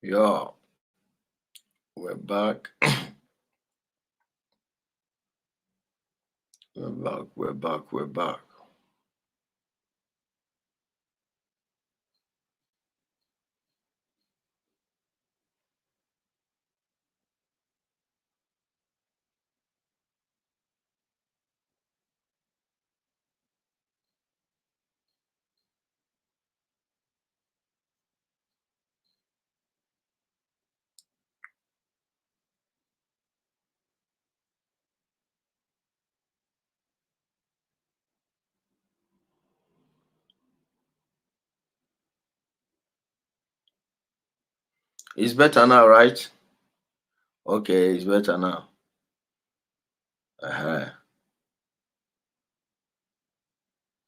Yo, we're back. We're back. It's better now, right? Okay, it's better now. At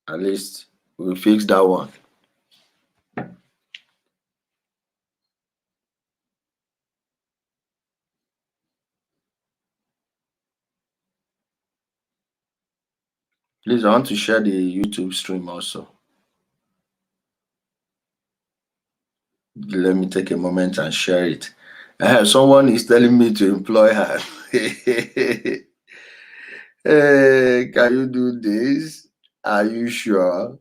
least we fixed that one. Please, I want to share the YouTube stream also. Let me take a moment and share it. Someone is telling me to employ her. Hey, can you do this? Are you sure?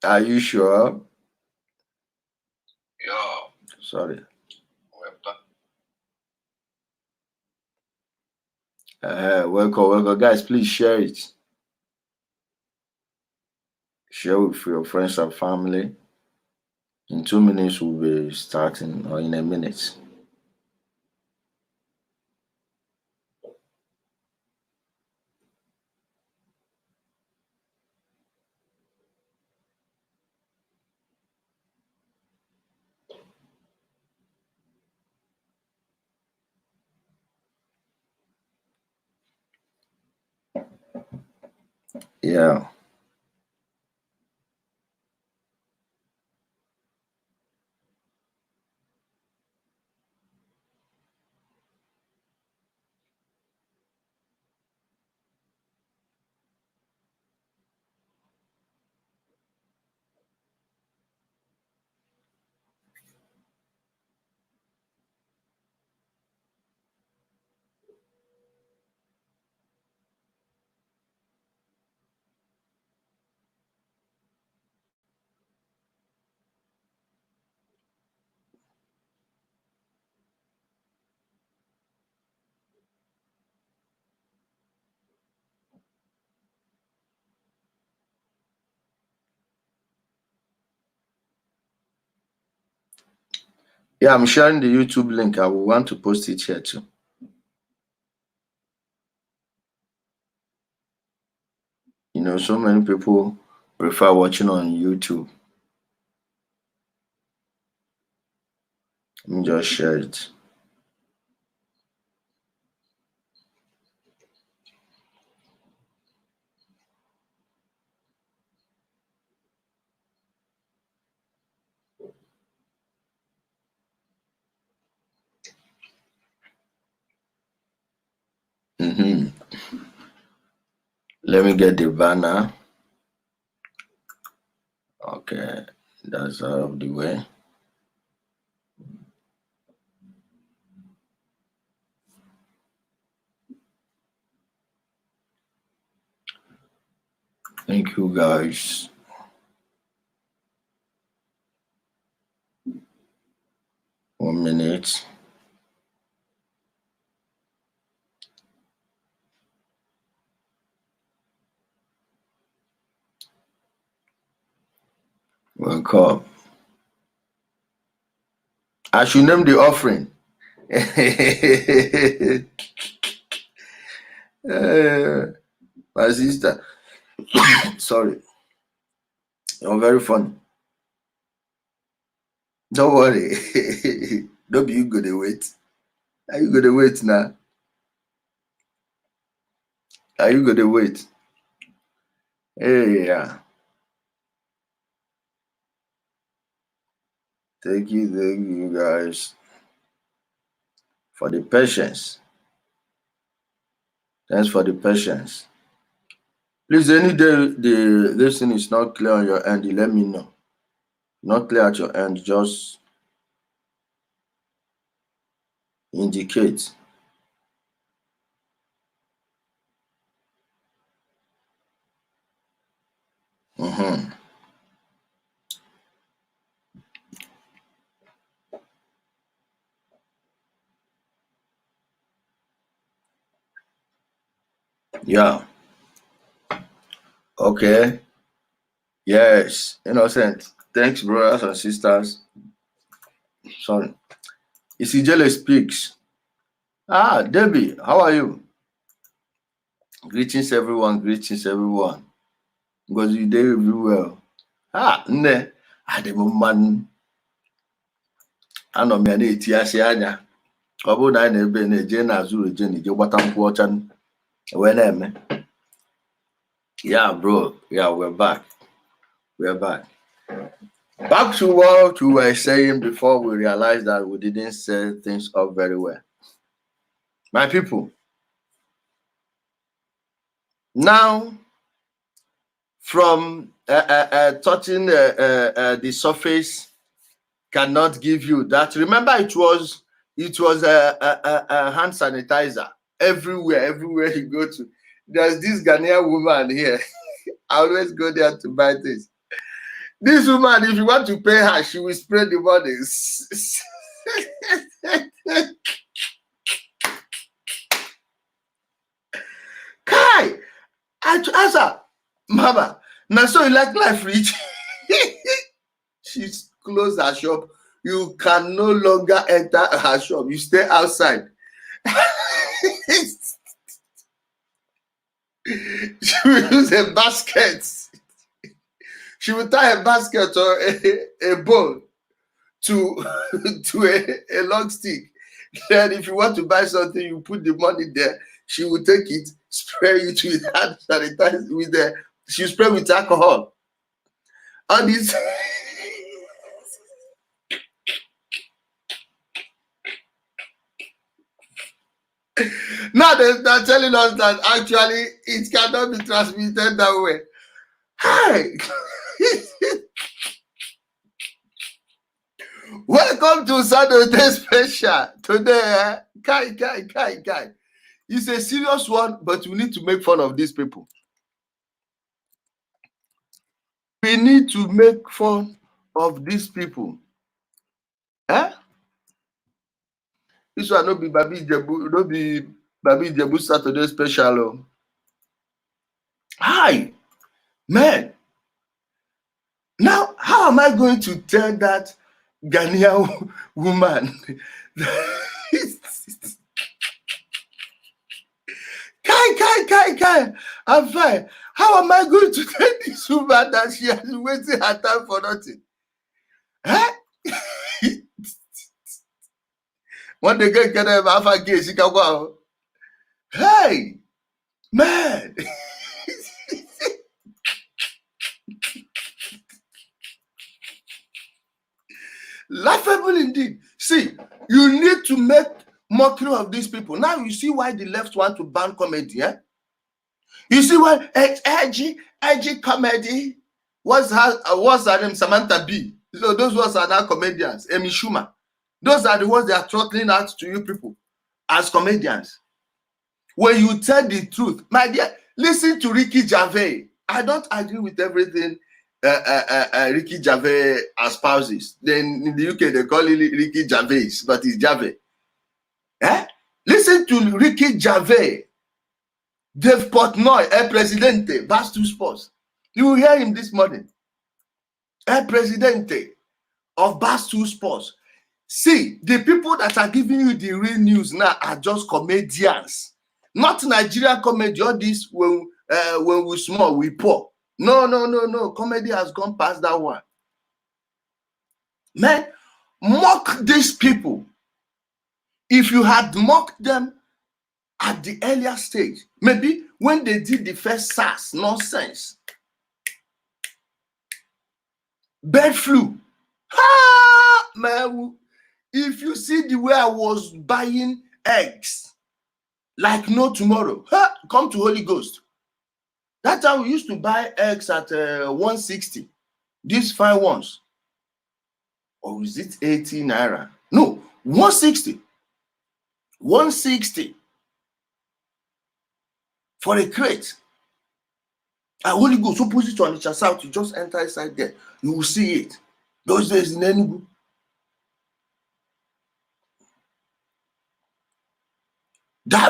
Are you sure? Yeah. Sorry. Welcome. Guys, please share it. Share with your friends and family. In 2 minutes, we'll be starting, or in a minute. Yeah. Yeah, I'm sharing the YouTube link. I will want to post it here too. You know, so many people prefer watching on YouTube. Let me just share it. Let me get the banner. Okay, that's out of the way. Thank you, guys. One minute. Welcome. I should name the offering. My sister. Sorry. You're very funny. Don't worry. Don't be you gonna wait. Are you gonna wait now? Are you gonna wait? Hey, yeah. Thank you guys for the patience. Thanks for the patience. Please, any day this thing is not clear on your end, you let me know. Not clear at your end, just indicate. Yeah. Okay. Yes. Innocent. Thanks, brothers and sisters. Sorry. Isijele speaks. Ah, Debbie, how are you? Greetings, everyone. Greetings, everyone. Because you did very well. Ah, nne. Adịm anọ m ya na-eti asị anya. Ọ bụrụ na anyị na-ebe na-eje n'azụ eje na ije gbata nkwụ ọcha wee na-eme. Yeah, bro. Yeah, we're back. We're back. Back to what we were saying before we realized that we didn't set things up very well. My people, now from touching the surface cannot give you that. Remember, it was a hand sanitizer everywhere you go to. There's this Ghanaian woman here. I always go there to buy this. This woman, if you want to pay her, she will spray the money. Kai, I ask her, Mama, now so you like life rich? She's closed her shop. You can no longer enter her shop. You stay outside. She will use a basket. She will tie a basket or a bowl to a long stick. Then if you want to buy something, you put the money there. She will take it, spray it with hand sanitizer she spray with alcohol. All this. Now they're telling us that actually it cannot be transmitted that way. Hi. Welcome to Saturday Special. Today, Kai. It's a serious one, but we need to make fun of these people. We need to make fun of these people. Eh? This one no be Babi Ijebu Saturday Special. Hi, man. Now, how am I going to tell that Ghanaian woman? Kai, I'm fine. How am I going to tell this woman that she has wasted her time for nothing? Huh? When they get them alpha gay, she can go. Hey, man. Laughable indeed. See, you need to make mockery of these people. Now you see why the left want to ban comedy, eh? You see why edgy comedy. What's her name? Samantha Bee. So those ones are now comedians. Amy Schumer. Those are the ones that are throttling out to you people as comedians. When you tell the truth, my dear, listen to Ricky Gervais. I don't agree with everything Ricky Gervais espouses. Then in the UK they call it Ricky Gervais, but it's Gervais. Eh? Listen to Ricky Gervais, Dave Portnoy, El Presidente, Bastu Sports. You will hear him this morning. El Presidente of Bastu Sports. See, the people that are giving you the real news now are just comedians. Not Nigerian comedy. All this when we small, we poor. No. Comedy has gone past that one. Man, mock these people. If you had mocked them at the earlier stage, maybe when they did the first SARS nonsense, bird flu. Ah, man, if you see the way I was buying eggs, like no tomorrow, come to Holy Ghost. That's how we used to buy eggs at 160. These fine ones. Or is it 80 naira? No, 160. 160 for a crate. I only go so put it on the south. You just enter inside there. You will see it. Those days in Enugu.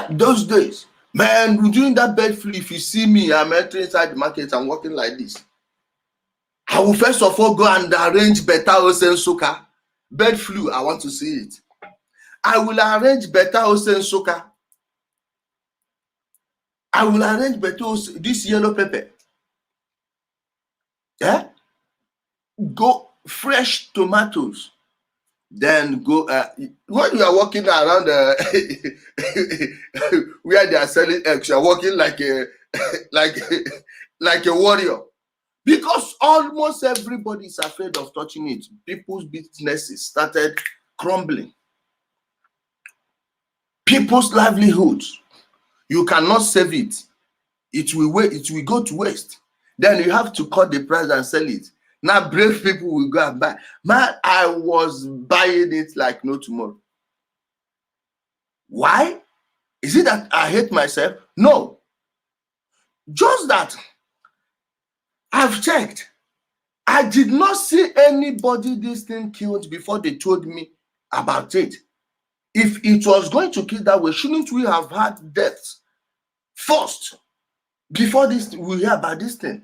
Those days, man, during that bird flu, if you see me, I'm entering inside the market, I'm walking like this. I will first of all go and arrange better Osen Soka. Bird flu, I want to see it. I will arrange better Osen Soka. I will arrange better this yellow pepper. Yeah? Go fresh tomatoes. Then go when you are walking around where they are selling eggs, you are walking like a like a warrior, because almost everybody is afraid of touching it. People's businesses started crumbling. People's livelihoods, you cannot save it. It will go to waste. Then you have to cut the price and sell it. Now brave people will go and buy. Man, I was buying it like no tomorrow. Why? Is it that I hate myself? No. Just that I've checked. I did not see anybody this thing killed before they told me about it. If it was going to kill that way, shouldn't we have had deaths first before this we hear about this thing?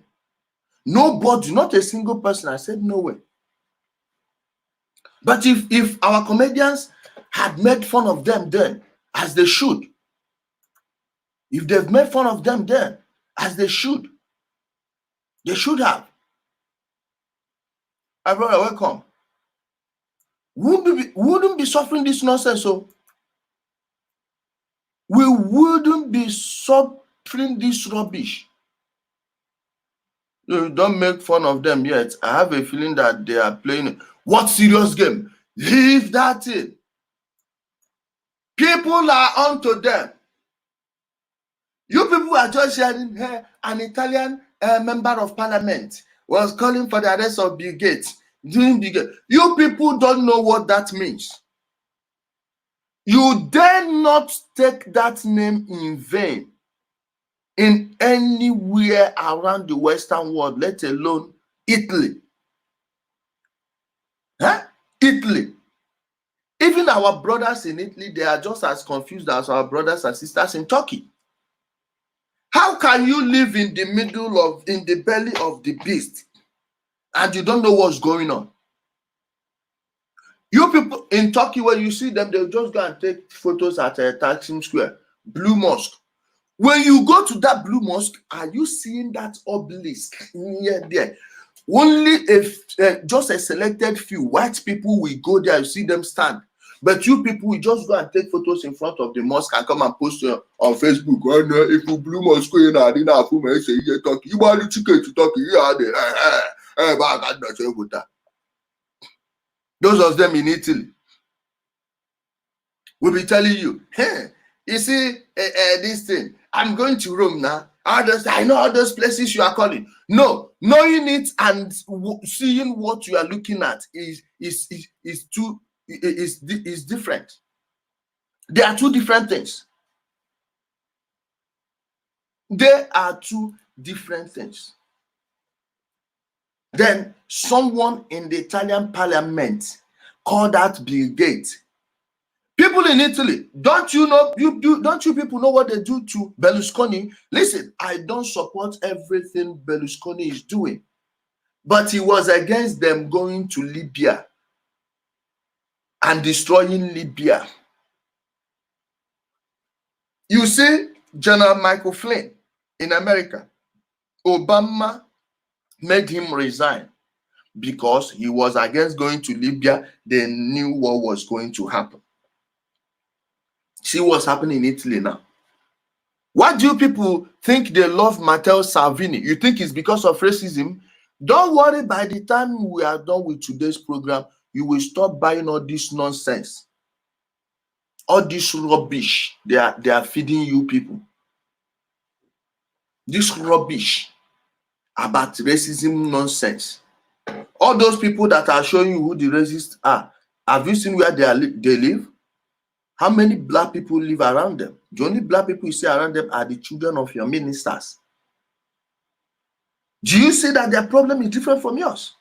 Nobody, not a single person. I said no way. But if our comedians had made fun of them then, as they should, if they've made fun of them then, as they should have. My brother, welcome. Wouldn't be suffering this nonsense, so we wouldn't be suffering this rubbish. You don't make fun of them yet. I have a feeling that they are playing what serious game? Leave that in. People are onto them. You people are just sharing here. An Italian member of parliament was calling for the arrest of Bill Gates. Doing Bill Gates. You people don't know what that means. You dare not take that name in vain in anywhere around the Western world, let alone Italy. Huh? Italy. Even our brothers in Italy, they are just as confused as our brothers and sisters in Turkey. How can you live in the belly of the beast and you don't know what's going on? You people in Turkey, when you see them, they'll just go and take photos at Taksim Square, Blue Mosque. When you go to that Blue Mosque, are you seeing that obelisk near there? Only if just a selected few white people will go there, you see them stand. But you people will just go and take photos in front of the mosque and come and post on Facebook. Oh, no, if you Blue Mosque, you know, I didn't have to say you talk. You want the chicken to talk. You are there. Those of them in Italy will be telling you, hey, you see this thing. I'm going to Rome now. I know all those places you are calling. No, knowing it and seeing what you are looking at is different. They are two different things. They are two different things. Then someone in the Italian parliament called out Bill Gates. People in Italy, don't you know? Don't you people know what they do to Berlusconi? Listen, I don't support everything Berlusconi is doing, but he was against them going to Libya and destroying Libya. You see, General Michael Flynn in America, Obama made him resign because he was against going to Libya. They knew what was going to happen. See what's happening in Italy now. Why do you people think they love Matteo Salvini? You think it's because of racism? Don't worry, by the time we are done with today's program, you will stop buying all this nonsense. All this rubbish they are feeding you people. This rubbish about racism nonsense. All those people that are showing you who the racists are, have you seen where they live? How many black people live around them? The only black people you see around them are the children of your ministers. Do you see that their problem is different from yours?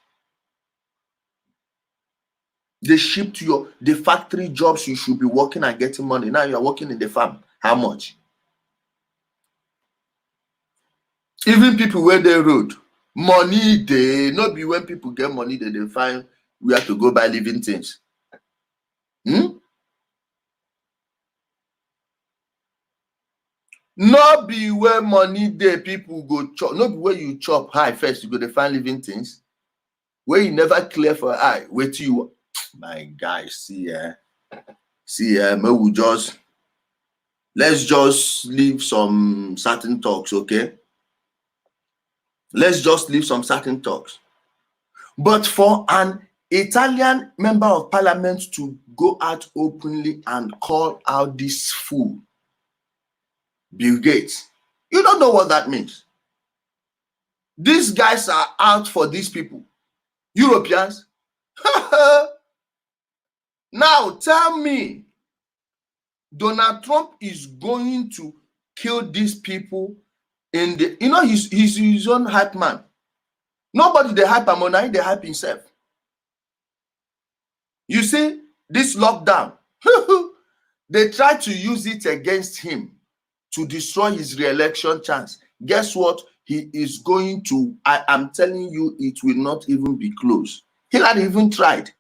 They shipped the factory jobs you should be working and getting money. Now you're working in the farm. How much? Even people where they road, money they not be when people get money, they find where to go buy living things. Not be where money there people go chop, not be where you chop high first, you go to find living things. Where you never clear for eye, wait till you, my guy, see, let's just leave some certain talks, okay? Let's just leave some certain talks. But for an Italian member of parliament to go out openly and call out this fool, Bill Gates, you don't know what that means. These guys are out for these people. Europeans. Now tell me, Donald Trump is going to kill these people in the, he's his own hype man. Nobody they hype him, only they hype himself. You see, this lockdown, they try to use it against him to destroy his re-election chance. Guess what? He is going to, I am telling you, it will not even be close. Hillary even tried.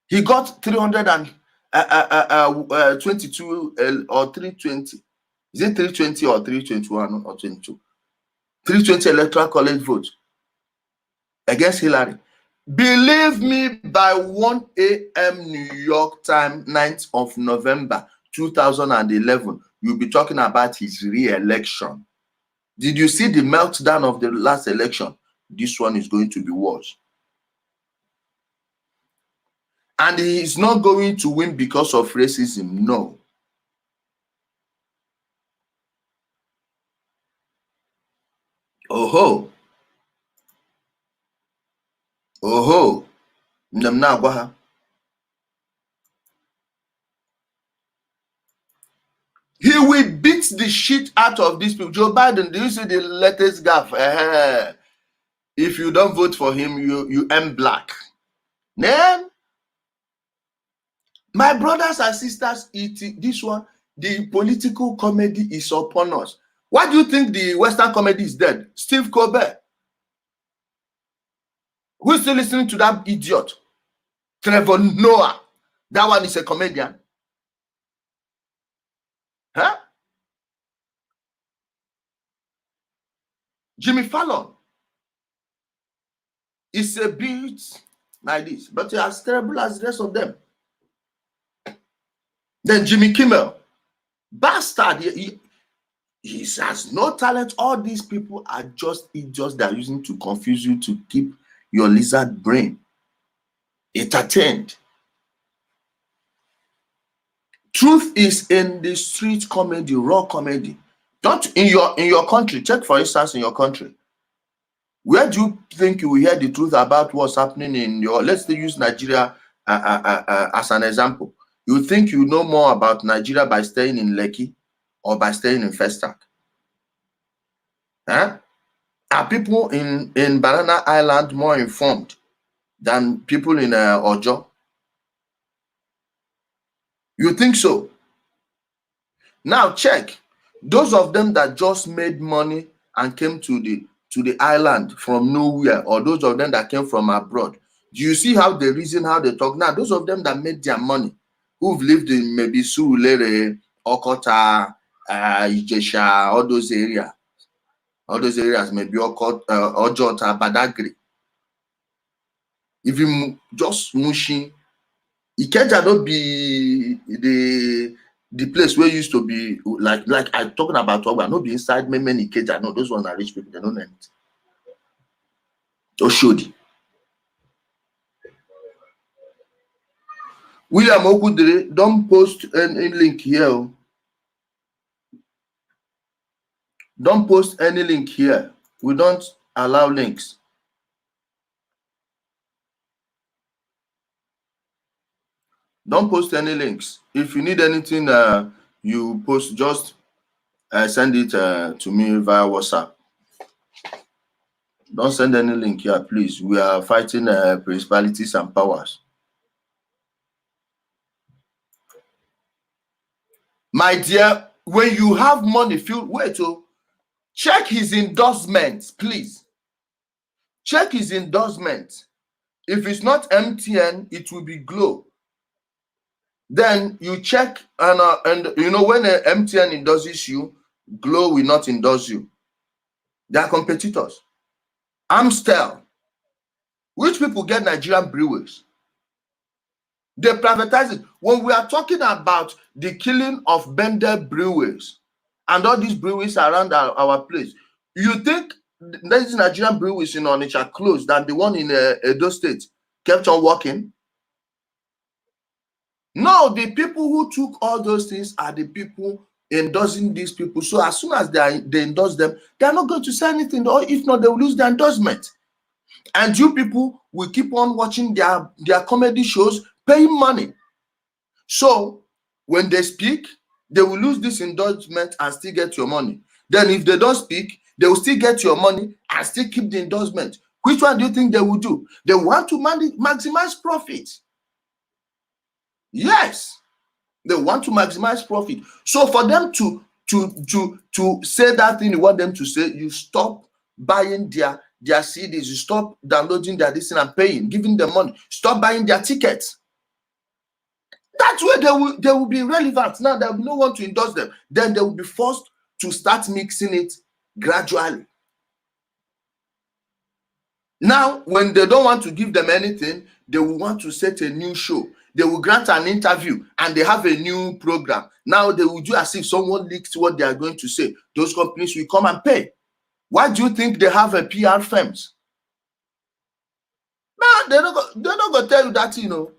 He got 322 or 320. Is it 320 or 321 or 22? 320 electoral college votes against Hillary. Believe me, by 1 a.m. New York time, 9th of November 2011, you'll be talking about his re-election. Did you see the meltdown of the last election? This one is going to be worse. And he is not going to win because of racism, no. Oh-ho. Oh-ho. He will beat the shit out of these people. Joe Biden, do you see the latest gaffe? If you don't vote for him, you end black. Then, my brothers and sisters, this one, the political comedy is upon us. Why do you think the Western comedy is dead? Steve Colbert. Who's still listening to that idiot? Trevor Noah. That one is a comedian. Huh? Jimmy Fallon is a bit like this, but he as terrible as the rest of them. Then Jimmy Kimmel, bastard. He has no talent. All these people are just idiots that are using to confuse you to keep your lizard brain entertained. Truth is in the street comedy, raw comedy. Don't in your country. Check for instance in your country. Where do you think you will hear the truth about what's happening in your? Let's use Nigeria as an example. You think you know more about Nigeria by staying in Lekki or by staying in Festac? Huh? Are people in Banana Island more informed than people in Ojo? You think so? Now check. Those of them that just made money and came to the island from nowhere, or those of them that came from abroad, do you see how they reason, how they talk? Now, those of them that made their money, who've lived in maybe Surulere, Okota, Ijesha, all those areas, maybe Ojota, Badagry, even just Mushin, Ikeja not be the place where used to be like I'm talking about Ogba, not be inside many Ikeja. No, those ones are rich people, they don't know anything. Oshodi. William Okudere, don't post any link here. Don't post any link here. We don't allow links. Don't post any links. If you need anything, you post, just send it to me via WhatsApp. Don't send any link here, please. We are fighting principalities and powers. My dear, when you have money, check his endorsements, please. Check his endorsement. If it's not MTN, it will be Glo. Then you check, and you know, when MTN endorses you, Glo will not endorse you. They are competitors. Amstel. Which people get Nigerian breweries? They privatize it. When we are talking about the killing of Bendel breweries and all these breweries around our place, you think these Nigerian breweries in Onitsha closed than the one in Edo State kept on working? No, the people who took all those things are the people endorsing these people. So as soon as they endorse them, they are not going to say anything, or if not, they will lose their endorsement. And you people will keep on watching their comedy shows, paying money. So when they speak, they will lose this endorsement and still get your money. Then if they don't speak, they will still get your money and still keep the endorsement. Which one do you think they will do? They want to maximize profit. Yes, they want to maximize profit. So for them to say that thing you want them to say, you stop buying their CDs, you stop downloading their this and paying, giving them money, stop buying their tickets. That's where they will be relevant. Now there will be no one to endorse them. Then they will be forced to start mixing it gradually. Now, when they don't want to give them anything, they will want to set a new show. They will grant an interview and they have a new program. Now they will do as if someone leaked what they are going to say. Those companies will come and pay. Why do you think they have a PR firms? No, they're not going to tell you that, you know.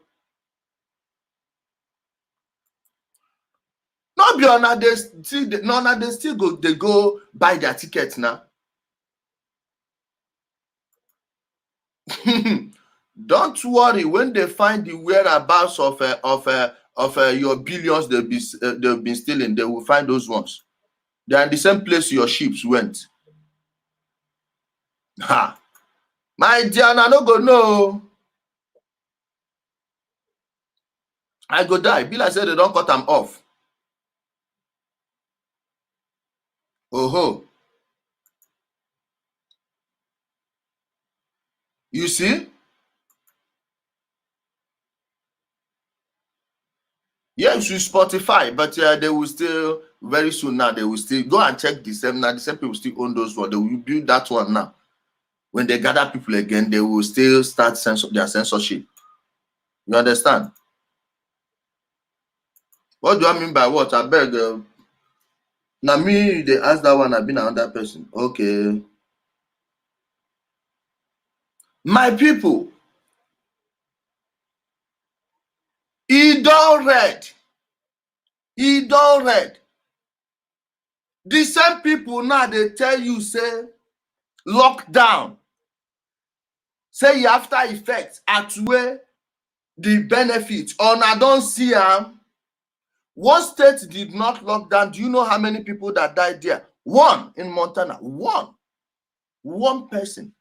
No, beyond they still go buy their tickets now. Don't worry, when they find the whereabouts of your billions they've been stealing, they will find those ones. They are in the same place your ships went. Ha! My dear, I no go know. I go die. Be like say they don't cut them off. Oh, you see? Yes, with Spotify, but they will still very soon now. They will still go and check the same. Now the same people still own those ones. They will build that one now. When they gather people again, they will still start their censorship. You understand? What do I mean by what? I beg. Now me, they ask that one. I've been another person. Okay, my people. He don't read. He don't read. The same people now they tell you say lockdown. Say after effects outweigh the benefits. Or I don't see them. One state did not lock down. Do you know how many people that died there? One in Montana. One person.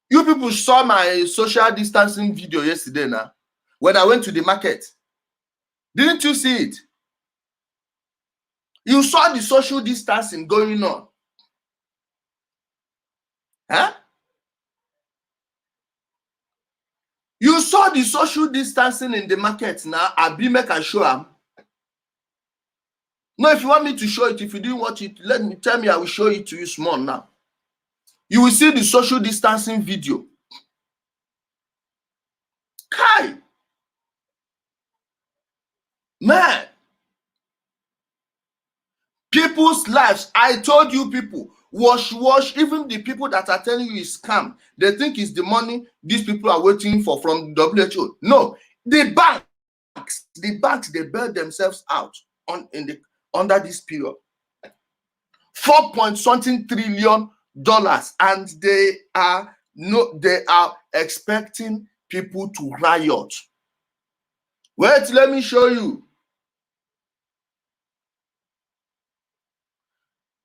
You people saw my social distancing video yesterday now. When I went to the market. Didn't you see it? You saw the social distancing going on. Huh? You saw the social distancing in the market now. Abi make I show am. No, if you want me to show it, if you didn't watch it, tell me, I will show it to you small now. You will see the social distancing video. Kai! Man! People's lives, I told you people, wash, even the people that are telling you is scam, they think it's the money these people are waiting for from WHO. No, the banks, they bail themselves out under this period. $4.something trillion, and they are expecting people to riot. Wait, let me show you.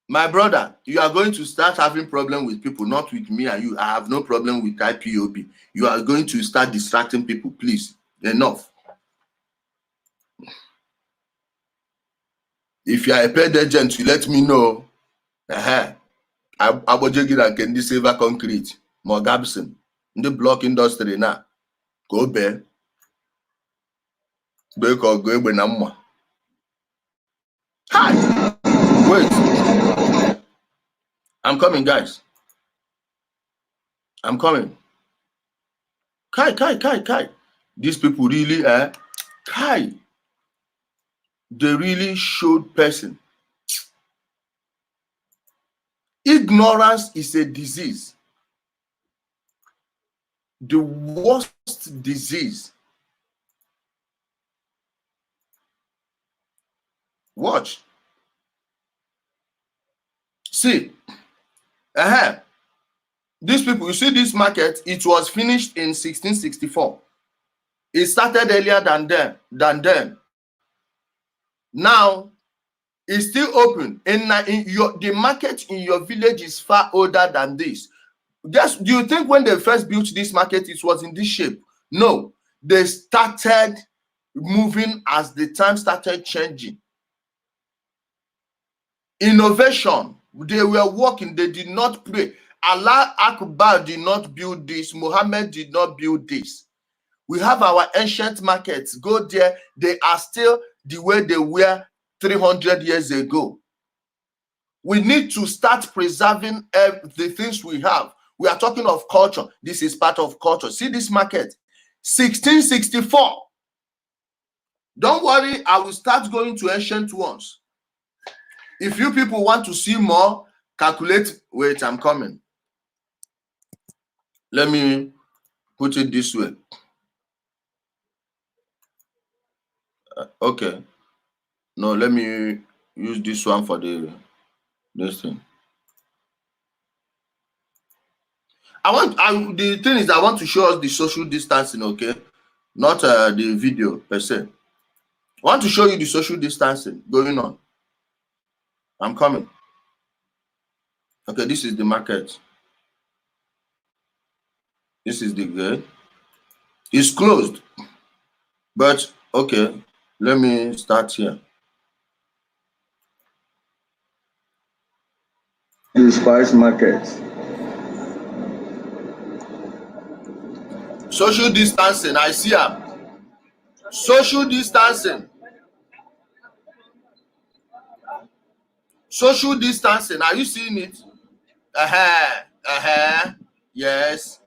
My brother, you are going to start having problem with people, not with me and you. I have no problem with IPOB. You are going to start distracting people, please. Enough. If you are a paid agent, you let me know. Abojegi and Kendi Silver Concrete, Morgabson, in the block industry now. Go bear. Go Benamwa. Hi. Wait. I'm coming, guys. I'm coming. Kai. These people really Kai. They really showed person. Ignorance is a disease. The worst disease. Watch. See. These people, you see this market, it was finished in 1664. It started earlier than then. Now, it's still open. The market in your village is far older than this. Do you think when they first built this market, it was in this shape? No. They started moving as the time started changing. Innovation. They were working. They did not pray. Allah Akbar did not build this. Muhammad did not build this. We have our ancient markets. Go there. They are still the way they were 300 years ago. We need to start preserving the things we have. We are talking of culture. This is part of culture. See this market. 1664. Don't worry. I will start going to ancient ones. If you people want to see more, calculate. Wait, I'm coming. Let me put it this way. Okay. No, let me use this one for this thing. The thing is, I want to show us the social distancing, okay? Not the video per se. I want to show you the social distancing going on. I'm coming. Okay, this is the market. This is the gate. It's closed. But, okay, let me start here. The spice market. Social distancing, I see them. Social distancing. Social distancing, are you seeing it? Yes.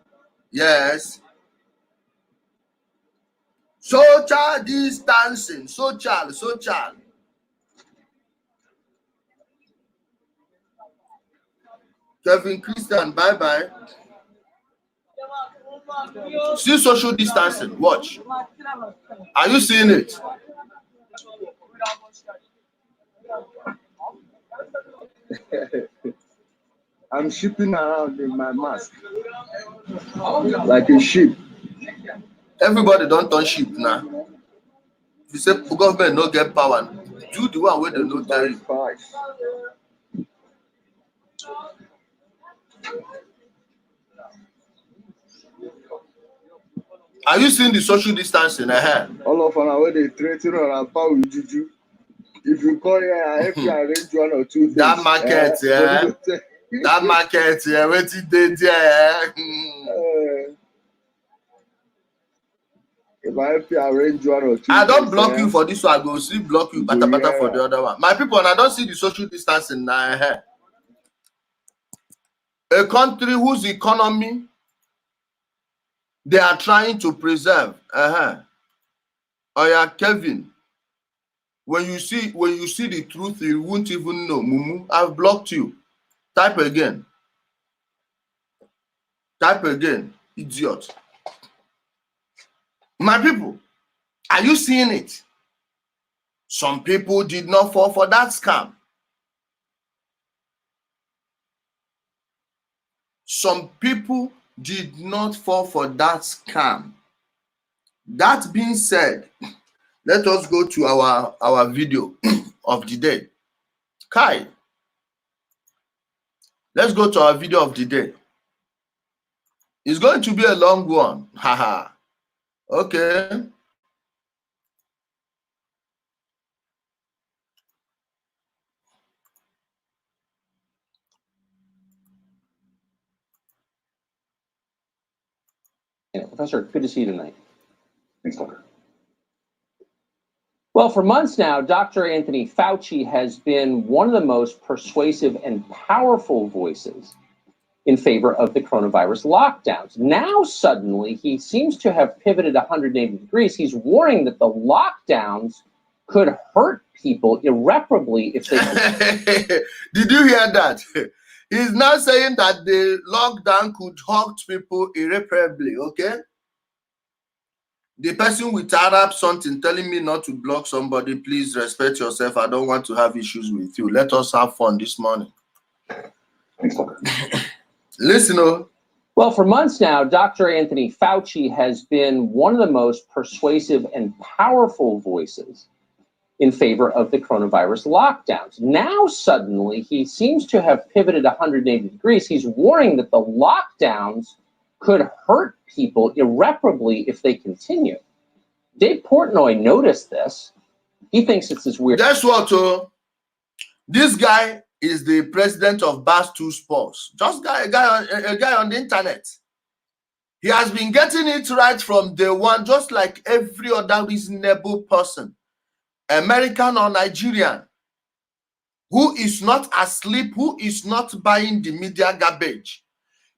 Social distancing. Social. Kevin Christian, bye. See social distancing. Watch. Are you seeing it? I'm shipping around in my mask. Like a sheep. Everybody don't turn sheep now. If you say government no get power, do the one where they no tell you. Are you seeing the social distancing ahead? All of an where they threaten or power with juju. If you call here, if you arrange one or two things. That market, that market, what it did there. If I arrange one or two, I don't block you for this one. I go see block you, but for the other one. My people, and I don't see the social distancing now. A country whose economy they are trying to preserve. Oh yeah, Kevin. When you see the truth, you won't even know. Mumu, I've blocked you. Type again. Idiot. My people, are you seeing it? Some people did not fall for that scam. Some people did not fall for that scam. That being said, Let us go to our video of the day. Kai, let's go to our video of the day. It's going to be a long one. Haha. Okay. Professor, good to see you tonight. Thanks, Dr. Well, for months now, Dr. Anthony Fauci has been one of the most persuasive and powerful voices in favor of the coronavirus lockdowns. Now, suddenly, he seems to have pivoted 180 degrees. He's warning that the lockdowns could hurt people irreparably if they... Did you hear that? He's now saying that the lockdown could hurt people irreparably, okay? The person with Arab something telling me not to block somebody, please respect yourself. I don't want to have issues with you. Let us have fun this morning. Listen, oh. Well, for months now, Dr. Anthony Fauci has been one of the most persuasive and powerful voices in favor of the coronavirus lockdowns. Now, suddenly, he seems to have pivoted 180 degrees. He's warning that the lockdowns could hurt people irreparably if they continue. Dave Portnoy noticed this. He thinks it's this weird... Guess what, this guy is the president of Barstool Sports. Just a guy on the internet. He has been getting it right from day one, just like every other reasonable person, American or Nigerian, who is not asleep, who is not buying the media garbage.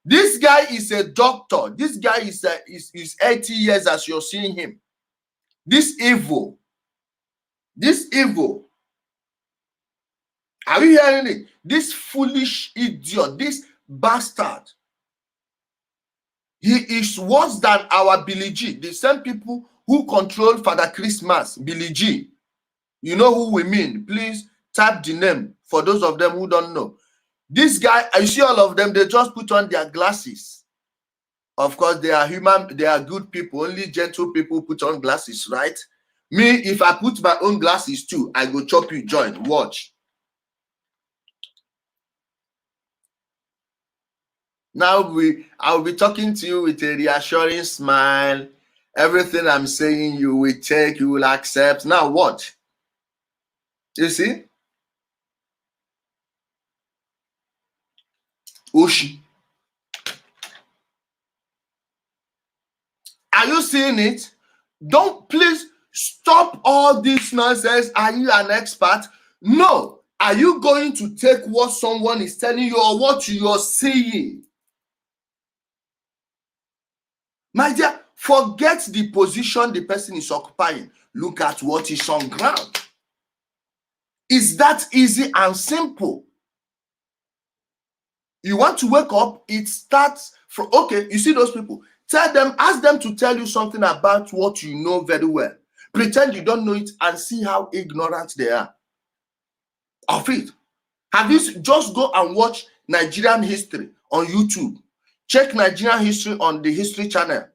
This guy is a doctor. This guy is 80 years as you're seeing him. This evil. Are you hearing it? This foolish idiot, this bastard. He is worse than our Billy G. The same people who control Father Christmas, Billy G. You know who we mean. Please type the name for those of them who don't know. This guy, I see all of them, they just put on their glasses. Of course, they are human, they are good people. Only gentle people put on glasses, right? Me, if I put my own glasses too, I go chop you joint. Watch. Now I'll be talking to you with a reassuring smile. Everything I'm saying you will take, you will accept. Now watch. You see? Oshi. Are you seeing it? Don't please stop all this nonsense. Are you an expert? No. Are you going to take what someone is telling you or what you're seeing? My dear, forget the position the person is occupying. Look at what is on ground. It's that easy and simple. You want to wake up, it starts from, okay, you see those people. Tell them, ask them to tell you something about what you know very well. Pretend you don't know it and see how ignorant they are of it. Have you just go and watch Nigerian history on YouTube? Check Nigerian history on the History Channel.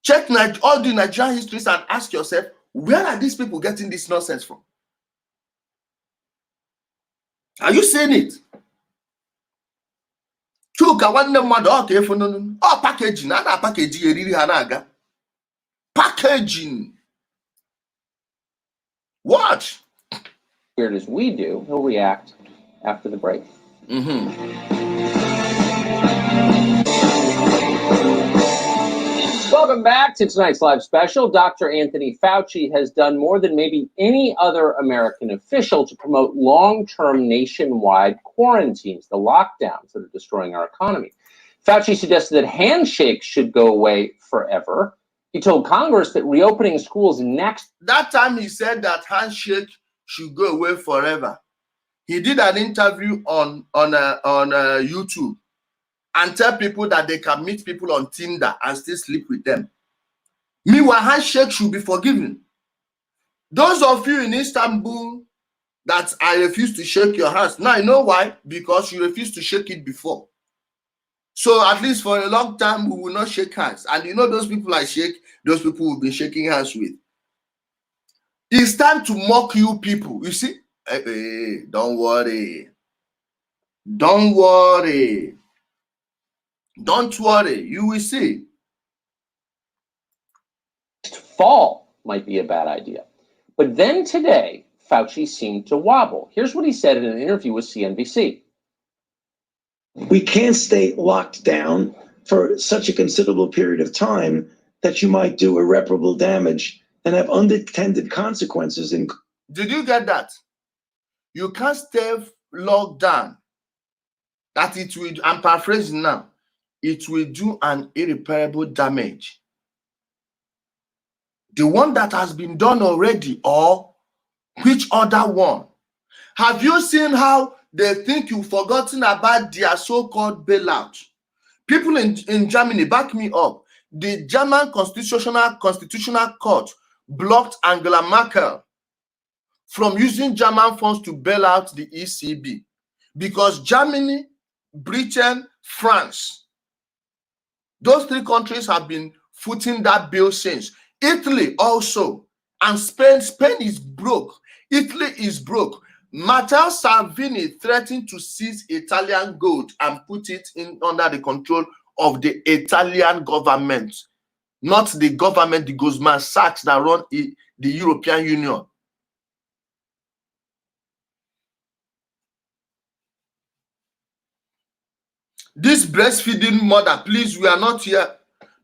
Check all the Nigerian histories and ask yourself, where are these people getting this nonsense from? Are you seeing it? Packaging. Packaging. Watch. Weird as we do, he'll react after the break. Welcome back to tonight's live special. Dr. Anthony Fauci has done more than maybe any other American official to promote long-term nationwide quarantines, the lockdowns that are destroying our economy. Fauci suggested that handshakes should go away forever. He told Congress that reopening schools next... That time he said that handshake should go away forever. He did an interview on YouTube and tell people that they can meet people on Tinder and still sleep with them. Meanwhile, handshake should be forgiven. Those of you in Istanbul that I refuse to shake your hands. Now, you know why? Because you refused to shake it before. So at least for a long time, we will not shake hands. And you know those people I shake, those people we've been shaking hands with. It's time to mock you people. You see? Hey, don't worry. Don't worry. Don't worry. You will see. Fall might be a bad idea. But then today, Fauci seemed to wobble. Here's what he said in an interview with CNBC. We can't stay locked down for such a considerable period of time that you might do irreparable damage and have unintended consequences. Did you get that? You can't stay locked down. That it will, I'm paraphrasing now, it will do an irreparable damage. The one that has been done already, or which other one? Have you seen how they think you've forgotten about their so-called bailout? People in Germany, back me up. The German Constitutional Court blocked Angela Merkel from using German funds to bail out the ECB because Germany, Britain, France, those three countries have been footing that bill since. Italy also, and Spain. Spain is broke. Italy is broke. Matteo Salvini threatened to seize Italian gold and put it in under the control of the Italian government, not the government, the Goldman Sachs that run the European Union. This breastfeeding mother, please, we are not here.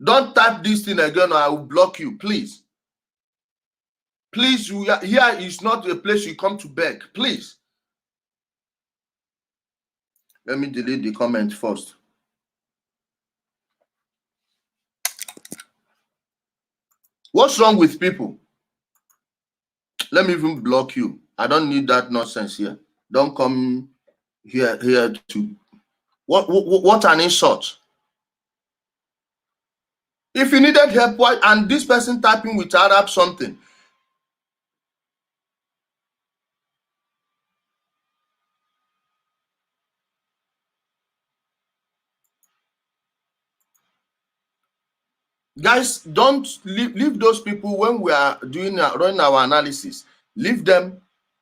Don't type this thing again or I will block you, please. Please, here is not a place you come to beg, please. Let me delete the comment first. What's wrong with people? Let me even block you. I don't need that nonsense here. Don't come here to... What an insult. If you needed help, why? And this person typing with Arab something. Guys, don't leave those people when we are running our analysis. Leave them.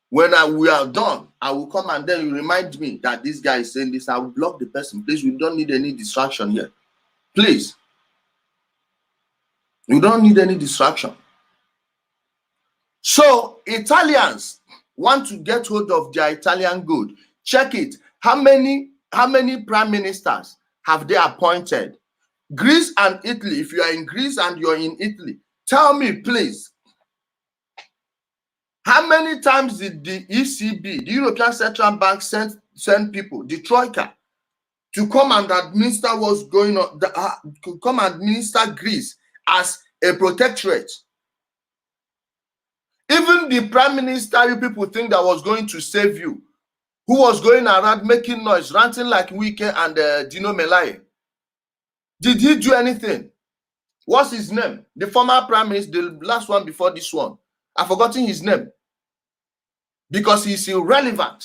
When we are done, I will come and then you remind me that this guy is saying this. I will block the person. Please, we don't need any distraction here. Please. You don't need any distraction. So, Italians want to get hold of their Italian gold. Check it. How many prime ministers have they appointed? Greece and Italy. If you are in Greece and you're in Italy, tell me, please. How many times did the ECB, the European Central Bank, send people, the Troika, to come and administer what's going on, to come and administer Greece as a protectorate? Even the prime minister you people think that was going to save you, who was going around making noise, ranting like Wike and Dino Melaye, did he do anything? What's his name? The former prime minister, the last one before this one. I've forgotten his name. Because he's irrelevant.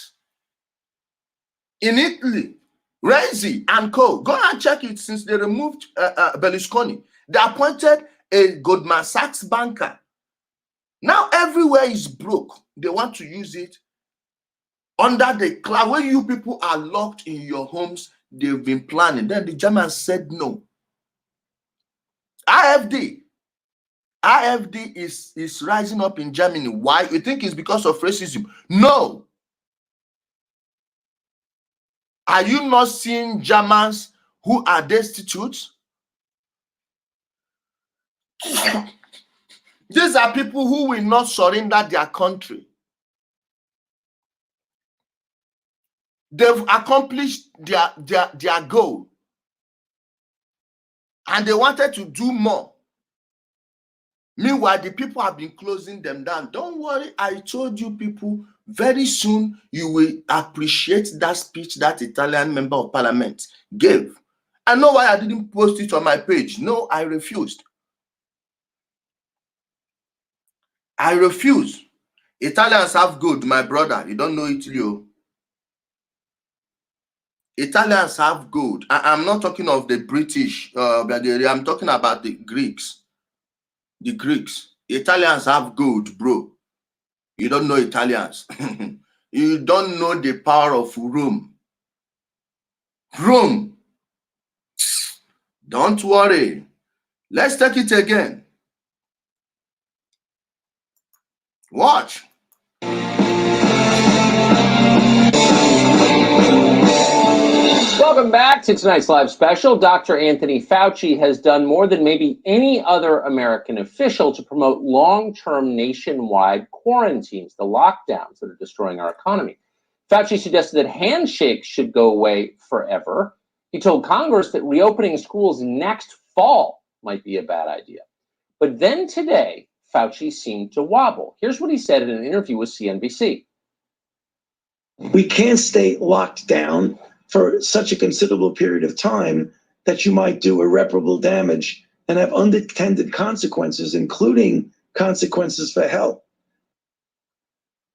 In Italy, Renzi and co. Go and check it since they removed Berlusconi. They appointed a Goldman Sachs banker. Now everywhere is broke. They want to use it under the cloud. When you people are locked in your homes, they've been planning. Then the Germans said no. AfD is rising up in Germany. Why? You think it's because of racism? No. Are you not seeing Germans who are destitute? These are people who will not surrender their country. They've accomplished their goal. And they wanted to do more. Meanwhile, the people have been closing them down. Don't worry, I told you people, very soon you will appreciate that speech that Italian member of parliament gave. I know why I didn't post it on my page. No, I refused. I refuse. Italians have gold, my brother. You don't know Italy. Italians have gold. I'm not talking of the British, I'm talking about the Greeks. The Greeks. Italians have gold, bro. You don't know Italians. You don't know the power of Rome. Rome. Don't worry. Let's take it again. Watch. Welcome back to tonight's live special. Dr. Anthony Fauci has done more than maybe any other American official to promote long-term nationwide quarantines, the lockdowns that are destroying our economy. Fauci suggested that handshakes should go away forever. He told Congress that reopening schools next fall might be a bad idea. But then today, Fauci seemed to wobble. Here's what he said in an interview with CNBC. We can't stay locked down for such a considerable period of time that you might do irreparable damage and have unintended consequences, including consequences for health.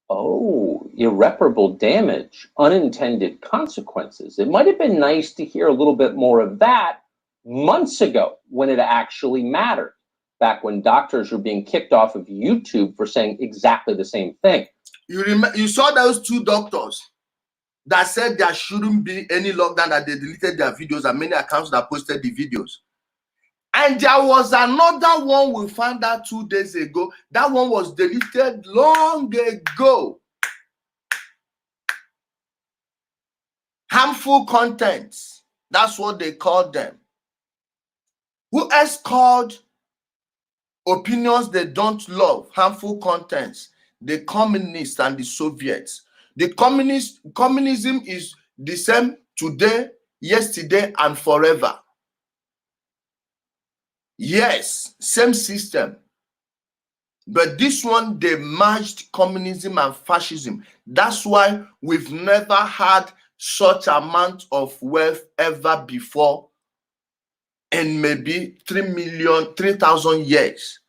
Oh, irreparable damage, unintended consequences. It might have been nice to hear a little bit more of that months ago when it actually mattered, back when doctors were being kicked off of YouTube for saying exactly the same thing. You saw those two doctors that said there shouldn't be any lockdown, that they deleted their videos, and many accounts that posted the videos. And there was another one we found out 2 days ago. That one was deleted long ago. Harmful contents. That's what they called them. Who else called opinions they don't love harmful contents? The communists and the Soviets. The communism is the same today, yesterday, and forever. Yes, same system. But this one, they merged communism and fascism. That's why we've never had such amount of wealth ever before in maybe 3,000 years.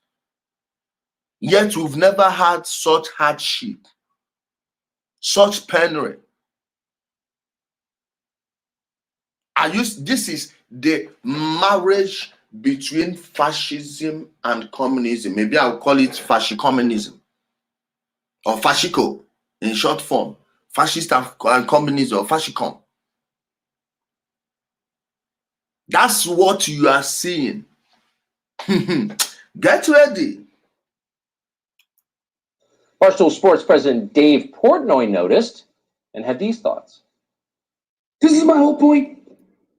Yet we've never had such hardship, such penury. This is the marriage between fascism and communism. Maybe I'll call it fascicommunism or fascico in short form. Fascist and communism, or fascicom. That's what you are seeing. Get ready. Barstool Sports President Dave Portnoy noticed and had these thoughts. This is my whole point.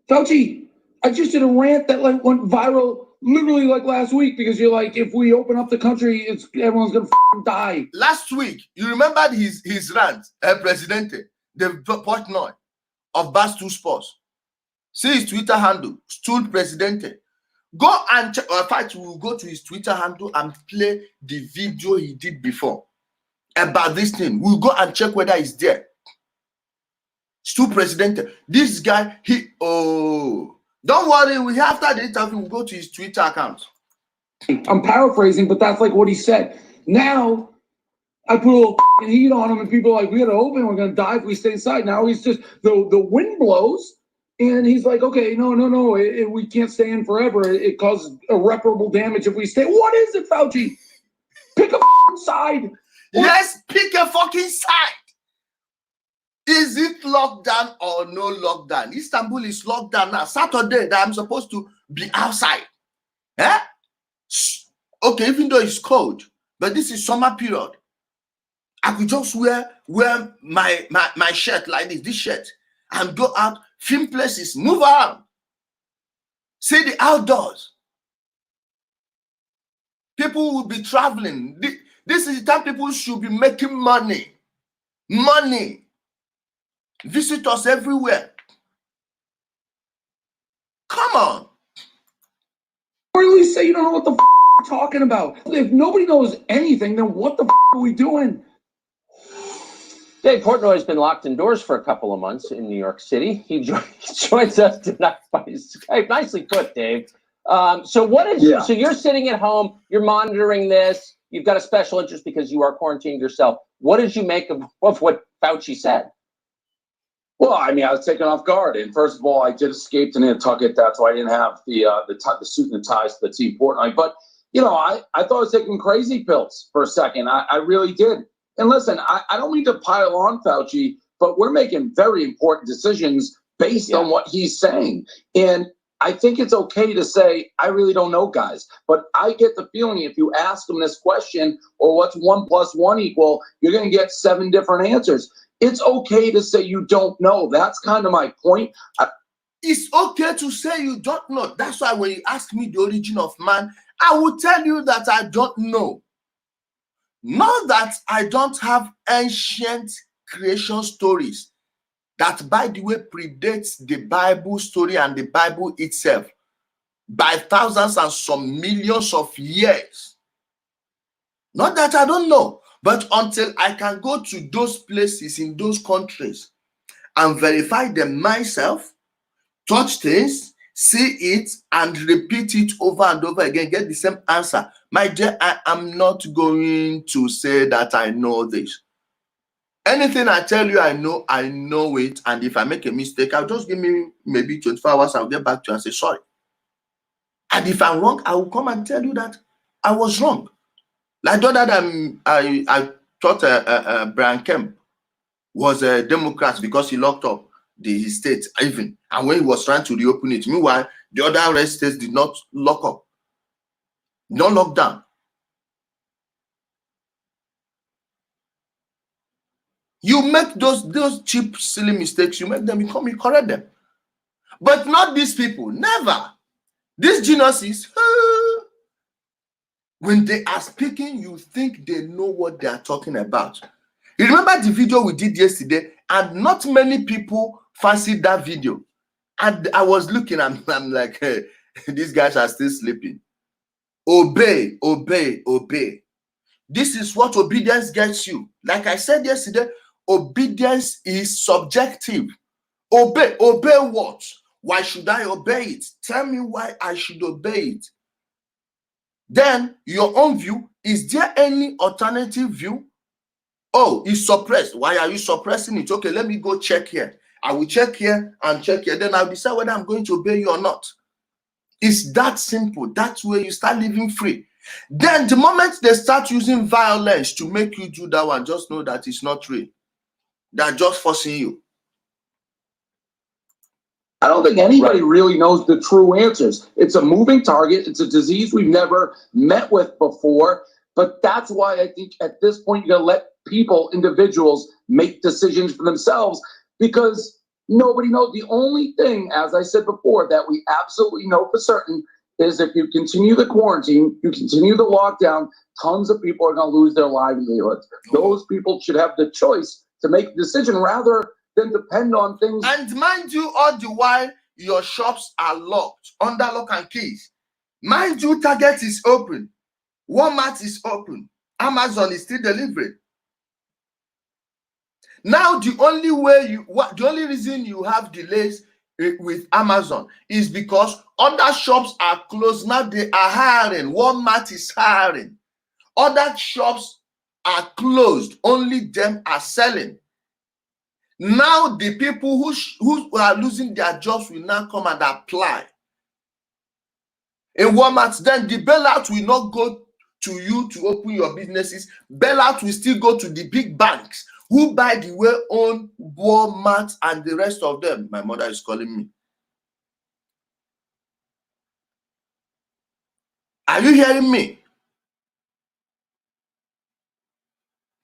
Fauci, I just did a rant that went viral literally last week because you're like, if we open up the country, everyone's gonna die. Last week, you remembered his rant, Presidente, Dave Portnoy of Barstool Sports. See his Twitter handle, Stool Presidente. Go and check. In fact, we'll go to his Twitter handle and play the video he did before about this thing. We'll go and check whether it's there. Stool Presidente. This guy, don't worry. After the interview, we'll go to his Twitter account. I'm paraphrasing, but that's what he said. Now, I put a little heat on him, and people are like, we gotta open, we're gonna die if we stay inside. Now he's just, the wind blows, and he's like, okay, no, we can't stay in forever. It causes irreparable damage if we stay. What is it, Fauci? Pick a side. Yes, pick a fucking side. Is it lockdown or no lockdown? Istanbul is locked down now. Saturday that I'm supposed to be outside. Eh? Okay, even though it's cold, but this is summer period. I could just wear my shirt like this shirt, and go out, film places, move around, see the outdoors. People will be traveling. This is the time people should be making money. Visitors everywhere. Come on. Or at least say you don't know what the you're talking about. If nobody knows anything, then what the are we doing? Dave Portnoy has been locked indoors for a couple of months in New York City. He joins us tonight by Skype. Nicely put, Dave. So you're sitting at home, you're monitoring this, you've got a special interest because you are quarantined yourself. What did you make of what Fauci said? Well, I mean, I was taken off guard. And first of all, I did escape to Nantucket. That's why I didn't have the suit and the ties to the team Portnoy. But, I thought I was taking crazy pills for a second. I really did. And listen, I don't mean to pile on Fauci, but we're making very important decisions based on what he's saying. And I think it's okay to say, I really don't know, guys. But I get the feeling if you ask him this question, or what's 1 + 1 equal, you're going to get 7 different answers. It's okay to say you don't know. That's kind of my point. It's okay to say you don't know. That's why when you ask me the origin of man, I will tell you that I don't know. Not that I don't have ancient creation stories that, by the way, predates the Bible story and the Bible itself by thousands and some millions of years. Not that I don't know, but until I can go to those places in those countries and verify them myself, touch things, see it, and repeat it over and over again, get the same answer. My dear, I am not going to say that I know this. Anything I tell you I know it. And if I make a mistake, I'll just give me maybe 24 hours, I'll get back to you and say sorry. And if I'm wrong, I will come and tell you that I was wrong. Like the other time, I thought Brian Kemp was a Democrat because he locked up his state even. And when he was trying to reopen it, meanwhile, the other red states did not lock up. No lockdown. You make those cheap, silly mistakes, you make them, you correct them. But not these people, never. These geniuses, when they are speaking, you think they know what they are talking about. You remember the video we did yesterday, and not many people fancied that video. And I was looking, I'm like, hey, these guys are still sleeping. Obey, obey, obey. This is what obedience gets you. Like I said yesterday, obedience is subjective. Obey. Obey what? Why should I obey it? Tell me why I should obey it. Then your own view, is there any alternative view? Oh, it's suppressed. Why are you suppressing it? Okay, let me go check here. I will check here and check here. Then I'll decide whether I'm going to obey you or not. It's that simple. That's where you start living free. Then the moment they start using violence to make you do that one, just know that it's not real. They're just forcing you. I don't think anybody really knows the true answers. It's a moving target. It's a disease we've never met with before. But that's why I think at this point, you got to let people, individuals, make decisions for themselves, because nobody knows. The only thing, as I said before, that we absolutely know for certain is if you continue the quarantine, you continue the lockdown, tons of people are going to lose their livelihoods. Those people should have the choice to make a decision rather than depend on things. And mind you, all the while, your shops are locked, under lock and keys. Mind you, Target is open. Walmart is open. Amazon is still delivering. Now, the only reason you have delays with Amazon is because other shops are closed. Now they are hiring. Walmart is hiring. Other shops are closed. Only them are selling. Now the people who are losing their jobs will now come and apply. In Walmart, then the bailout will not go to you to open your businesses. Bailout will still go to the big banks, who, by the way, own Walmart and the rest of them. My mother is calling me. Are you hearing me?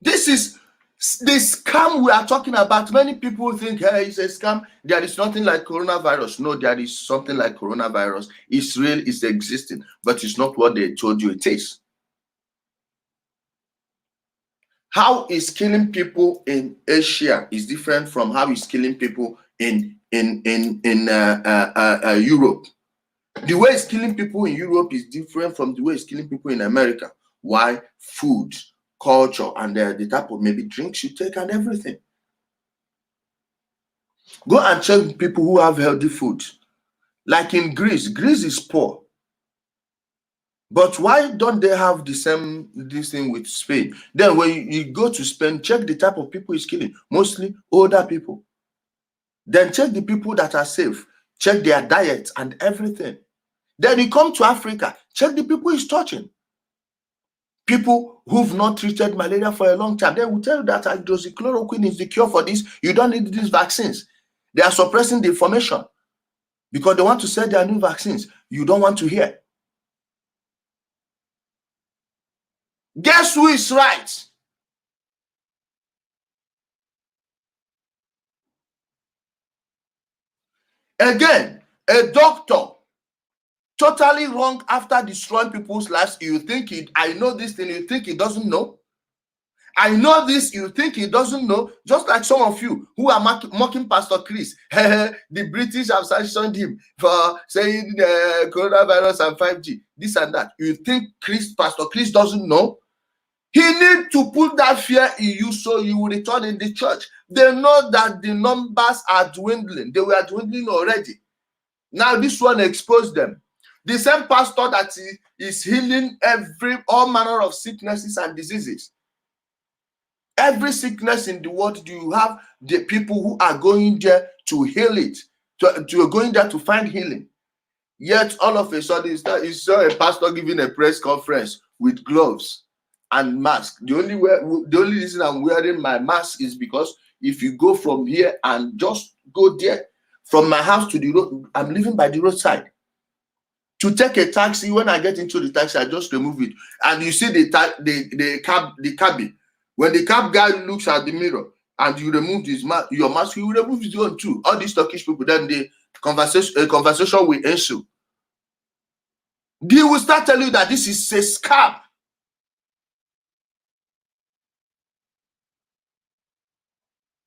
This is the scam we are talking about. Many people think, hey, it's a scam. There is nothing like coronavirus. No, there is something like coronavirus. It's real, it's existing, but it's not what they told you it is. How is killing people in Asia is different from how is killing people in Europe. The way it's killing people in Europe is different from the way it's killing people in America. Why? Food, culture, and the type of maybe drinks you take and everything. Go and check people who have healthy food. Like in Greece. Greece is poor. But why don't they have this thing with Spain? Then when you go to Spain, check the type of people it's killing. Mostly older people. Then check the people that are safe. Check their diet and everything. Then you come to Africa. Check the people he's touching. People who've not treated malaria for a long time, they will tell you that hydroxychloroquine is the cure for this. You don't need these vaccines. They are suppressing the information because they want to sell their new vaccines. You don't want to hear. Guess who is right? Again, a doctor totally wrong after destroying people's lives. You think I know this thing, you think he doesn't know? I know this, you think he doesn't know? Just like some of you who are mocking Pastor Chris. The British have sanctioned him for saying coronavirus and 5G, this and that. You think Pastor Chris doesn't know? He needs to put that fear in you so you will return in the church. They know that the numbers are dwindling. They were dwindling already. Now this one exposed them. The same pastor that is healing all manner of sicknesses and diseases. Every sickness in the world, do you have the people who are going there to heal it, to going there to find healing? Yet all of a sudden, you saw a pastor giving a press conference with gloves and mask. The only reason I'm wearing my mask is because if you go from here and just go there, from my house to the road, I'm living by the roadside. To take a taxi, when I get into the taxi, I just remove it. And you see the cabby. When the cab guy looks at the mirror and you remove your mask, you will remove his own too. All these Turkish people, then the conversation will ensue. They will start telling you that this is a scam.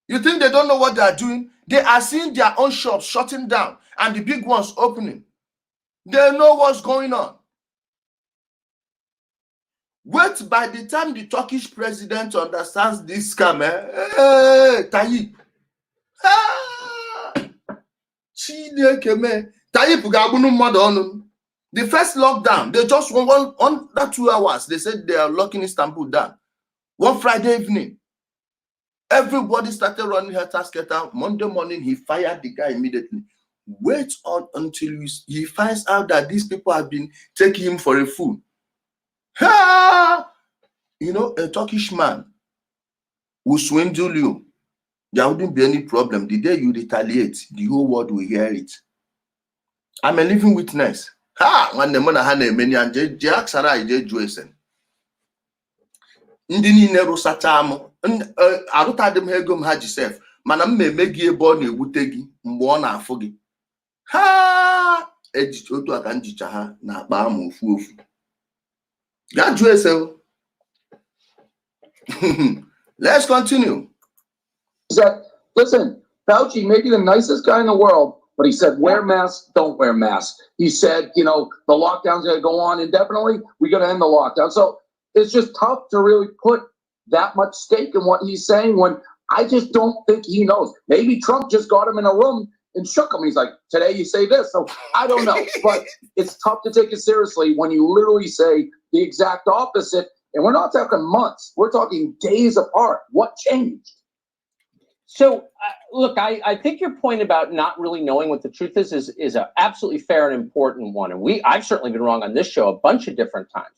You think they don't know what they are doing? They are seeing their own shops shutting down and the big ones opening. They know what's going on. Wait, by the time the Turkish president understands this scam, Tayyip. The first lockdown, they just under 2 hours, they said they are locking Istanbul down. One Friday evening, everybody started running helter-skelter. Monday morning, he fired the guy immediately. Wait on until he finds out that these people have been taking him for a fool. You know, a Turkish man will swindle you. There wouldn't be any problem. The day you retaliate, the whole world will hear it. I'm a living witness. When the man had a many and Jacksara Juesen. Ndini never satamo aruta dem hegum hajisef. Manam me megi ebon ewutegi mgbe na afugi. Ejit otu aka njicha ha na akpa am ofu ofu. Ga Juesen. Let's continue. He said, listen, Fauci may be the nicest guy in the world, but he said, wear masks, don't wear masks. He said, you know, the lockdown's going to go on indefinitely. We got to end the lockdown. So it's just tough to really put that much stake in what he's saying when I just don't think he knows. Maybe Trump just got him in a room and shook him. He's like, today you say this. So I don't know. But it's tough to take it seriously when you literally say the exact opposite. And we're not talking months. We're talking days apart. What changed? So, look, I think your point about not really knowing what the truth is an absolutely fair and important one. And I've certainly been wrong on this show a bunch of different times.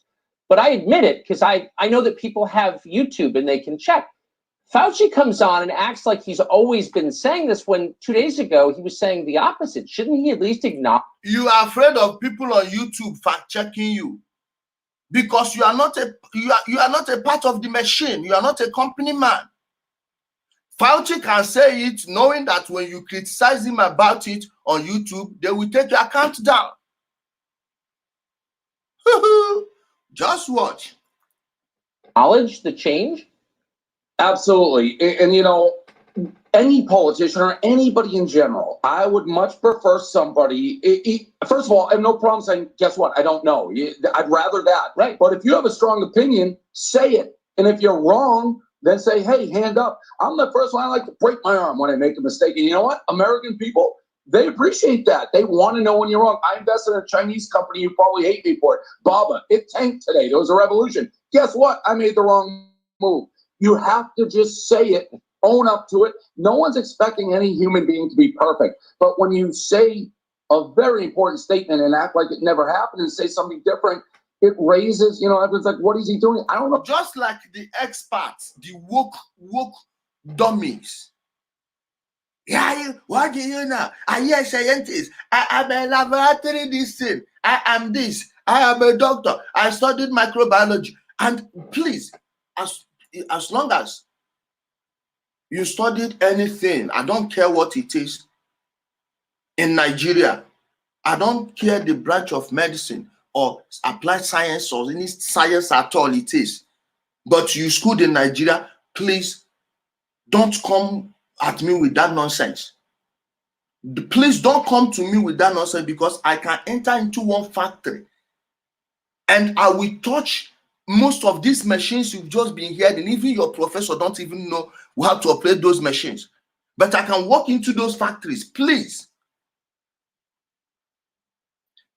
But I admit it because I know that people have YouTube and they can check. Fauci comes on and acts like he's always been saying this when 2 days ago he was saying the opposite. Shouldn't he at least acknowledge? You are afraid of people on YouTube fact-checking you because you are not a part of the machine. You are not a company man. Fauci can say it knowing that when you criticize him about it on YouTube, they will take your account down. Just watch. Acknowledge the change? Absolutely. And you know, any politician or anybody in general, I would much prefer somebody, first of all, I have no problem saying, guess what? I don't know. I'd rather that. Right. But if you have a strong opinion, say it. And if you're wrong, then say, hey, hand up. I'm the first one. I like to break my arm when I make a mistake. And you know what? American people, they appreciate that. They want to know when you're wrong. I invested in a Chinese company. You probably hate me for it. Baba, it tanked today. There was a revolution. Guess what? I made the wrong move. You have to just say it, own up to it. No one's expecting any human being to be perfect. But when you say a very important statement and act like it never happened and say something different, it raises, everyone's like, what is he doing? I don't know. Just like the experts, the woke dummies. Yeah, what do you know? I am a scientist. I am a laboratory this thing. I am this. I am a doctor. I studied microbiology. And please, as long as you studied anything, I don't care what it is, in Nigeria, I don't care the branch of medicine or applied science or any science at all it is, but you schooled in Nigeria, please don't come at me with that nonsense. Please don't come to me with that nonsense, because I can enter into one factory and I will touch most of these machines you've just been hearing. Even your professor don't even know how to operate those machines. But I can walk into those factories. Please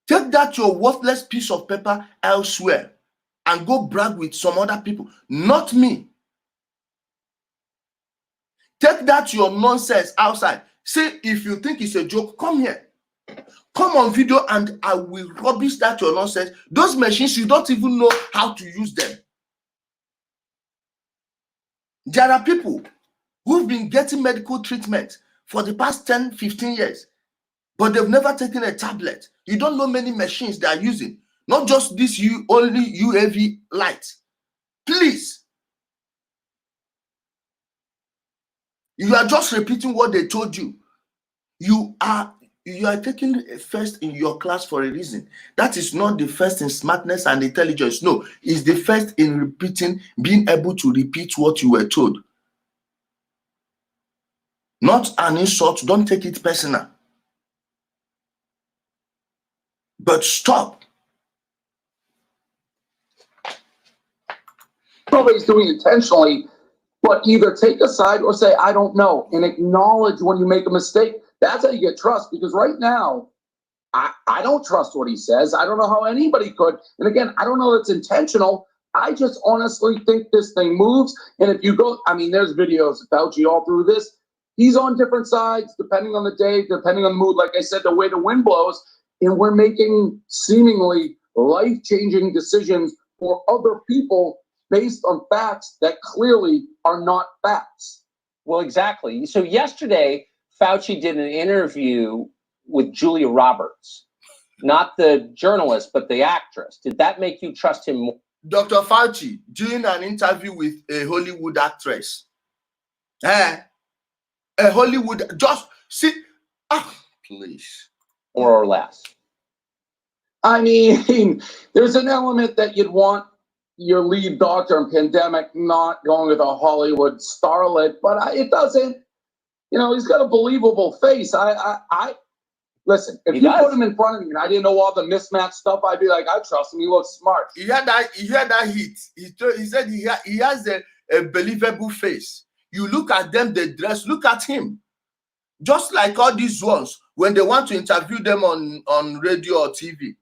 take that your worthless piece of paper elsewhere and go brag with some other people, not me. Take that your nonsense outside. Say, if you think it's a joke, come here. Come on video and I will rubbish that your nonsense. Those machines, you don't even know how to use them. There are people who've been getting medical treatment for the past 10, 15 years, but they've never taken a tablet. You don't know many machines they are using. Not just this only UAV light. Please. You are just repeating what they told you. You are taking first in your class for a reason. That is not the first in smartness and intelligence. No, it's the first in repeating, being able to repeat what you were told. Not an insult. Don't take it personal. But stop. Nobody's doing it intentionally, but either take a side or say, I don't know, and acknowledge when you make a mistake. That's how you get trust, because right now, I don't trust what he says. I don't know how anybody could. And again, I don't know if it's intentional. I just honestly think this thing moves. And if you go, there's videos of Fauci all through this. He's on different sides, depending on the day, depending on the mood. Like I said, the way the wind blows. And we're making seemingly life-changing decisions for other people based on facts that clearly are not facts. Well, exactly. So yesterday, Fauci did an interview with Julia Roberts, not the journalist, but the actress. Did that make you trust him more? Dr. Fauci doing an interview with a Hollywood actress. A Hollywood, just see, please. Or less? There's an element that you'd want your lead doctor in pandemic not going with a Hollywood starlet, but it doesn't. He's got a believable face. Listen, if you put him in front of me and I didn't know all the mismatched stuff, I'd be like, I trust him. He looks smart. He had that hit. He said he has a believable face. You look at them, they dress, look at him. Just like all these ones, when they want to interview them on radio or TV,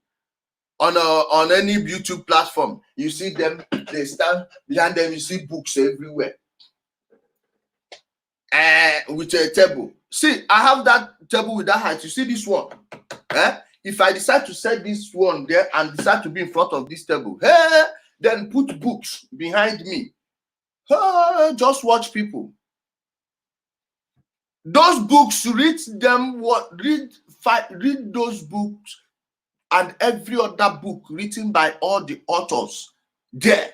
on any YouTube platform, you see them, they stand behind them, you see books everywhere. With a table. See, I have that table with that height. You see this one? If I decide to set this one there and decide to be in front of this table, then put books behind me. Just watch people. Those books, read them. Read those books and every other book written by all the authors there,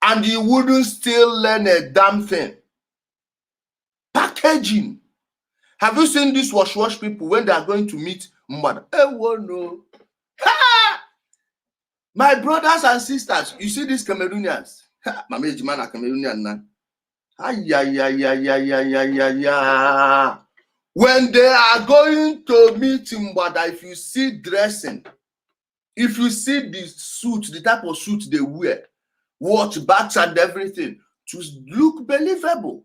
and you wouldn't still learn a damn thing. Packaging. Have you seen these wash people when they are going to meet Mbada? No. My brothers and sisters, you see these Cameroonians. When they are going to meet Mbada, if you see dressing, if you see the suit, the type of suit they wear, watch backs and everything, to look believable.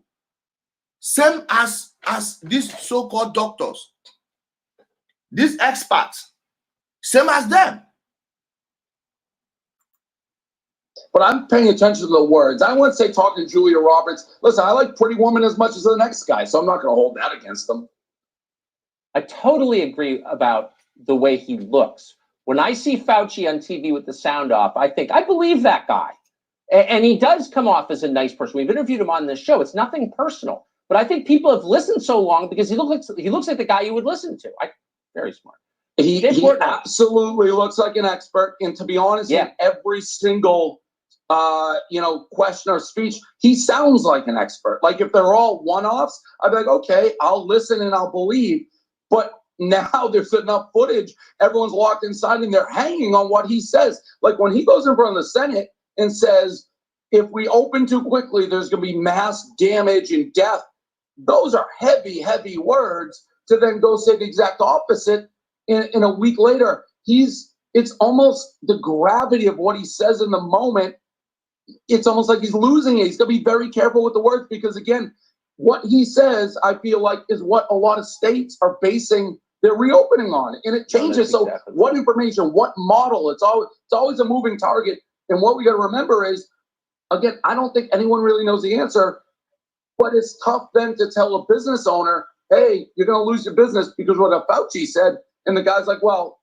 Same as these so-called doctors, these experts, same as them. But I'm paying attention to the words. I wouldn't say talking to Julia Roberts. Listen, I like Pretty Woman as much as the next guy, so I'm not going to hold that against them. I totally agree about the way he looks. When I see Fauci on TV with the sound off, I think, I believe that guy. And he does come off as a nice person. We've interviewed him on this show. It's nothing personal. But I think people have listened so long because he looks like the guy you would listen to. Very smart. He absolutely looks like an expert. And to be honest, in every single question or speech, he sounds like an expert. Like if they're all one-offs, I'd be like, okay, I'll listen and I'll believe. But now there's enough footage, everyone's locked inside and they're hanging on what he says. Like when he goes in front of the Senate and says, if we open too quickly, there's going to be mass damage and death. Those are heavy, heavy words to then go say the exact opposite in a week later. It's almost the gravity of what he says in the moment. It's almost like he's losing it. He's going to be very careful with the words because, again, what he says, I feel like, is what a lot of states are basing their reopening on. And it changes. So what information, what model, it's always a moving target. And what we got to remember is, again, I don't think anyone really knows the answer, but it's tough then to tell a business owner, hey, you're going to lose your business because what Fauci said. And the guy's like, well,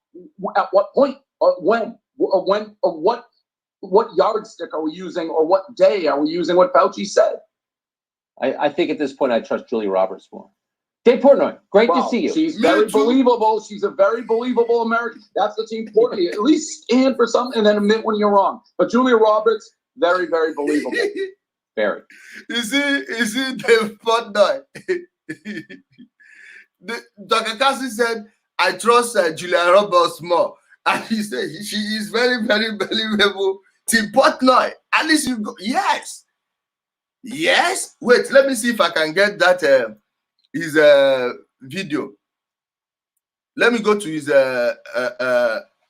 at what point, when, what yardstick are we using, or what day are we using what Fauci said? I think at this point I trust Julia Roberts more. Dave Portnoy, great to see you. She's very believable. She's a very believable American. That's the team Portnoy. At least stand for something and then admit when you're wrong. But Julia Roberts, very, very believable. Very. You see Dave Portnoy. Dr. Cassie said, I trust Julia Roberts more. And he said she is very, very believable. Tim Portnoy. At least you go. Yes. Yes. Wait, let me see if I can get that his video. Let me go to his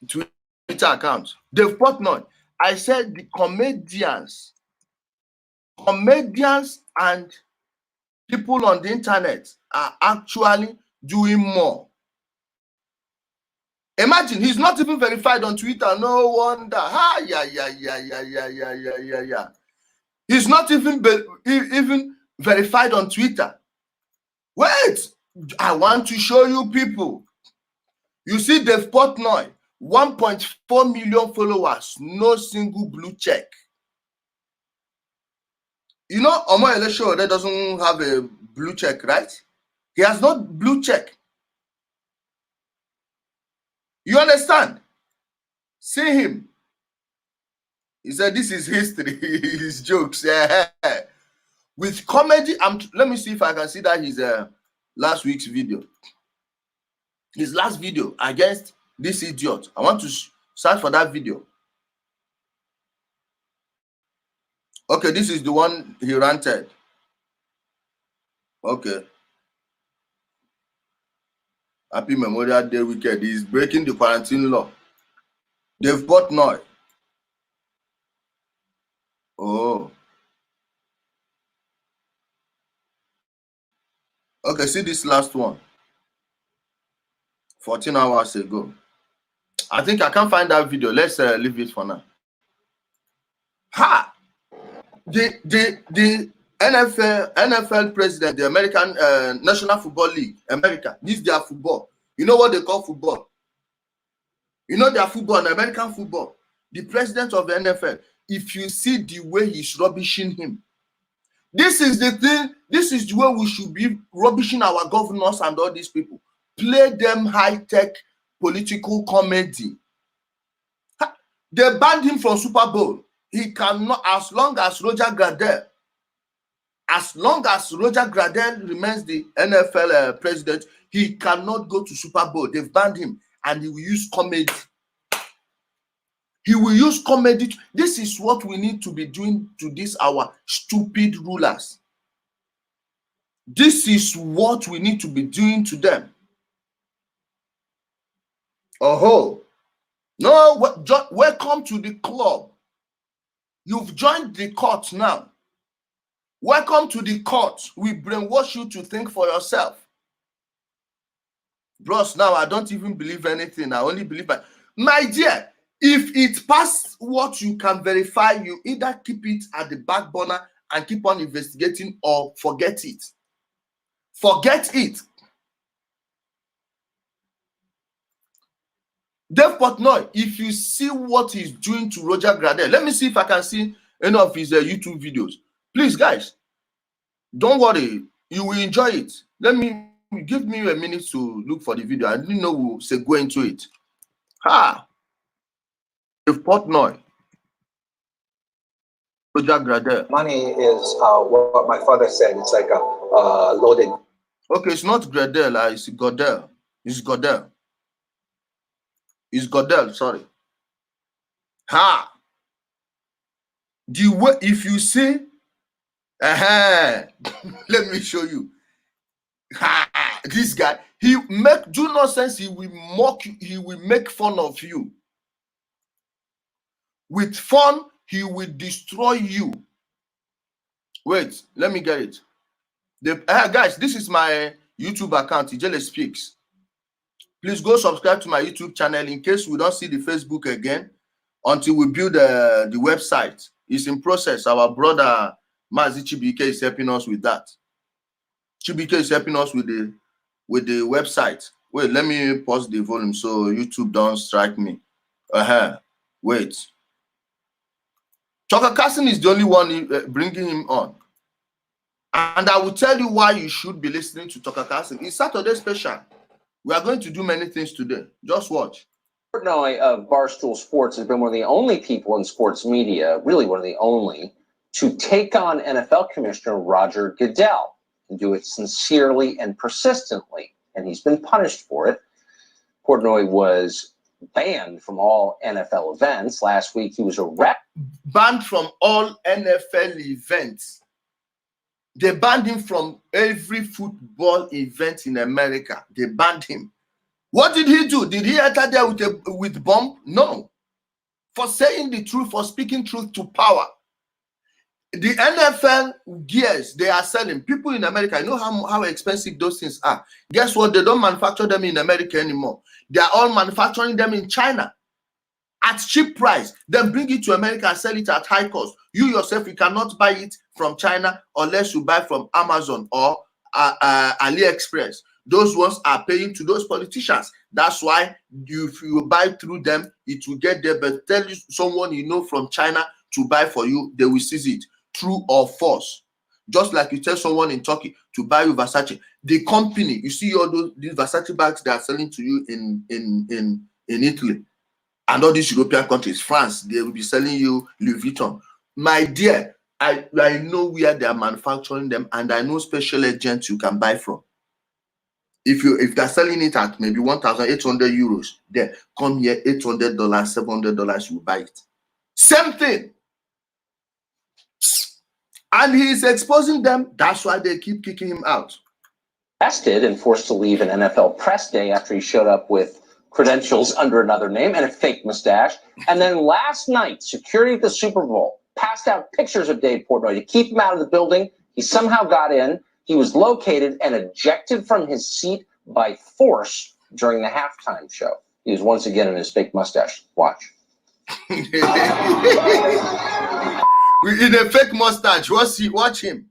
Twitter account. Dave Portnoy. I said the comedians and people on the internet are actually doing more. Imagine, he's not even verified on Twitter. No wonder. Yeah. He's not even verified on Twitter. Wait, I want to show you people. You see Dave Portnoy, 1.4 million followers, no single blue check. You know, Omoyele Sowore doesn't have a blue check, right? He has no blue check. You understand? See him. He said, this is history. His jokes. With comedy, let me see if I can see that his last week's video. His last video against this idiot. I want to search for that video. Okay, this is the one he ranted. Okay. Happy Memorial Day weekend. He's breaking the quarantine law. Dave Portnoy. Oh. Okay, see this last one. 14 hours ago. I think I can't find that video. Let's leave it for now. Ha! The NFL president, the American National Football League, America, needs their football. You know what they call football? You know their football, and American football. The president of the NFL, if you see the way he's rubbishing him, this is the thing, this is the way we should be rubbishing our governors and all these people. Play them high-tech political comedy. They banned him from Super Bowl. He cannot, as long as Roger Goodell remains the NFL president, he cannot go to Super Bowl. They've banned him, and he will use comedy. He will use comedy. This is what we need to be doing to this our stupid rulers. This is what we need to be doing to them. Oh, no, welcome to the club. You've joined the court now. Welcome to the court. We brainwash you to think for yourself. Bros, now I don't even believe anything. I only believe my dear, if it passes what you can verify, you either keep it at the back burner and keep on investigating, or forget it. Forget it. Dave Portnoy, if you see what he's doing to Roger Goodell, let me see if I can see any of his YouTube videos. Please, guys, don't worry. You will enjoy it. Give me a minute to look for the video. I didn't know we'll say go into it. Dave Portnoy, Roger Goodell. Money is what my father said. It's like a loaded. Okay, it's not Goodell. It's Goodell. It's Goodell. It's Goodell. Sorry. The way, if you see, let me show you. This guy, do not sense. He will mock you. He will make fun of you. With fun, he will destroy you. Wait, let me get it. Guys, this is my YouTube account, Ijele Speaks. Please go subscribe to my YouTube channel in case we don't see the Facebook again until we build the website. It's in process. Our brother Mazi Chibike is helping us with that. Chibike is helping us with the website. Wait, let me pause the volume so YouTube don't strike me. Wait. Tucker Carlson is the only one bringing him on. And I will tell you why you should be listening to Tucker Carlson. It's Saturday special. We are going to do many things today. Just watch. Portnoy of Barstool Sports has been one of the only people in sports media, really one of the only, to take on NFL Commissioner Roger Goodell and do it sincerely and persistently. And he's been punished for it. Portnoy was banned from all NFL events. Last week, he was a rep. Banned from all NFL events. They banned him from every football event in America. They banned him. What did he do? Did he enter there with bomb? No. For saying the truth, for speaking truth to power. The NFL gears they are selling. People in America, you know how expensive those things are. Guess what? They don't manufacture them in America anymore. They are all manufacturing them in China at cheap price. Then bring it to America and sell it at high cost. You yourself, you cannot buy it from China unless you buy from Amazon or AliExpress. Those ones are paying to those politicians. That's why if you buy through them, it will get there. But tell you someone you know from China to buy for you, they will seize it. True or false. Just like you tell someone in Turkey to buy you Versace. The company, you see all these Versace bags they are selling to you in Italy. And all these European countries, France, they will be selling you Louis Vuitton. My dear, I know where they are manufacturing them, and I know special agents you can buy from. If they're selling it at maybe 1,800 euros, then come here, $800, $700, you buy it. Same thing. And he is exposing them. That's why they keep kicking him out. Arrested and forced to leave an NFL press day after he showed up with credentials under another name and a fake mustache. And then last night, security at the Super Bowl passed out pictures of Dave Portnoy to keep him out of the building. He somehow got in. He was located and ejected from his seat by force during the halftime show. He was once again in his fake mustache. Watch. In a fake mustache. Watch him.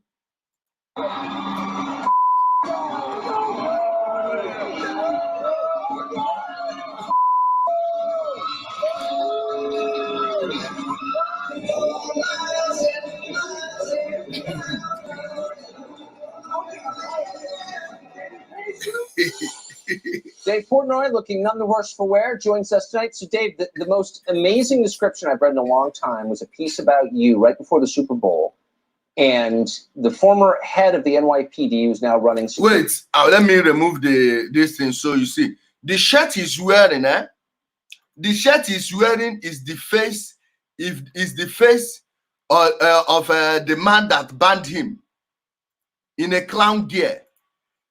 Dave Portnoy, looking none the worse for wear, joins us tonight. So, Dave, the most amazing description I've read in a long time was a piece about you right before the Super Bowl. And the former head of the NYPD, who's now running... Wait, let me remove this thing so you see. The shirt he's wearing, the shirt he's wearing is the face, of the man that banned him in a clown gear.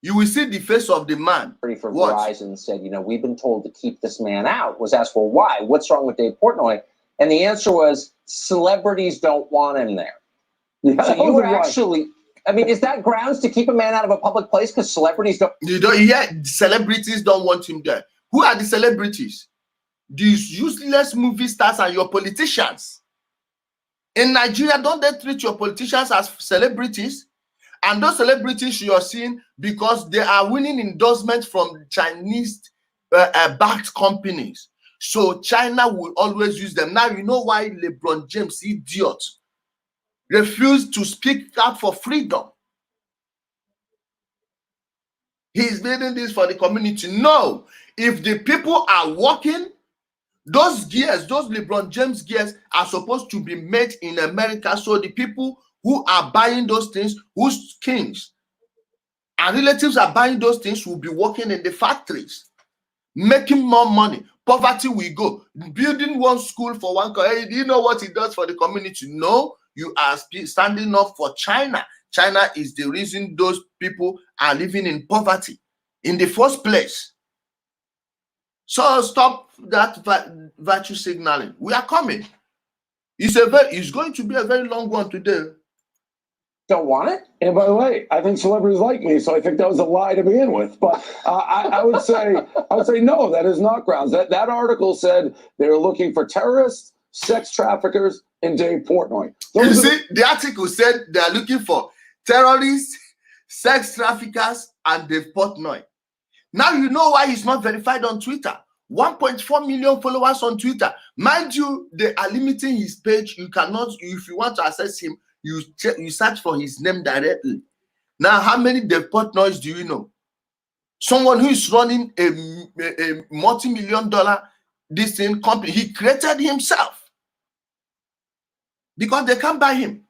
You will see the face of the man. For Verizon said, we've been told to keep this man out. Was asked, well, why? What's wrong with Dave Portnoy? And the answer was, celebrities don't want him there. Yeah, so you were actually, is that grounds to keep a man out of a public place because celebrities don't? Celebrities don't want him there. Who are the celebrities? These useless movie stars and your politicians. In Nigeria, don't they treat your politicians as celebrities? And those celebrities you are seeing because they are winning endorsements from Chinese backed companies. So China will always use them. Now you know why LeBron James, idiot, refused to speak out for freedom. He's building this for the community. No, if the people are working, those gears, those LeBron James gears are supposed to be made in America. So the people who are buying those things, whose kings and relatives are buying those things, will be working in the factories, making more money. Poverty will go. Building one school for one. Hey, do you know what it does for the community? No, you are standing up for China. China is the reason those people are living in poverty in the first place. So stop that virtue signaling. We are coming. It's going to be a very long one today. Don't want it? And by the way, I think celebrities like me, so I think that was a lie to begin with. But I would say no, that is not grounds. That article said they were looking for terrorists, sex traffickers, and Dave Portnoy. You see, the article said they are looking for terrorists, sex traffickers, and Dave Portnoy. Now you know why he's not verified on Twitter. 1.4 million followers on Twitter. Mind you, they are limiting his page. You cannot, if you want to access him, you search for his name directly. Now, how many Dave Portnoys do you know? Someone who is running a multi-million-dollar this thing company. He created himself because they can't buy him.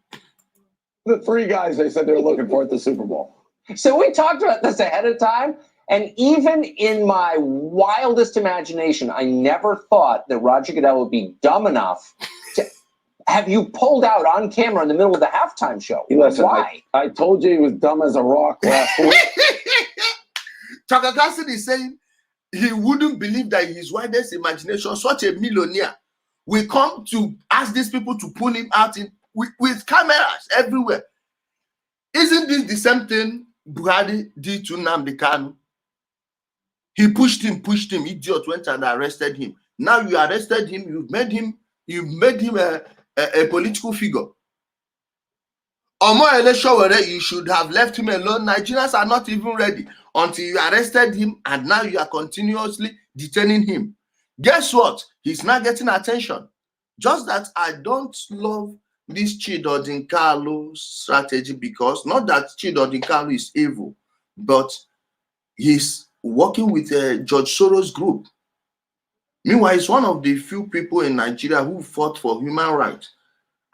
The three guys they said they were looking for at the Super Bowl. So we talked about this ahead of time, and even in my wildest imagination, I never thought that Roger Goodell would be dumb enough to have you pulled out on camera in the middle of the halftime show. Listen, why? I told you he was dumb as a rock last week. Tucker Carlson is saying he wouldn't believe that in his wildest imagination, such a millionaire will come to ask these people to pull him out with cameras everywhere. Isn't this the same thing Buhari did to Nnamdi Kanu? He pushed him, idiot went and arrested him. Now you arrested him, you've made him a political figure. You should have left him alone. Nigerians are not even ready until you arrested him, and now you are continuously detaining him. Guess what? He's not getting attention. Just that I don't love this Chidodi Nkalu strategy, because not that Chidodi Nkalu is evil, but he's working with George Soros group. Meanwhile, he's one of the few people in Nigeria who fought for human rights.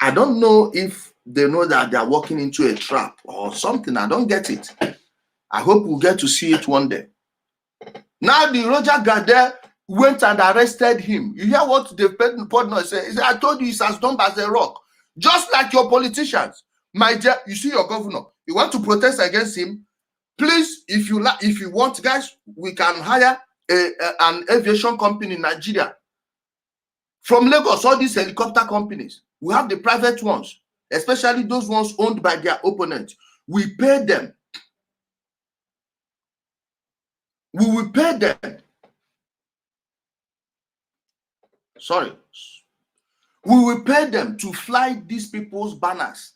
I don't know if they know that they are walking into a trap or something. I don't get it. I hope we'll get to see it one day. Now the Roger Goodell went and arrested him. You hear what the Portnoy said? He said, I told you he's as dumb as a rock. Just like your politicians. My dear, you see your governor. You want to protest against him? Please, if you want, guys, we can hire an aviation company in Nigeria. From Lagos, all these helicopter companies. We have the private ones, especially those ones owned by their opponents. We pay them. We will pay them. Sorry. We will pay them to fly these people's banners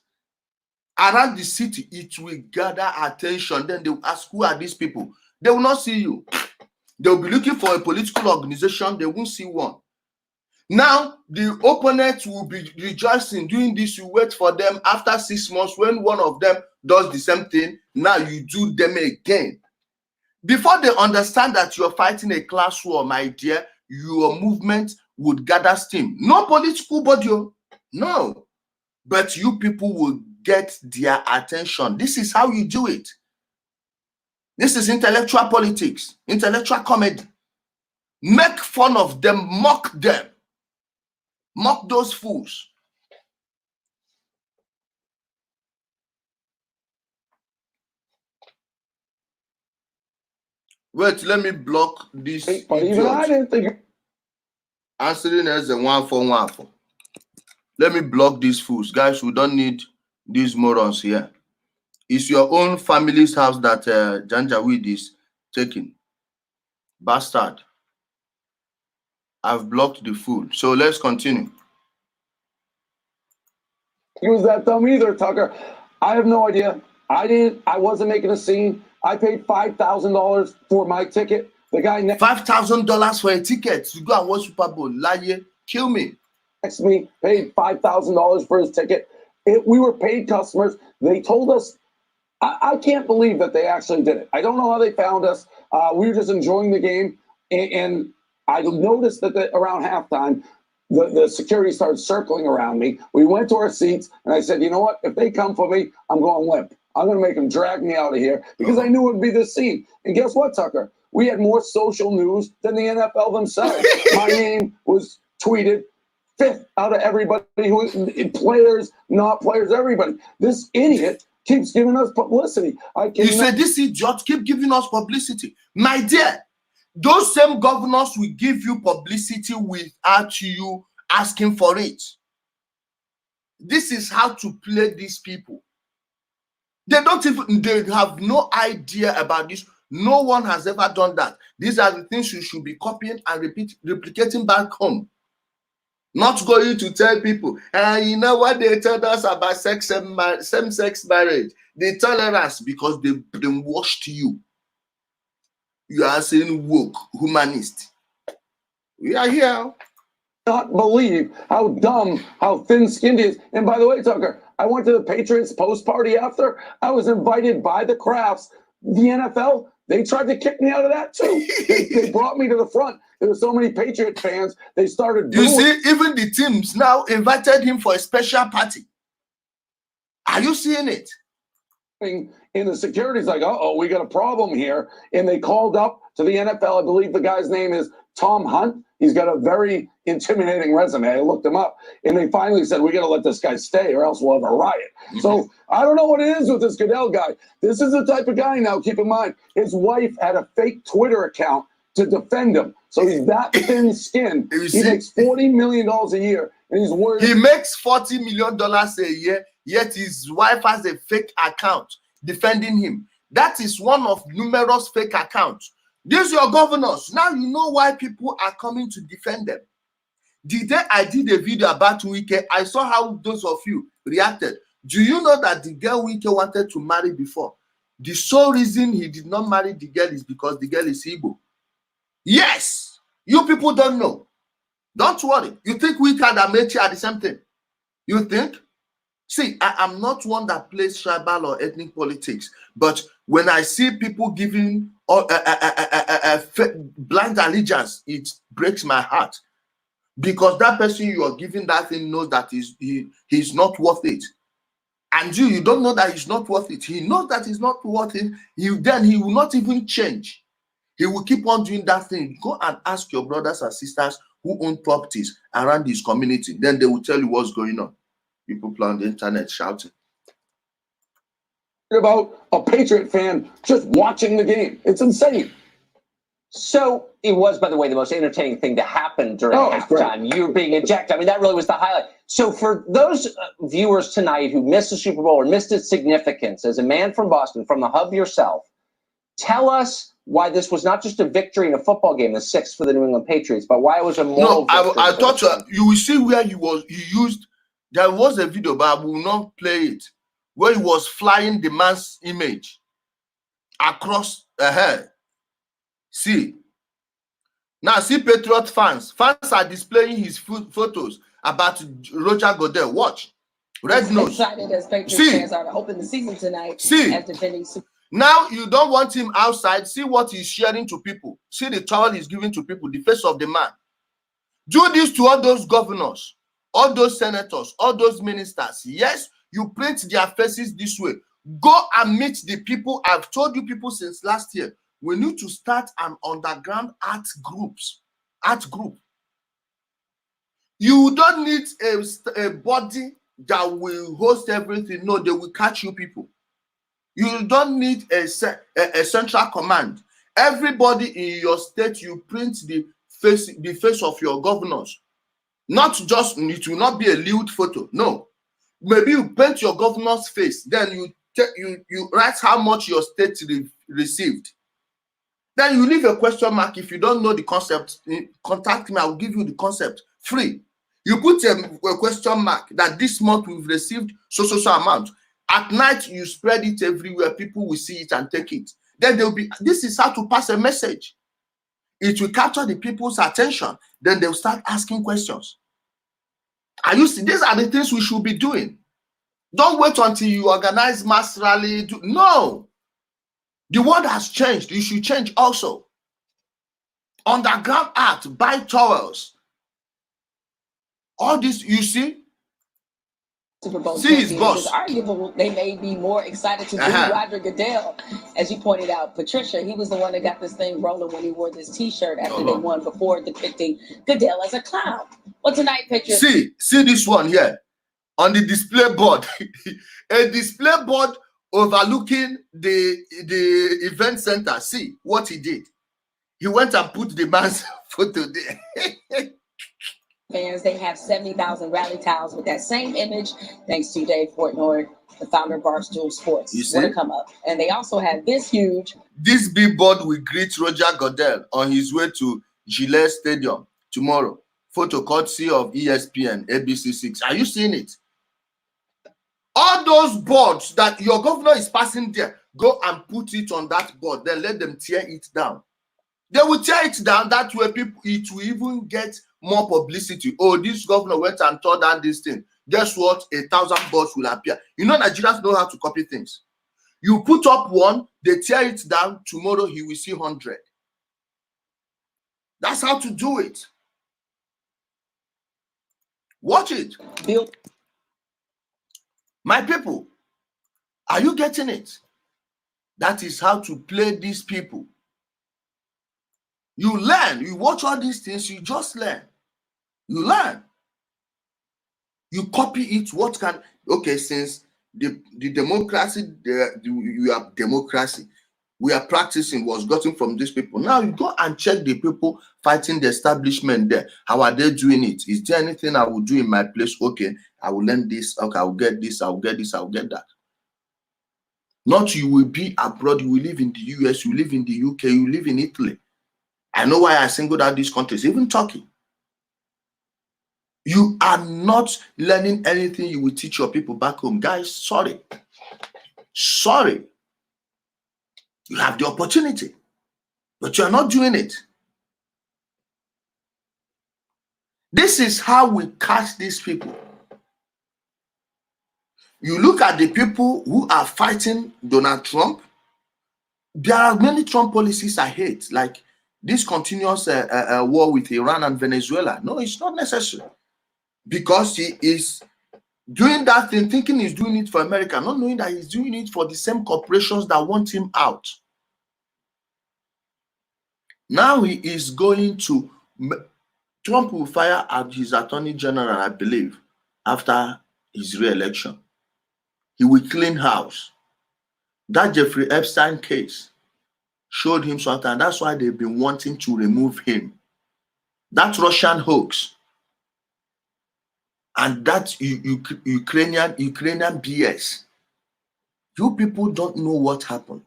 around the city. It will gather attention. Then they will ask, who are these people? They will not see you. They will be looking for a political organization. They won't see one. Now, the opponents will be rejoicing, doing this. You wait for them after 6 months. When one of them does the same thing, now you do them again. Before they understand that you're fighting a class war, my dear, your movement would gather steam. No political body, no. But you people will get their attention. This is how you do it. This is intellectual politics, intellectual comedy. Make fun of them, mock them. Mock those fools. Wait, let me block this. But even I didn't think. Answering as a 1 for 1 for. Let me block these fools. Guys, we don't need these morons here. It's your own family's house that Janjaweed is taking. Bastard. I've blocked the fool. So let's continue. He was that dumb either, Tucker. I have no idea. I wasn't making a scene. I paid $5,000 for my ticket. The guy $5,000 for a ticket to go and watch Super Bowl. Lie, kill me. next to me paid $5,000 for his ticket. We were paid customers. They told us, I can't believe that they actually did it. I don't know how they found us. We were just enjoying the game. And I noticed that around halftime, the security started circling around me. We went to our seats, and I said, you know what? If they come for me, I'm going limp. I'm going to make them drag me out of here because I knew it would be this scene. And guess what, Tucker? We had more social news than the NFL themselves. My name was tweeted 5th out of everybody who players, not players, everybody. This idiot keeps giving us publicity. You said this idiot keep giving us publicity. My dear, those same governors will give you publicity without you asking for it. This is how to play these people. They have no idea about this. No one has ever done that. These are the things you should be copying and replicating back home. Not going to tell people, you know what they told us about same-sex marriage. They tolerance because they brainwashed you. You are saying woke, humanist. We are here. Not believe how dumb, how thin-skinned he is. And by the way, Tucker, I went to the Patriots post party after. I was invited by the Crafts. The NFL, they tried to kick me out of that too. They brought me to the front. There were so many Patriot fans. They started doing. You see, even the teams now invited him for a special party. Are you seeing it? And the security's like, uh-oh, we got a problem here. And they called up to the NFL. I believe the guy's name is Tom Hunt. He's got a very intimidating resume. I looked him up. And they finally said, we got to let this guy stay or else we'll have a riot. So I don't know what it is with this Goodell guy. This is the type of guy now, keep in mind, his wife had a fake Twitter account to defend him. So he's that thin-skinned. He makes $40 million a year. And he's worried. He makes $40 million a year, yet his wife has a fake account defending him. That is one of numerous fake accounts. These are your governors. Now you know why people are coming to defend them. The day I did a video about Wike, I saw how those of you reacted. Do you know that the girl Wike wanted to marry before? The sole reason he did not marry the girl is because the girl is Igbo. Yes, you people don't know. Don't worry. You think Wike and Amechi are the same thing? You think? See, I am not one that plays tribal or ethnic politics, but when I see people giving blind allegiance, it breaks my heart. Because that person you are giving that thing knows that he's not worth it. And you don't know that he's not worth it. He knows that he's not worth it. Then he will not even change. He will keep on doing that thing. Go and ask your brothers and sisters who own properties around his community. Then they will tell you what's going on. People on the internet shouting about a Patriot fan just watching the game. It's insane. So it was, by the way, the most entertaining thing to happen during halftime. You were being ejected. I mean, that really was the highlight. So for those viewers tonight who missed the Super Bowl or missed its significance, as a man from Boston, from the hub yourself, tell us why this was not just a victory in a football game, the 6th for the New England Patriots, but why it was a moral victory. I thought you will see where he used. There was a video, but I will not play it, where he was flying the man's image across the head. See. Now, see Patriot fans. Fans are displaying his photos about Roger Goodell. Watch. Red nose. Excited as Patriots fans are to open the season tonight. See. As defending Super. Now, you don't want him outside. See what he's sharing to people. See the towel he's giving to people, the face of the man. Do this to all those governors, all those senators, all those ministers. Yes, you print their faces this way. Go and meet the people. I've told you people since last year. We need to start an underground art group. You don't need a body that will host everything. No, they will catch you people. You don't need a central command. Everybody in your state, you print the face of your governors. Not just, it will not be a lewd photo. No. Maybe you paint your governor's face. Then you write how much your state received. Then you leave a question mark. If you don't know the concept, contact me. I'll give you the concept free. You put a question mark that this month we've received so amount. At night, you spread it everywhere. People will see it and take it. Then they'll be, this is how to pass a message. it will capture the people's attention. Then they'll start asking questions. Are you see? These are the things we should be doing. Don't wait until you organize mass rally. No. The world has changed. You should change also. Underground art, buy towels. All this, you see? Super Bowl See his champions. boss. It's arguable they may be more excited to do Roger Goodell. As you pointed out, Patricia, he was the one that got this thing rolling when he wore this T-shirt after they won before depicting Goodell as a clown. Well, tonight picture. See this one here on the display board. A display board overlooking the event center. See what he did. He went and put the man's photo there. Fans, they have 70,000 rally towels with that same image, thanks to Dave Portnoy, the founder of Barstool Sports. You see? Want to come up. And they also have this huge. This billboard will greet Roger Goodell on his way to Gillette Stadium tomorrow. Photo courtesy of ESPN, ABC6. Are you seeing it? All those boards that your governor is passing there, go and put it on that board. Then let them tear it down. They will tear it down. That way, people, it will even get more publicity. Oh, this governor went and tore down this thing. Guess what? 1,000 boards will appear. You know, Nigerians know how to copy things. You put up one, they tear it down. Tomorrow, he will see 100. That's how to do it. Watch it. Built. My people, are you getting it? That is how to play these people. You learn. You watch all these things. You just learn. You learn. You copy it. What can... Okay, since the democracy, you have democracy, we are practicing was gotten from these people. Now you go and check the people fighting the establishment there. How are they doing it? Is there anything I will do in my place? Okay, I will learn this. Okay, I will get this. I will get this. I will get that. Not you will be abroad. You will live in the US. You live in the UK. You live in Italy. I know why I singled out these countries, even Turkey. You are not learning anything you will teach your people back home. Guys, sorry. Sorry. You have the opportunity, but you are not doing it. This is how we catch these people. You look at the people who are fighting Donald Trump. There are many Trump policies I hate, like this continuous war with Iran and Venezuela. No, it's not necessary. Because he is doing that thing, thinking he's doing it for America, not knowing that he's doing it for the same corporations that want him out. Now he is going to... Trump will fire at his attorney general, I believe, after his re-election. He will clean house. That Jeffrey Epstein case showed him something, and that's why they've been wanting to remove him. That Russian hoax and that Ukrainian BS. You people don't know what happened.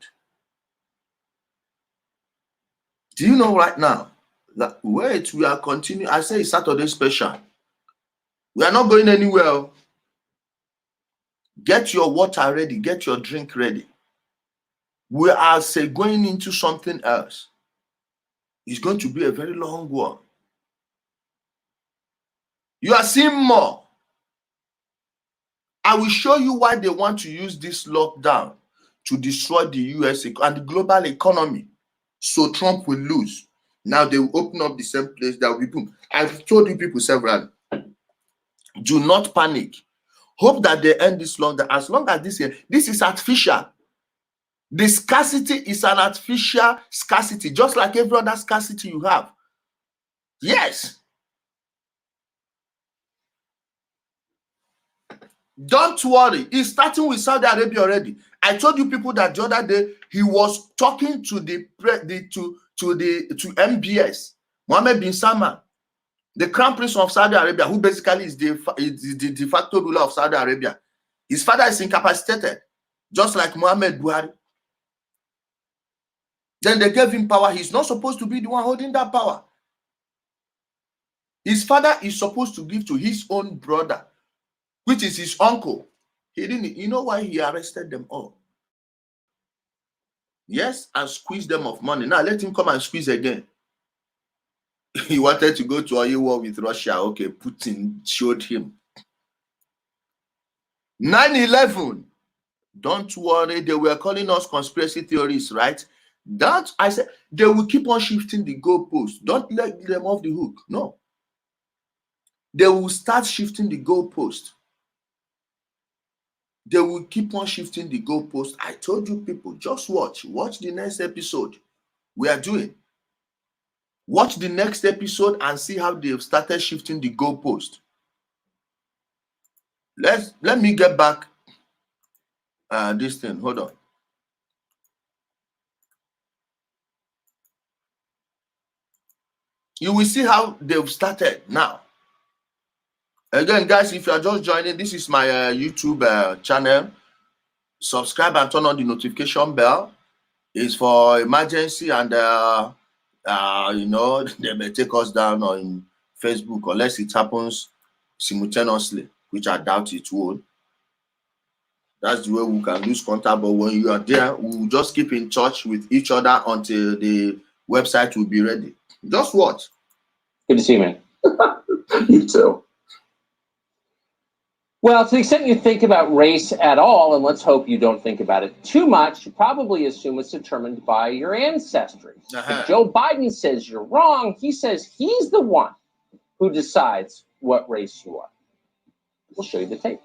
Do you know right now that wait, we are continuing? I say it's Saturday special. We are not going anywhere. Get your water ready, get your drink ready. We are going into something else. It's going to be a very long one. You are seeing more. I will show you why they want to use this lockdown to destroy the US and the global economy. So Trump will lose. Now they will open up the same place that we boom. I've told you people several. Do not panic. Hope that they end this longer. As long as this is artificial. The scarcity is an artificial scarcity, just like every other scarcity you have. Yes. Don't worry. It's starting with Saudi Arabia already. I told you people that the other day he was talking to MBS, Mohammed bin Salman, the crown prince of Saudi Arabia, who basically is the de facto ruler of Saudi Arabia. His father is incapacitated, just like Muhammad Buhari. Then they gave him power. He's not supposed to be the one holding that power. His father is supposed to give to his own brother, which is his uncle. He didn't. You know why he arrested them all? Yes, and squeezed them of money. Now let him come and squeeze again. He wanted to go to oil war with Russia. Okay, Putin showed him. 9/11. Don't worry, they were calling us conspiracy theories, right? That I said they will keep on shifting the goalpost. Don't let them off the hook. No. They will start shifting the goalpost. They will keep on shifting the goalpost. I told you people, just watch. Watch the next episode we are doing. Watch the next episode and see how they've started shifting the goalpost. Let me get back this thing. Hold on. You will see how they've started now. Again, guys, if you are just joining, this is my YouTube channel. Subscribe and turn on the notification bell. It's for emergency and you know, they may take us down on Facebook unless it happens simultaneously, which I doubt it will. That's the way we can lose contact. But when you are there, we will just keep in touch with each other until the website will be ready. Just watch. Good to see you, man. You too. Well, to the extent you think about race at all, and let's hope you don't think about it too much, you probably assume it's determined by your ancestry. If Joe Biden says you're wrong, he says he's the one who decides what race you are. We'll show you the tape.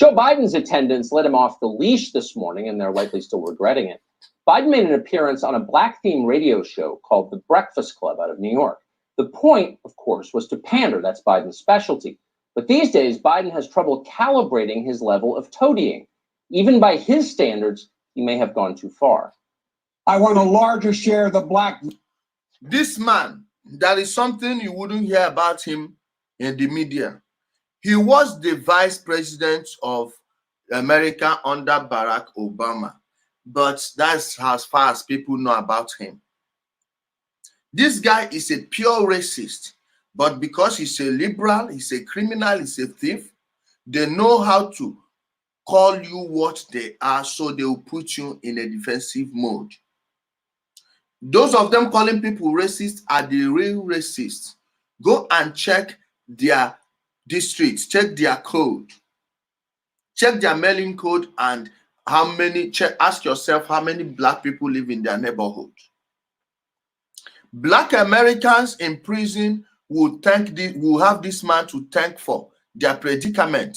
Joe Biden's attendants let him off the leash this morning, and they're likely still regretting it. Biden made an appearance on a black-themed radio show called The Breakfast Club out of New York. The point, of course, was to pander. That's Biden's specialty. But these days, Biden has trouble calibrating his level of toadying. Even by his standards, he may have gone too far. I want a larger share of the black. This man, that is something you wouldn't hear about him in the media. He was the vice president of America under Barack Obama. But that's as far as people know about him. This guy is a pure racist, but because he's a liberal, he's a criminal, he's a thief, they know how to call you what they are, so they will put you in a defensive mode. Those of them calling people racist are the real racists. Go and check their districts, check their code, check their mailing code, and how many, ask yourself how many black people live in their neighborhood. Black Americans in prison will have this man to thank for their predicament.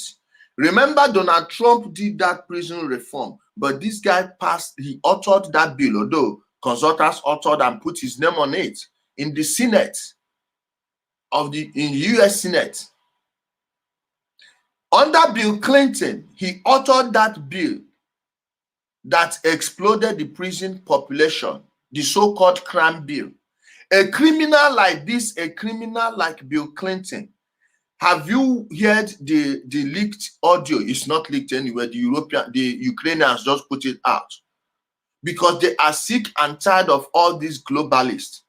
Remember, Donald Trump did that prison reform, but this guy he authored that bill, although consultants authored and put his name on it in the Senate in US Senate. Under Bill Clinton, he authored that bill that exploded the prison population, the so-called crime bill. A criminal like this, a criminal like Bill Clinton, have you heard the leaked audio? It's not leaked anywhere. The Ukrainians just put it out because they are sick and tired of all these globalists.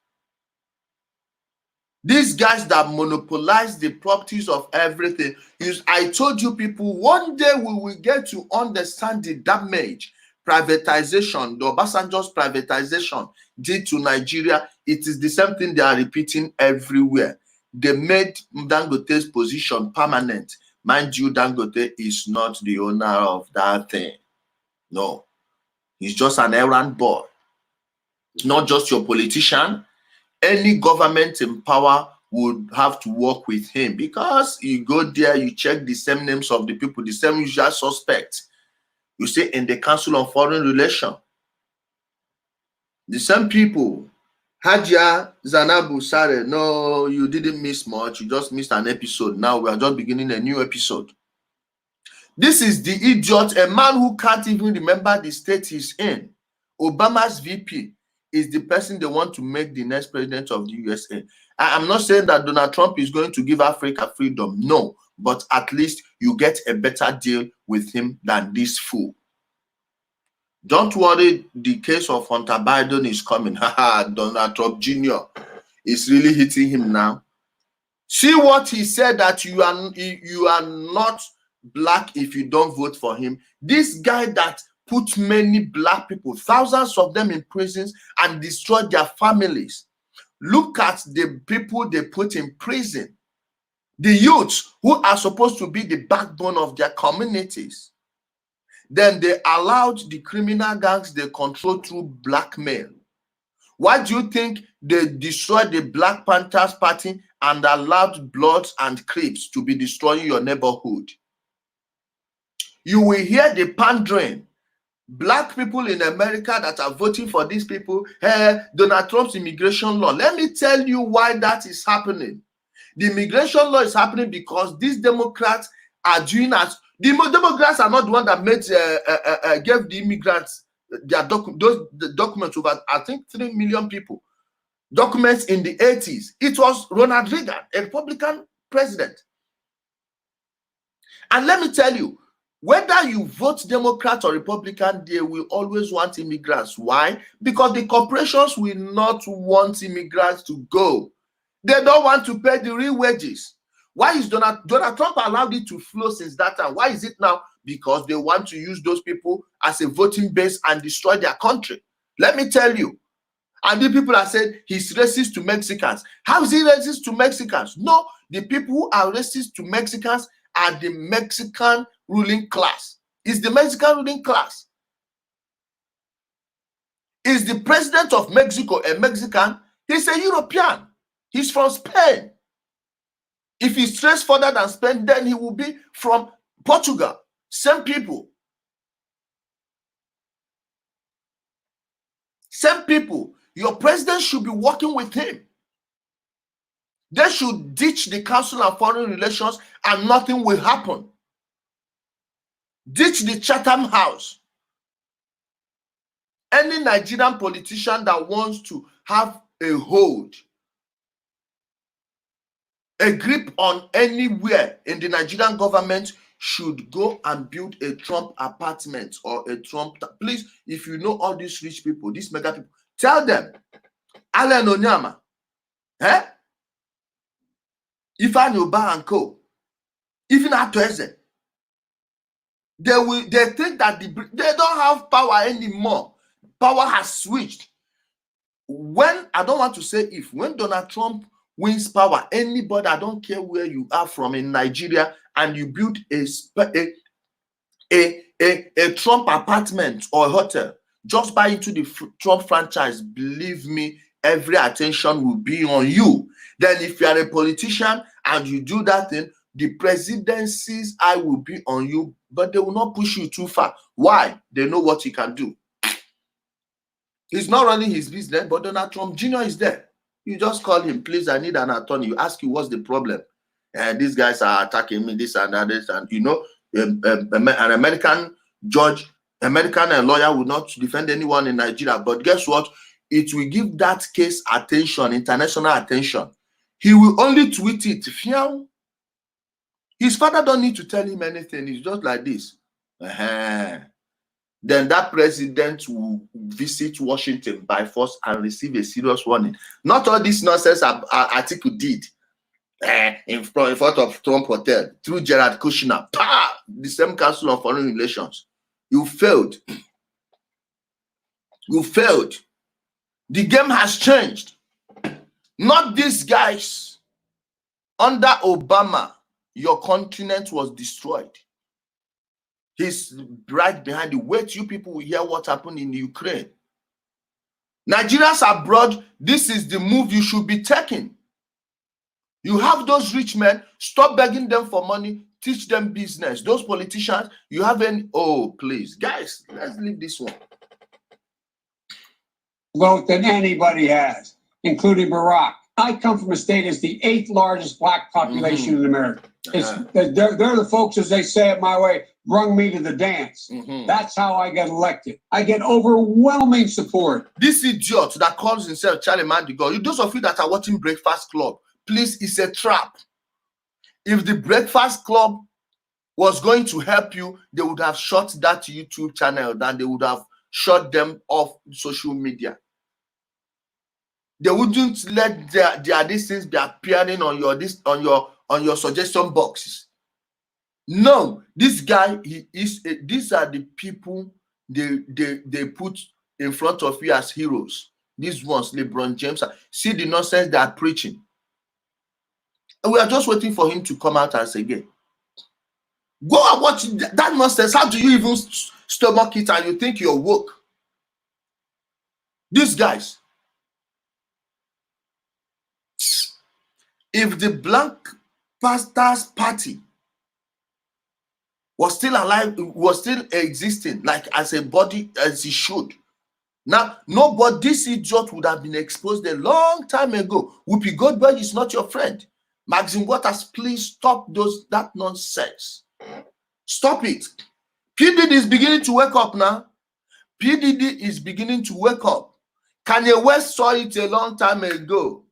These guys that monopolize the properties of everything. I told you people, one day we will get to understand the damage privatization, the Obasanjo's privatization did to Nigeria. It is the same thing they are repeating everywhere. They made Dangote's position permanent. Mind you, Dangote is not the owner of that thing. No. He's just an errand boy. Not just your politician. Any government in power would have to work with him because you go there, you check the same names of the people, the same usual suspects. You say in the Council on Foreign Relations, the same people. Hajia Zanabu Sare, no, you didn't miss much. You just missed an episode. Now we are just beginning a new episode. This is the idiot, a man who can't even remember the state he's in. Obama's VP is the person they want to make the next president of the USA. I'm not saying that Donald Trump is going to give Africa freedom. No, but at least you get a better deal with him than this fool. Don't worry, the case of Hunter Biden is coming. Donald Trump Jr. is really hitting him now. See what he said, that you are not black if you don't vote for him. This guy that put many black people, thousands of them in prisons, and destroyed their families. Look at the people they put in prison. The youths who are supposed to be the backbone of their communities. Then they allowed the criminal gangs they control through blackmail. Why do you think they destroyed the Black Panthers Party and allowed Bloods and Crips to be destroying your neighborhood? You will hear the pandering. Black people in America that are voting for these people, Donald Trump's immigration law. Let me tell you why that is happening. The immigration law is happening because these Democrats are doing as the Democrats are not the one that made gave the immigrants their the documents over, I think, 3 million people. Documents in the 80s. It was Ronald Reagan, a Republican president. And let me tell you, whether you vote Democrat or Republican, they will always want immigrants. Why? Because the corporations will not want immigrants to go. They don't want to pay the real wages. Why is Donald Trump allowed it to flow since that time? Why is it now? Because they want to use those people as a voting base and destroy their country. Let me tell you. And the people are saying he's racist to Mexicans. How is he racist to Mexicans? No, the people who are racist to Mexicans are the Mexican ruling class. It's the Mexican ruling class. Is the president of Mexico a Mexican? He's a European. He's from Spain. If he's traced further than Spain, then he will be from Portugal. Same people. Same people. Your president should be working with him. They should ditch the Council on Foreign Relations and nothing will happen. Ditch the Chatham House. Any Nigerian politician that wants to have a hold, a grip on anywhere in the Nigerian government should go and build a Trump apartment or a Trump. Please, if you know all these rich people, these mega people, tell them, Allen Onyama, Ifeanyi Ubah and co, even Atueze, they think that they don't have power anymore. Power has switched. When, I don't want to say if, when Donald Trump wins power, anybody, I don't care where you are from in Nigeria, and you build a Trump apartment or a hotel, just buy into the Trump franchise, believe me, every attention will be on you. Then if you are a politician and you do that thing, the presidency's eye will be on you, but they will not push you too far. Why? They know what he can do. He's not running his business, but Donald Trump Jr. is there. You just call him, please, I need an attorney. You ask you, what's the problem? And these guys are attacking me, this and that, this, and you know, an American judge, American lawyer will not defend anyone in Nigeria. But guess what? It will give that case attention, international attention. He will only tweet it. His father don't need to tell him anything. It's just like this. Then that president will visit Washington by force and receive a serious warning. Not all this nonsense Atiku did in front of Trump Hotel through Jared Kushner. The same Council on Foreign Relations. You failed. You failed. The game has changed. Not these guys. Under Obama, your continent was destroyed. He's right behind you. Wait, you people will hear what happened in Ukraine. Nigerians abroad, this is the move you should be taking. You have those rich men, stop begging them for money, teach them business. Those politicians, you have any, oh, please. Guys, let's leave this one. Vote than anybody has, including Barack. I come from a state that's the 8th largest black population in America. They're the folks, as they say it my way, brung me to the dance. That's how I get elected. I get overwhelming support. This idiot that calls himself Charlie Mandigo, those of you that are watching Breakfast Club, please, it's a trap. If the Breakfast Club was going to help you, they would have shut that YouTube channel, then they would have shut them off social media. They wouldn't let these things be appearing on your suggestion boxes. No, this guy, these are the people they put in front of you as heroes. These ones, LeBron James, see the nonsense they are preaching. And we are just waiting for him to come out and say again. Go and watch that nonsense. How do you even stomach it and you think you're woke? These guys. If the Black Panthers Party was still alive, was still existing, like as a body as it should, now nobody, this idiot would have been exposed a long time ago. Whoopi Goldberg is not your friend. Maxine Waters, please stop that nonsense. Stop it. PDD is beginning to wake up now. PDD is beginning to wake up. Kanye West saw it a long time ago.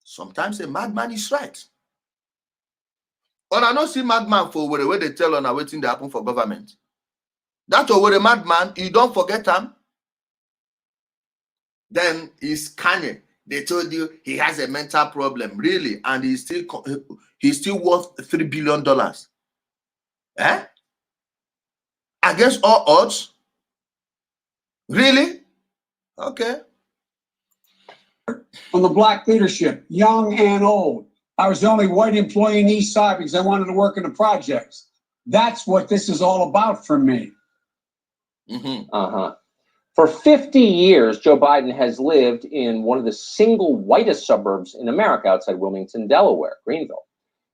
Sometimes a madman is right. And I don't see madman for where they tell on waiting to happen for government. That over a madman, you don't forget him. Then is Kanye. They told you he has a mental problem, really, and he's still worth $3 billion. Eh? Against all odds? Really? Okay. From the black leadership, young and old. I was the only white employee in East Side because I wanted to work in the projects. That's what this is all about for me. For 50 years, Joe Biden has lived in one of the single whitest suburbs in America outside Wilmington, Delaware, Greenville.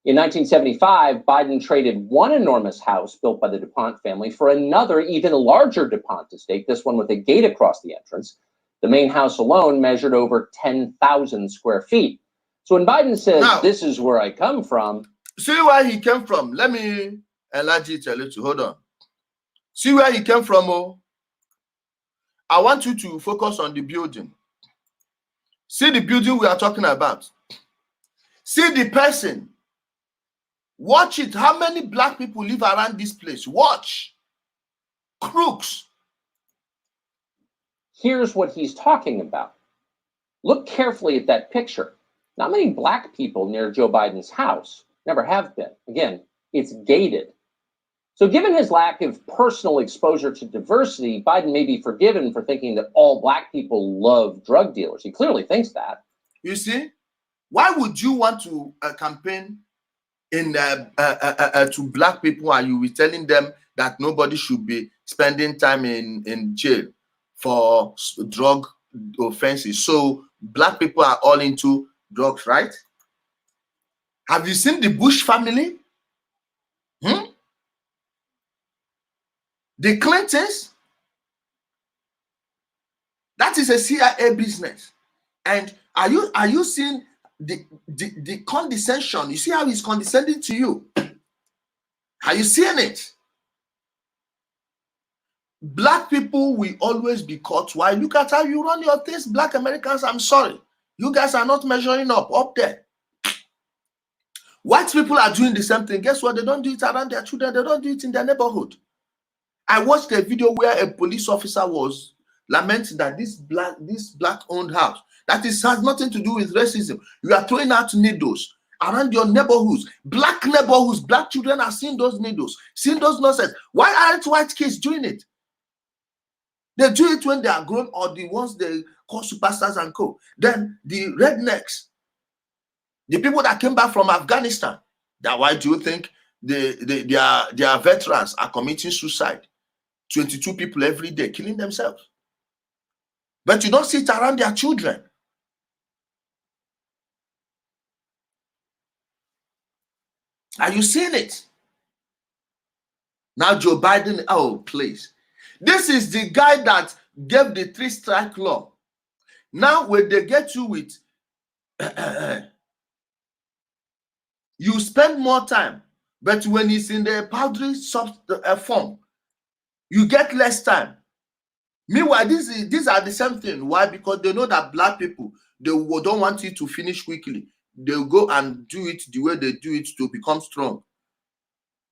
In 1975, Biden traded one enormous house built by the DuPont family for another, even larger DuPont estate, this one with a gate across the entrance. The main house alone measured over 10,000 square feet. So when Biden says, now, this is where I come from. See where he came from. Let me enlarge it a little. Hold on. See where he came from, oh. I want you to focus on the building. See the building we are talking about. See the person. Watch it. How many black people live around this place? Watch. Crooks. Here's what he's talking about. Look carefully at that picture. Not many black people near Joe Biden's house. Never have been. Again, it's gated. So given his lack of personal exposure to diversity, Biden may be forgiven for thinking that all black people love drug dealers. He clearly thinks that. You see, why would you want to campaign in to black people and you be telling them that nobody should be spending time in jail for drug offenses? So black people are all into drugs, right? Have you seen the Bush family? The Clintons? That is a CIA business. And are you seeing the condescension? You see how he's condescending to you? Are you seeing it? Black people will always be caught. Why? Look at how you run your things, black Americans. I'm sorry. You guys are not measuring up there. White people are doing the same thing. Guess what? They don't do it around their children. They don't do it in their neighborhood. I watched a video where a police officer was lamenting that this black-owned house, that has nothing to do with racism. You are throwing out needles around your neighborhoods. Black neighborhoods, black children are seeing those needles, seeing those nonsense. Why aren't white kids doing it? They do it when they are grown, or the ones they call superstars and co. Then the rednecks, the people that came back from Afghanistan, that why do you think their veterans are committing suicide? 22 people every day killing themselves. But you don't see it around their children. Are you seeing it? Now Joe Biden, oh please. This is the guy that gave the 3-strike law. Now when they get you with, you spend more time, but when it's in the powdery form, you get less time. Meanwhile, these are the same thing. Why? Because they know that black people, they don't want it to finish quickly. They'll go and do it the way they do it to become strong.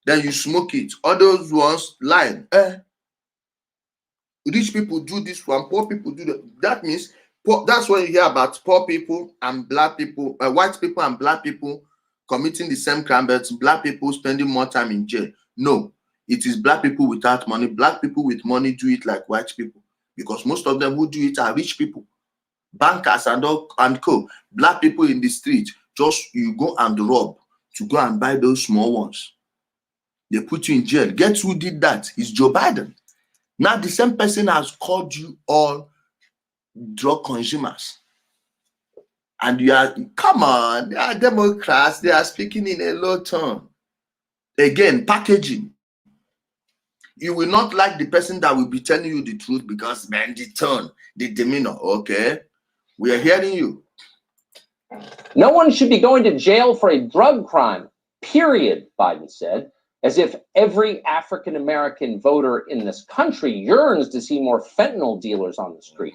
Then you smoke it. Others ones lying. Rich people do this one, poor people do that. That means that's when you hear about poor people and black people, white people and black people committing the same crime, but black people spending more time in jail. No, it is black people without money. Black people with money do it like white people, because most of them who do it are rich people, bankers and co. Black people in the street, just you go and rob to go and buy those small ones. They put you in jail. Guess who did that? It's Joe Biden. Now the same person has called you all drug consumers. And you are, come on, they are Democrats. They are speaking in a low tone. Again, packaging. You will not like the person that will be telling you the truth because, man, the tone, the demeanor. Okay, we are hearing you. No one should be going to jail for a drug crime, period, Biden said, as if every African-American voter in this country yearns to see more fentanyl dealers on the street.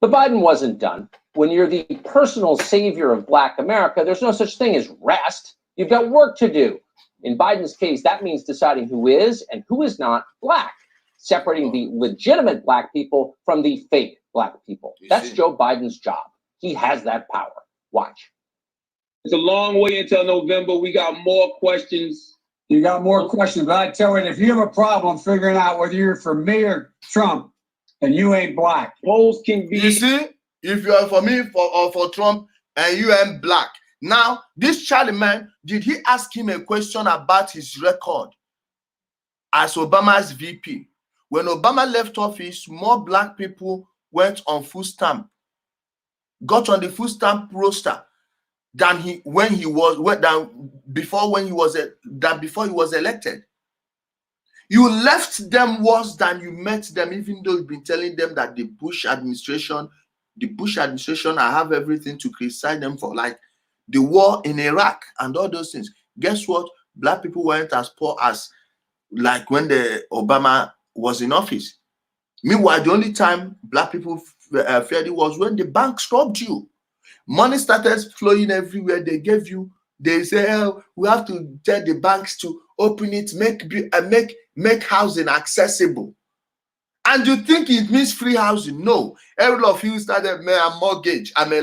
But Biden wasn't done. When you're the personal savior of Black America, there's no such thing as rest. You've got work to do. In Biden's case, that means deciding who is and who is not Black, separating the legitimate Black people from the fake Black people. That's Joe Biden's job. He has that power. Watch. It's a long way until November. We got more questions. You got more questions, but I tell you, if you have a problem figuring out whether you're for me or Trump, and you ain't Black. Polls can be. You see, if you are for me or for Trump and you ain't Black. Now, this Charlie man, did he ask him a question about his record as Obama's VP? When Obama left office, more Black people went on food stamp, got on the food stamp roster than before he was elected. You left them worse than you met them, even though you've been telling them that the Bush administration, I have everything to criticize them for, like the war in Iraq and all those things. Guess what? Black people weren't as poor as like when the Obama was in office. Meanwhile, the only time Black people fared it was when the banks robbed you. Money started flowing everywhere. They say, oh, we have to tell the banks to open it, make housing accessible. And you think it means free housing? No. Every of you started a mortgage. I'm a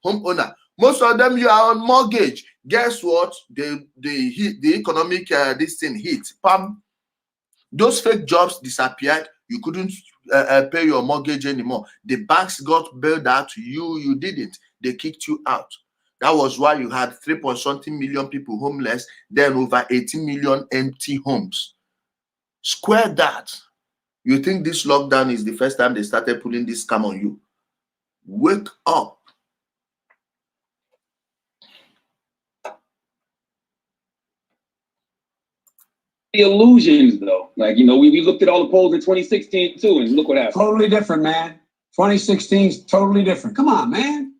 homeowner. Most of them you are on mortgage. Guess what? The economic this thing hit. Pam. Those fake jobs disappeared. You couldn't pay your mortgage anymore. The banks got bailed out. You didn't. They kicked you out. That was why you had 3.something million people homeless, then over 18 million empty homes. Square that. You think this lockdown is the first time they started pulling this scam on you? Wake up. The illusions, though. Like, you know, we looked at all the polls in 2016, too, and look what happened. Totally different, man. 2016 is totally different. Come on, man.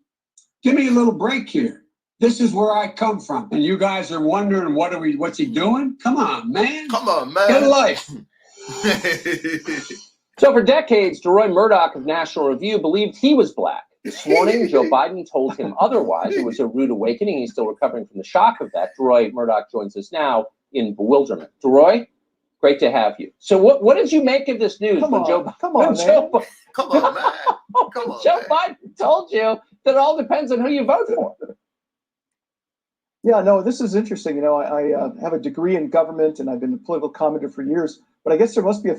Give me a little break here. This is where I come from. And you guys are wondering what's he doing? Come on, man. Come on, man. Get a life. So for decades, DeRoy Murdoch of National Review believed he was Black. This morning, Joe Biden told him otherwise. It was a rude awakening. He's still recovering from the shock of that. DeRoy Murdoch joins us now in bewilderment. DeRoy, great to have you. So what did you make of this news? Come on, man. Come on, man. Joe Biden told you that it all depends on who you vote for. Yeah, no, this is interesting. You know, I have a degree in government and I've been a political commentator for years, but I guess there must be a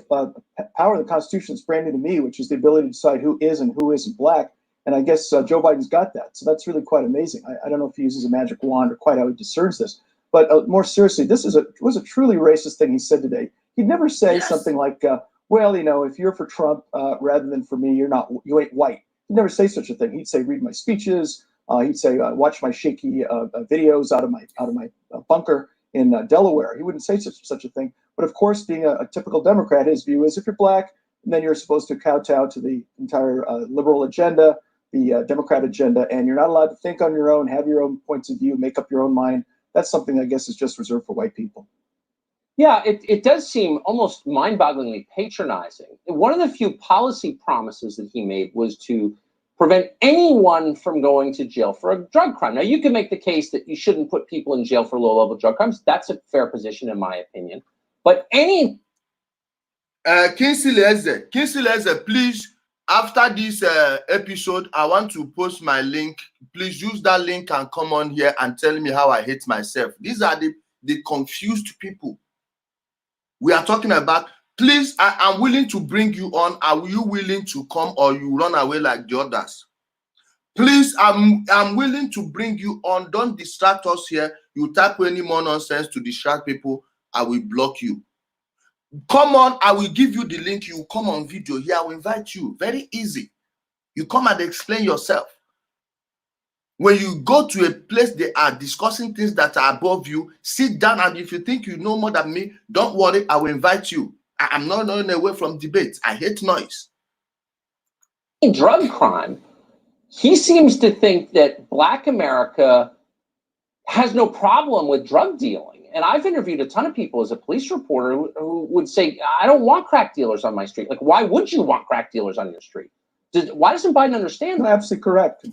power in the Constitution that's brand new to me, which is the ability to decide who is and who isn't Black. And I guess Joe Biden's got that. So that's really quite amazing. I don't know if he uses a magic wand or quite how he discerns this. But more seriously, this was a truly racist thing he said today. He'd never say something like, well, you know, if you're for Trump rather than for me, you ain't white. He'd never say such a thing. He'd say, read my speeches. He'd say, watch my shaky videos out of my bunker in Delaware. He wouldn't say such a thing. But of course, being a typical Democrat, his view is if you're Black, then you're supposed to kowtow to the entire liberal agenda, the Democrat agenda, and you're not allowed to think on your own, have your own points of view, make up your own mind. That's something I guess is just reserved for white people. Yeah, it does seem almost mind-bogglingly patronizing. One of the few policy promises that he made was to prevent anyone from going to jail for a drug crime. Now, you can make the case that you shouldn't put people in jail for low-level drug crimes. That's a fair position, in my opinion. But any... Kinsey Leze, please after this episode, I want to post my link. Please use that link and come on here and tell me how I hate myself. These are the confused people we are talking about. Please, I'm willing to bring you on. Are you willing to come, or you run away like the others? Please, I'm willing to bring you on. Don't distract us here. You type any more nonsense to distract people, I will block you. Come on, I will give you the link. You come on video here. I will invite you. Very easy. You come and explain yourself. When you go to a place they are discussing things that are above you, sit down, and if you think you know more than me, don't worry, I will invite you. I'm not running away from debate. I hate noise. In drug crime, he seems to think that Black America has no problem with drug dealing. And I've interviewed a ton of people as a police reporter who would say, I don't want crack dealers on my street. Like, why would you want crack dealers on your street? Why doesn't Biden understand that? Absolutely correct.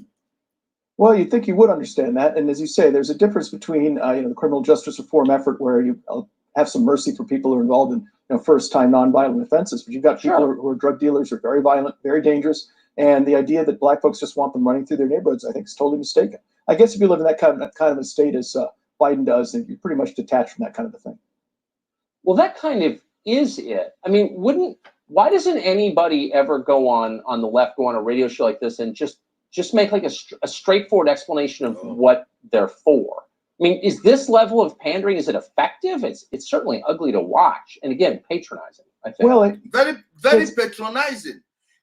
Well, you'd think you would understand that. And as you say, there's a difference between the criminal justice reform effort, where you have some mercy for people who are involved in first-time nonviolent offenses. But you've got people who are drug dealers, who are very violent, very dangerous. And the idea that Black folks just want them running through their neighborhoods, I think, is totally mistaken. I guess if you live in that kind of a state as Biden does, then you're pretty much detached from that kind of a thing. Well, that kind of is it. I mean, why doesn't anybody ever go on the left, go on a radio show like this and just make like a straightforward explanation of what they're for? I mean, is this level of pandering, is it effective? It's certainly ugly to watch. And again, patronizing, I think. Well, very, very patronizing.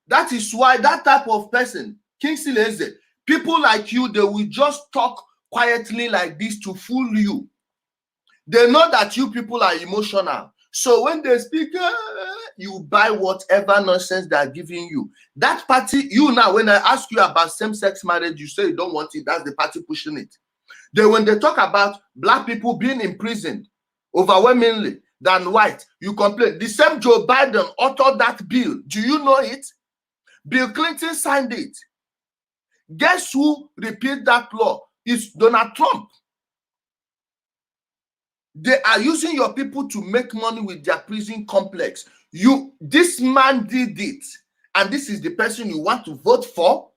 That is why that type of person, Kingsley Eze, people like you, they will just talk quietly like this to fool you. They know that you people are emotional. So when they speak, you buy whatever nonsense they are giving you. That party, you now, when I ask you about same-sex marriage, you say you don't want it. That's the party pushing it. Then when they talk about Black people being imprisoned overwhelmingly than white, you complain. The same Joe Biden authored that bill. Do you know it? Bill Clinton signed it. Guess who repealed that law? It's Donald Trump. They are using your people to make money with their prison complex. This man did it, and this is the person you want to vote for?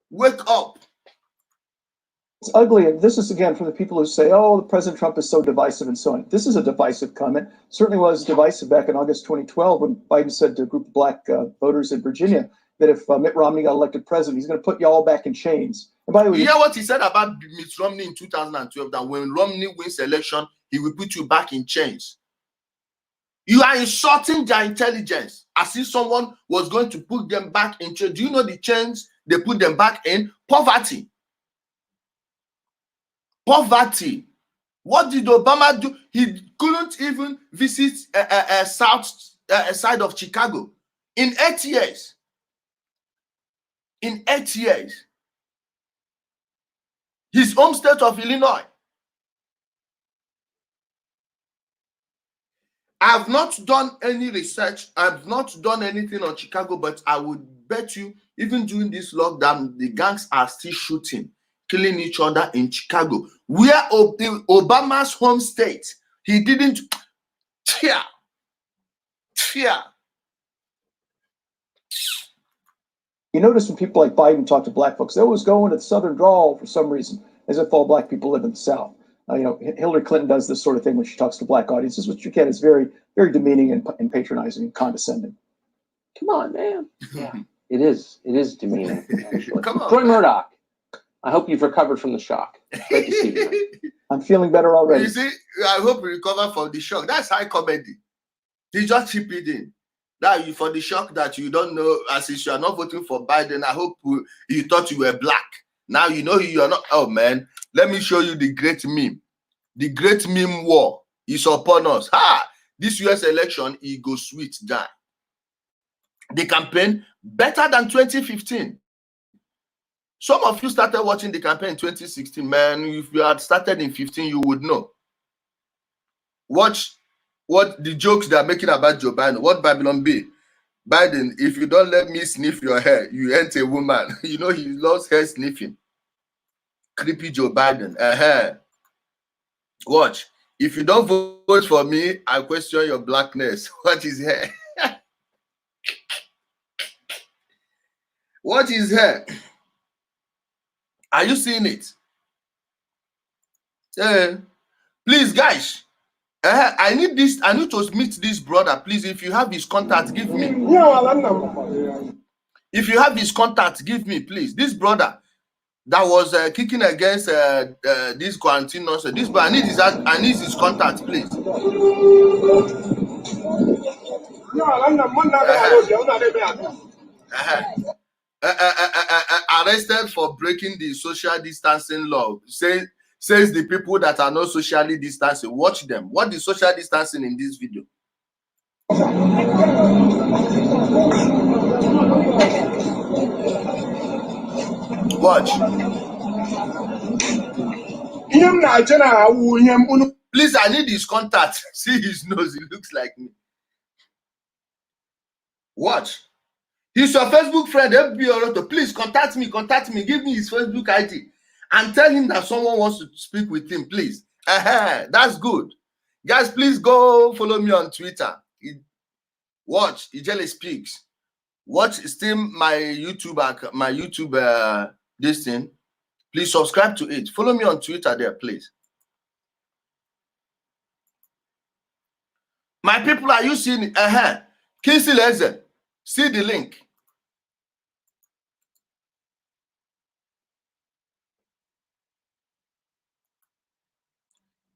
Wake up. It's ugly. And this is, again, from the people who say, oh, President Trump is so divisive and so on. This is a divisive comment. Certainly was divisive back in August 2012 when Biden said to a group of Black voters in Virginia that if Mitt Romney got elected president, he's going to put you all back in chains. And by the way, you hear what he said about Mitt Romney in 2012, that when Romney wins election, he will put you back in chains. You are insulting their intelligence as if someone was going to put them back in chains. Do you know the chains they put them back in? Poverty. Poverty. What did Obama do? He couldn't even visit a south side of Chicago in 8 years. In 8 years. His home state of Illinois. I have not done any research. I have not done anything on Chicago, but I would bet you, even during this lockdown, the gangs are still shooting, killing each other in Chicago, where Obama's home state. He didn't fear. You notice when people like Biden talk to Black folks, they always go into the Southern drawl for some reason, as if all Black people live in the South. Hillary Clinton does this sort of thing when she talks to Black audiences, which you get is very, very demeaning and patronizing and condescending. Come on, man. Yeah, it is. It is demeaning, actually. Come on, Troy Murdoch, I hope you've recovered from the shock. Great to see you, man. I'm feeling better already. You see, I hope you recover from the shock. That's high comedy. He just chip it in. That you, for the shock that you don't know, as if you are not voting for Biden, I hope you thought you were Black. Now you know you are not. Oh man, let me show you the great meme. The great meme war is upon us. This US election, it goes sweet down. The campaign better than 2015. Some of you started watching the campaign in 2016, man. If you had started in 15, you would know. Watch what the jokes they are making about Joe Biden. What Babylon be? Biden, if you don't let me sniff your hair, you ain't a woman. You know, he loves hair sniffing. Creepy Joe Biden. Watch. If you don't vote for me, I question your blackness. What is hair? What is here? Are you seeing it? Please, guys. I need this. I need to meet this brother. Please, if you have his contact, give me. If you have his contact, give me, please. This brother that was kicking against this quarantine nonsense. This brother, I need his contact, please. Arrested for breaking the social distancing law. Says the people that are not socially distancing. Watch them. What is social distancing in this video? Watch. Please, I need his contact. See his nose. He looks like me. Watch. He's your Facebook friend. Please contact me. Give me his Facebook ID. And tell him that someone wants to speak with him, please. That's good. Guys, please go follow me on Twitter. Watch Ijele Speaks. Watch stream my YouTube this thing. Please subscribe to it. Follow me on Twitter there, please. My people, are you seeing it? Kinsey Leze. See the link.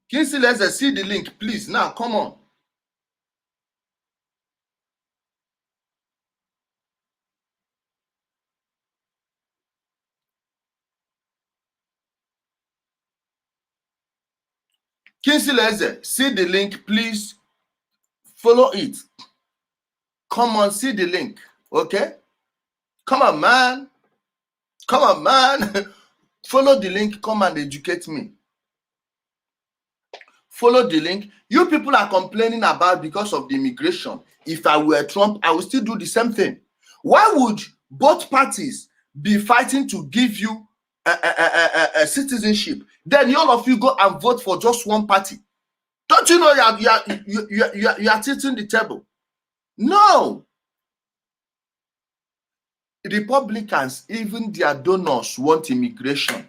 Kinsey Leze, see the link, please. Now, come on. Kinsey Leze, see the link, please. Follow it. Come on, see the link. Okay? Come on, man. Come on, man. Follow the link. Come and educate me. Follow the link. You people are complaining about because of the immigration. If I were Trump, I would still do the same thing. Why would both parties be fighting to give you a citizenship? Then all of you go and vote for just one party. Don't you know you are tilting the table? No. Republicans, even their donors, want immigration.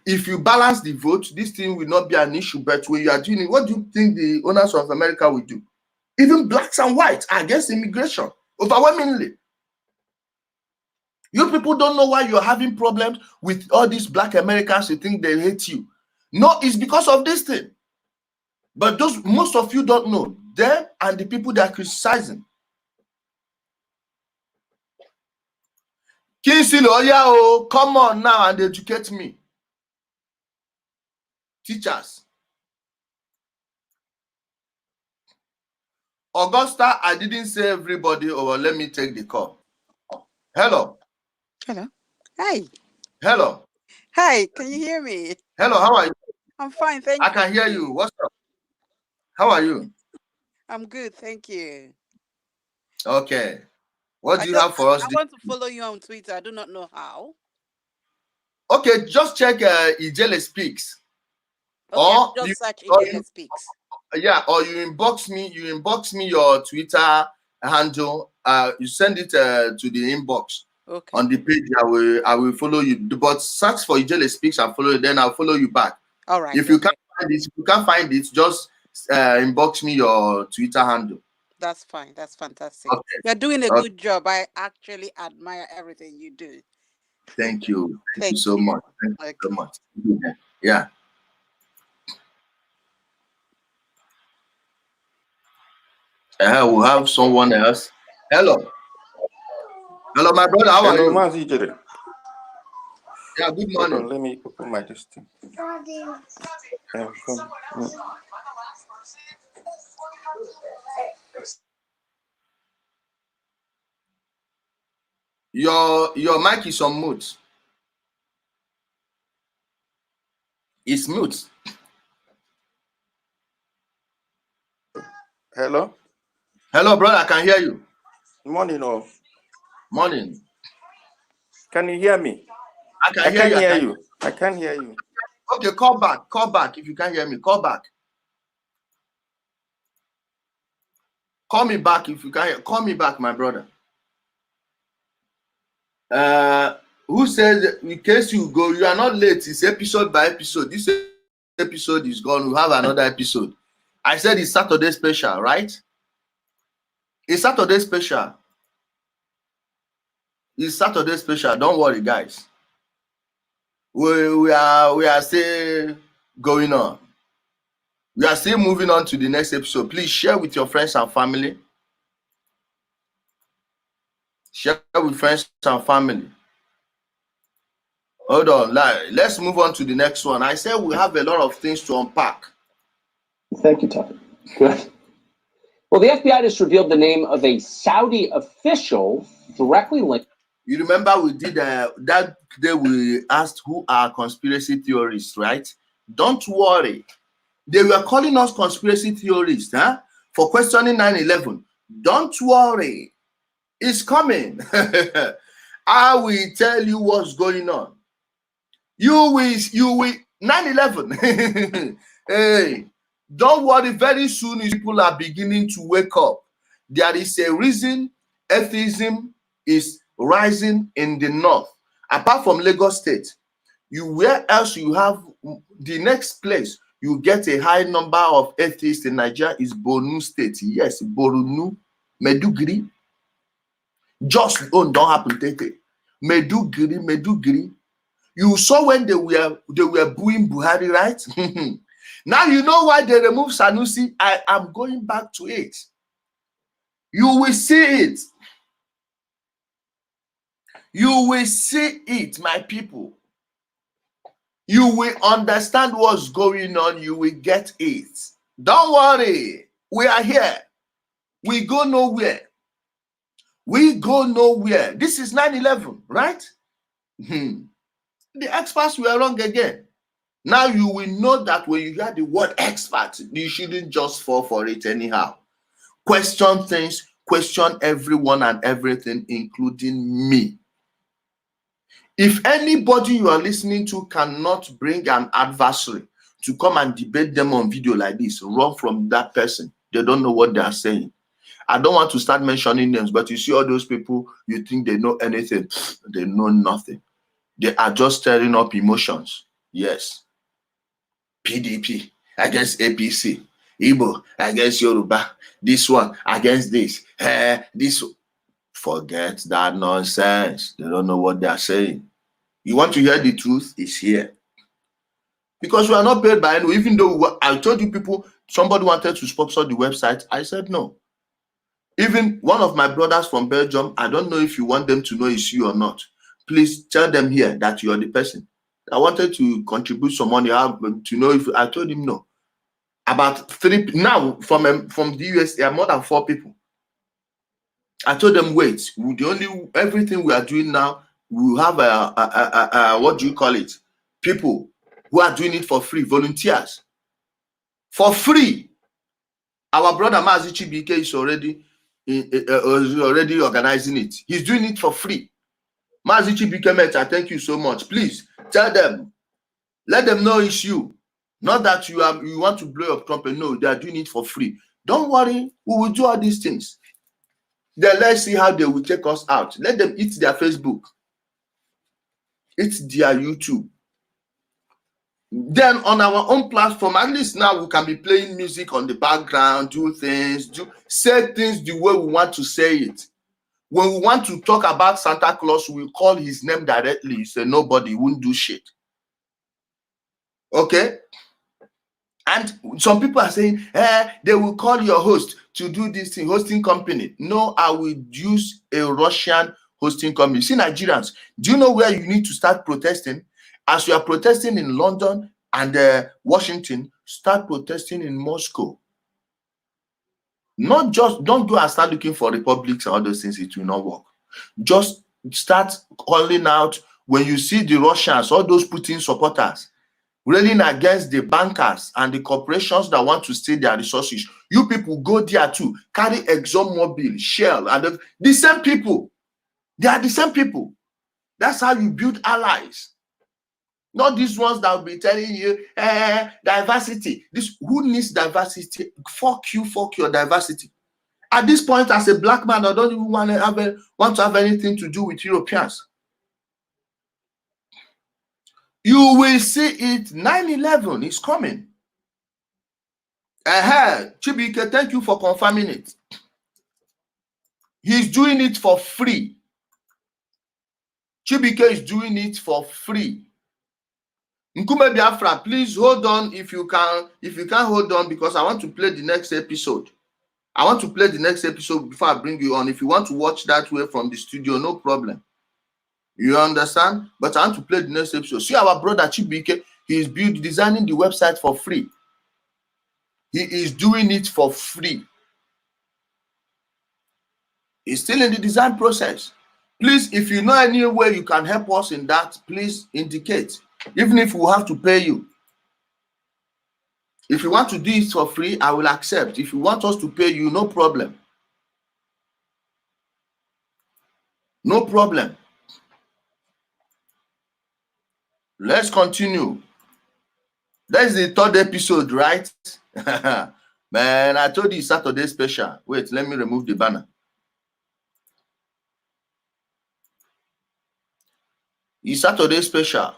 If you balance the vote, this thing will not be an issue. But when you are doing it, what do you think the owners of America will do? Even blacks and whites are against immigration, overwhelmingly. You people don't know why you're having problems with all these black Americans. You think they hate you. No, it's because of this thing. But most of you don't know. Them and the people they are criticizing. Kinsey Lawyer, come on now and educate me. Teachers. Augusta, I didn't say everybody, or let me take the call. Hello. Hello. Hi. Hello. Hi. Can you hear me? Hello, how are you? I'm fine, thank you. I can hear you. What's up? How are you? I'm good, thank you. Okay. What do you have for us? I want to follow you on Twitter. I do not know how. Okay, just check Ijele Speaks. Okay, or just search Ijele Speaks. Yeah, or you inbox me your Twitter handle. You send it to the inbox. Okay. On the page. I will follow you. But search for Ijele Speaks and follow it, then I'll follow you back. All right. If you can't find it, just inbox me your Twitter handle. That's fine. That's fantastic. Okay. You're doing a good job. I actually admire everything you do. Thank you. Thank you so much. Thank you so much. Yeah. We'll have someone else. Hello. Hello, my brother. How are you? Yeah, good morning. Let me open my listing. Your mic is on mute. It's mute. Hello? Hello, brother. I can hear you. Morning, oh. Morning. Can you hear me? I can hear you. I can't hear you. Okay, call back. Call back if you can't hear me. Call back. Call me back if you can't hear. Call me back, my brother. Who said, in case you go, you are not late. It's episode by episode. This episode is gone. We'll have another episode. I said it's Saturday special, right? It's Saturday special. It's Saturday special. Don't worry, guys. We are still going on. We are still moving on to the next episode. Please share with your friends and family. Share with friends and family. Hold on. Let's move on to the next one. I said we have a lot of things to unpack. Thank you, Tucker. Good. Well, the FBI just revealed the name of a Saudi official directly linked. You remember we did that day we asked who are conspiracy theorists, right? Don't worry. They were calling us conspiracy theorists, for questioning 9/11. Don't worry. It's coming. I will tell you what's going on. You will 9/11. Hey, don't worry. Very soon people are beginning to wake up. There is a reason atheism is rising in the north. Apart from Lagos State, where else you have the next place you get a high number of atheists in Nigeria is Borno State. Yes, Borno, Meduguri. Just don't happen. Meduguri. You saw when they were booing Buhari, right? Now you know why they removed Sanusi. I am going back to it. You will see it. You will see it, my people. You will understand what's going on. You will get it. Don't worry. We are here. We go nowhere. We go nowhere. This is 9/11, right? The experts were wrong again. Now you will know that when you hear the word expert, you shouldn't just fall for it anyhow. Question things, question everyone and everything, including me. If anybody you are listening to cannot bring an adversary to come and debate them on video like this, run from that person. They don't know what they are saying. I don't want to start mentioning names, but you see all those people, you think they know anything. They know nothing. They are just stirring up emotions. Yes. PDP against APC. Igbo against Yoruba. This one against this. This. Forget that nonsense. They don't know what they are saying. You want to hear the truth? It's here. Because we are not paid by anyone. Even though I told you people, somebody wanted to sponsor the website. I said no. Even one of my brothers from Belgium, I don't know if you want them to know it's you or not. Please tell them here that you are the person. I wanted to contribute some money to know if I told him no. About 3 now from the US, there are more than 4 people. I told them, wait, everything we are doing now, we have what do you call it? People who are doing it for free, volunteers. For free. Our brother Mazichi BK is already organizing it. He's doing it for free. Mazichi BK, thank you so much. Please tell them, let them know it's you. Not that you want to blow up trumpet. No, they are doing it for free. Don't worry, we will do all these things. Then let's see how they will take us out. Let them eat their Facebook. It's their YouTube. Then on our own platform, at least now we can be playing music on the background, do things, say things the way we want to say it. When we want to talk about Santa Claus, we call his name directly. Say nobody won't do shit. Okay? And some people are saying, they will call your host to do this thing, hosting company. No, I will use a Russian hosting company. See, Nigerians, do you know where you need to start protesting? As you are protesting in London and Washington, start protesting in Moscow. Not just, don't go and start looking for republics and all those things. It will not work. Just start calling out when you see the Russians, all those Putin supporters, railing against the bankers and the corporations that want to steal their resources. You people go there too. Carry ExxonMobil, Shell, and the same people. They are the same people. That's how you build allies. Not these ones that will be telling you, diversity. Who needs diversity? Fuck your diversity. At this point, as a black man, I don't even want to have anything to do with Europeans. You will see it. 9/11 is coming. Chibuike, thank you for confirming it. He's doing it for free. Chibuike is doing it for free. Nkume Biafra, please hold on if you can. If you can hold on, because I want to play the next episode. I want to play the next episode before I bring you on. If you want to watch that way from the studio, no problem. You understand? But I want to play the next episode. See our brother Chibuike, he is designing the website for free. He is doing it for free. He's still in the design process. Please, if you know any way you can help us in that, please indicate. Even if we have to pay you. If you want to do it for free, I will accept. If you want us to pay you, no problem. No problem. Let's continue. That's the third episode, right? Man, I told you Saturday special. Wait, let me remove the banner. It's Saturday special.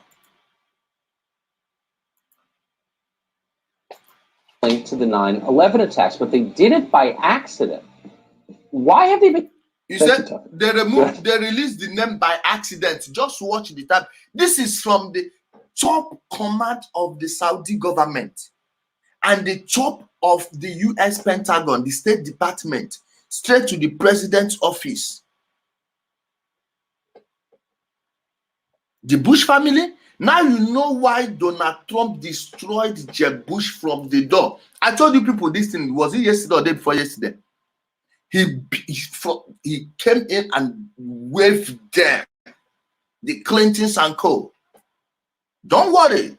To the 9/11 attacks, but they did it by accident. Why have they been? You said they released the name by accident. Just watch the tab. This is from the top command of the Saudi government and the top of the US Pentagon, the State Department, straight to the president's office. The Bush family. Now you know why Donald Trump destroyed Jeb Bush from the door. I told you people this thing, was it yesterday or the day before yesterday? He came in and waved them, the Clintons and co. Don't worry.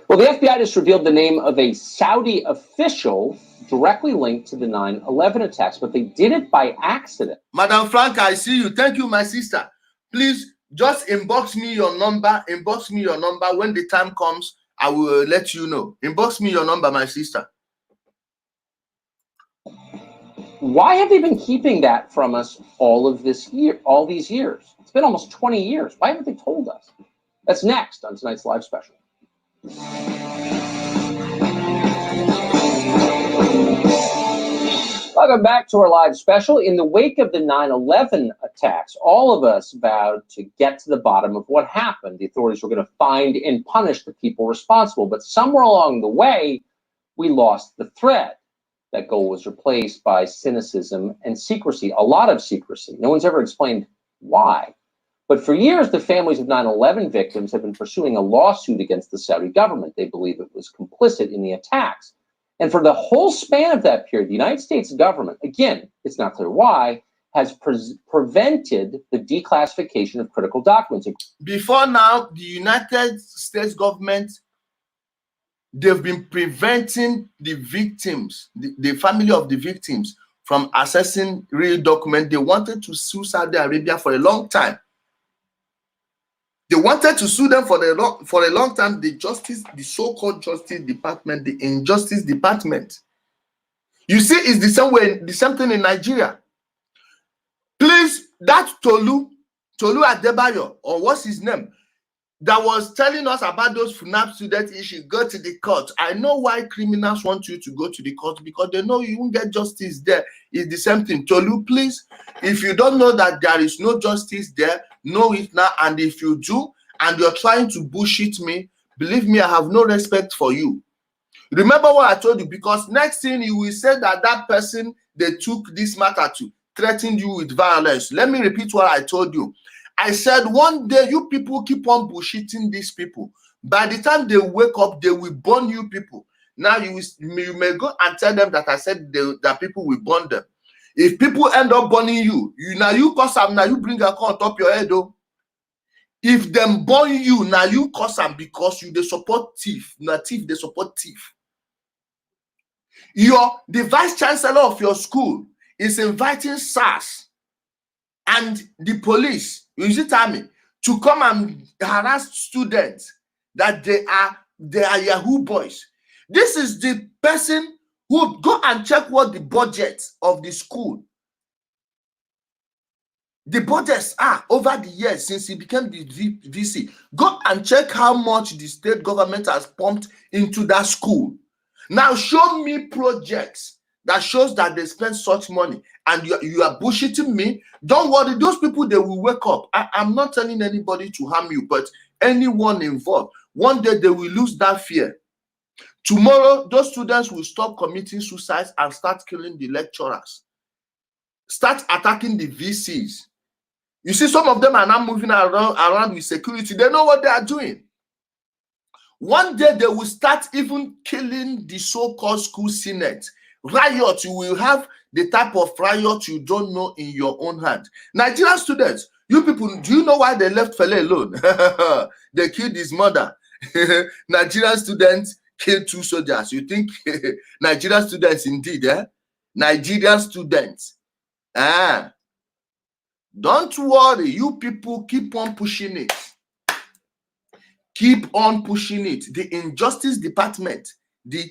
Well, the FBI just revealed the name of a Saudi official directly linked to the 9/11 attacks, but they did it by accident. Madam Frank, I see you. Thank you, my sister. Please just inbox me your number. Inbox me your number. When the time comes, I will let you know. Inbox me your number, my sister. Why have they been keeping that from us all these years? It's been almost 20 years. Why haven't they told us? That's next on tonight's live special. Welcome back to our live special. In the wake of the 9/11 attacks, all of us vowed to get to the bottom of what happened. The authorities were going to find and punish the people responsible. But somewhere along the way, we lost the thread. That goal was replaced by cynicism and secrecy, a lot of secrecy. No one's ever explained why. But for years, the families of 9/11 victims have been pursuing a lawsuit against the Saudi government. They believe it was complicit in the attacks. And for the whole span of that period, the United States government, again, it's not clear why, has prevented the declassification of critical documents. Before now, the United States government, they've been preventing the victims, the family of the victims, from accessing real documents. They wanted to sue Saudi Arabia for a long time. They wanted to sue them for a long time. The so-called Justice Department, the Injustice Department. You see, it's the same way, the same thing in Nigeria. Please, that Tolu Adebayo, or what's his name, that was telling us about those FUNAP student issue, go to the court. I know why criminals want you to go to the court, because they know you won't get justice there. It's the same thing. Tolu, please, if you don't know that there is no justice there, know it now. And if you do, and you're trying to bullshit me, believe me, I have no respect for you. Remember what I told you, because next thing you will say that person they took this matter to threatened you with violence. Let me repeat what I told you. I said one day you people keep on bullshitting these people. By the time they wake up, they will burn you people. Now you may go and tell them that I said that people will burn them. If people end up burning you, you cause them, now you bring a car on top of your head though. If them burn you, now you cause them, because you they support thief. Now thief, they support thief. The vice chancellor of your school is inviting SARS and the police, army, to come and harass students that they are Yahoo boys. This is the person who go and check what the budget of the school. The budgets are over the years since he became the VC. Go and check how much the state government has pumped into that school. Now show me projects that shows that they spend such money, and you are bullshitting me. Don't worry, those people, they will wake up. I'm not telling anybody to harm you, but anyone involved, one day they will lose that fear. Tomorrow, those students will stop committing suicides and start killing the lecturers, start attacking the VCs. You see, some of them are now moving around with security. They know what they are doing. One day they will start even killing the so-called school senate. Riot, you will have the type of riot you don't know in your own hand. Nigerian students, you people, do you know why they left Fele alone? They killed his mother. Nigerian students killed 2 soldiers. You think Nigerian students indeed, eh? Nigerian students. Don't worry, you people keep on pushing it. Keep on pushing it. The injustice department, the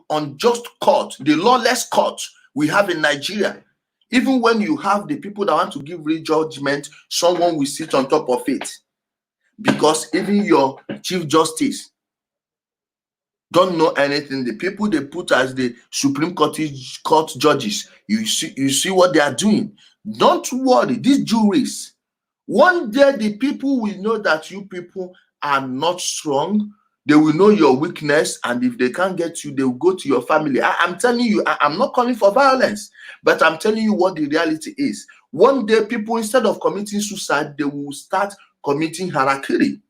unjust court, the lawless court we have in Nigeria. Even when you have the people that want to give real judgment, someone will sit on top of it. Because even your Chief Justice don't know anything. The people they put as the Supreme Court judges, you see what they are doing. Don't worry, these juries, one day the people will know that you people are not strong. They will know your weakness, and if they can't get you, they will go to your family. I'm telling you, I'm not calling for violence, but I'm telling you what the reality is. One day people, instead of committing suicide, they will start committing harakiri.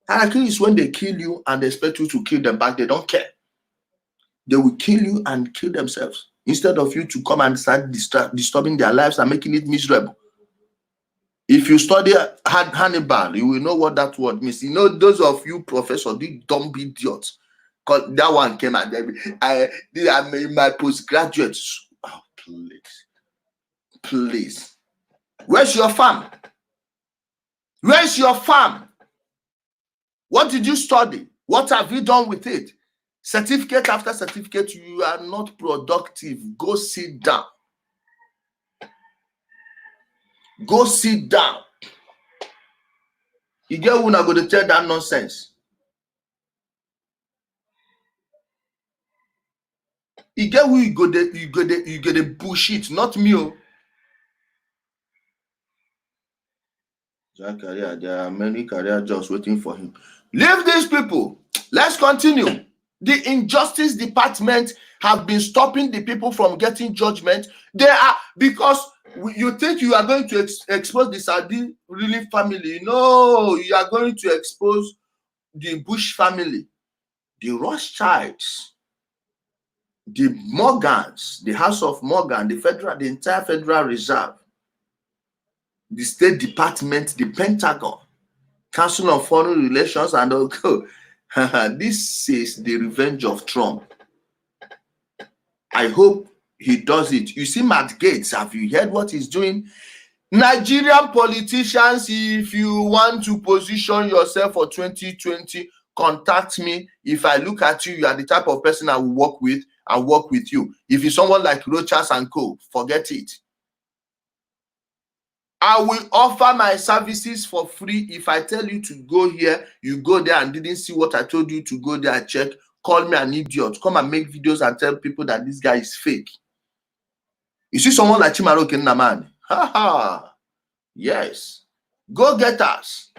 Harakiri is when they kill you and they expect you to kill them back. They don't care. They will kill you and kill themselves instead of you to come and start disturbing their lives and making it miserable. If you study Hannibal, you will know what that word means. You know, those of you professors, these dumb idiots, because that one came at them. I'm in my postgraduates. Oh, please. Where's your farm? Where's your farm? What did you study? What have you done with it? Certificate after certificate, you are not productive. Go sit down. Go sit down. You get who not going to tell that nonsense. You get who you go the bullshit, not me. There are many career jobs waiting for him. Leave these people. Let's continue. The injustice department have been stopping the people from getting judgment. They are, because you think you are going to expose the Saudi ruling family. No, you are going to expose the Bush family, the Rothschilds, the Morgans, the House of Morgan, the entire Federal Reserve, the State Department, the Pentagon, Council on Foreign Relations, and all. This is the revenge of Trump. I hope he does it. You see, Matt Gaetz, have you heard what he's doing? Nigerian politicians, if you want to position yourself for 2020, contact me. If I look at you, you are the type of person I will work with. I'll work with you. If it's someone like Rochas and Co., forget it. I will offer my services for free. If I tell you to go here, you go there and didn't see what I told you to go there, check, call me an idiot. Come and make videos and tell people that this guy is fake. You see someone like Chimaro Kennaman? Haha. Yes. Go get us.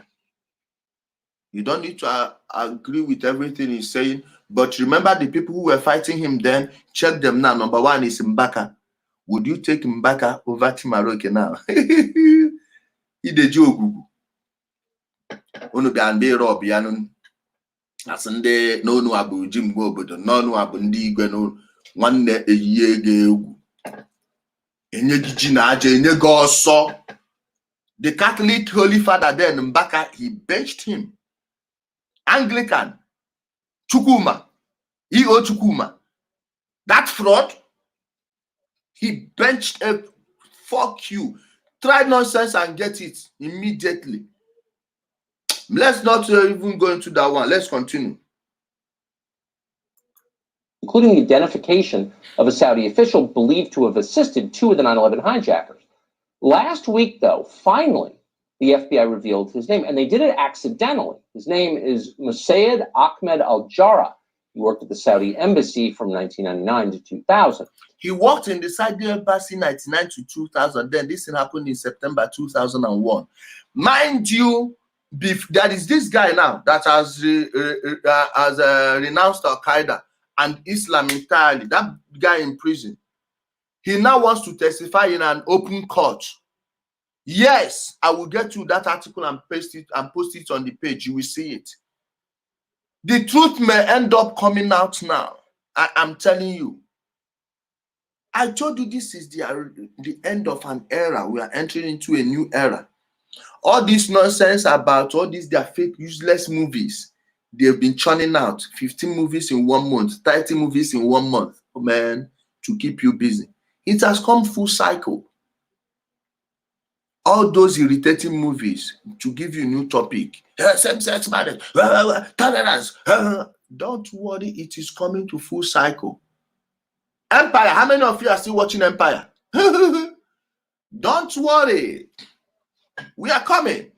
You don't need to agree with everything he's saying. But remember the people who were fighting him then, check them now. Number one is Mbaka. Would you take Mbaka over Chimaroke now? Ideji Ogugu. Unu bịa rob ya nun. Asị ndị n'onu abụ ji mgbe obodo, n'onu abụ ndị igwe n'onu. Nwanne eyiye gị egwu. Enye gị ji na aja, enye gị ọsọ. The Catholic Holy Father then, Mbaka, he benched him. Anglican, Chukwuma, E.O. Chukwuma. That fraud, he benched a fuck you. Try nonsense and get it immediately. Let's not even go into that one. Let's continue. Including the identification of a Saudi official believed to have assisted 2 of the 9/11 hijackers. Last week, though, finally, the FBI revealed his name, and they did it accidentally. His name is Mossad Ahmed Al-Jarrah. He worked at the Saudi embassy from 1999 to 2000. He worked in the Saudi embassy 1999 to 2000. Then this thing happened in September 2001. Mind you, there is this guy now that has renounced Al-Qaeda and Islam entirely. That guy in prison. He now wants to testify in an open court. Yes, I will get you that article and paste it and post it on the page. You will see it. The truth may end up coming out now. I'm telling you. I told you this is the end of an era. We are entering into a new era. All this nonsense about all these their fake, useless movies. They've been churning out 15 movies in 1 month, 30 movies in 1 month, oh man, to keep you busy. It has come full cycle. All those irritating movies to give you a new topic. Same-sex marriage, tolerance. Don't worry, it is coming to full cycle. Empire, how many of you are still watching Empire? Don't worry. We are coming.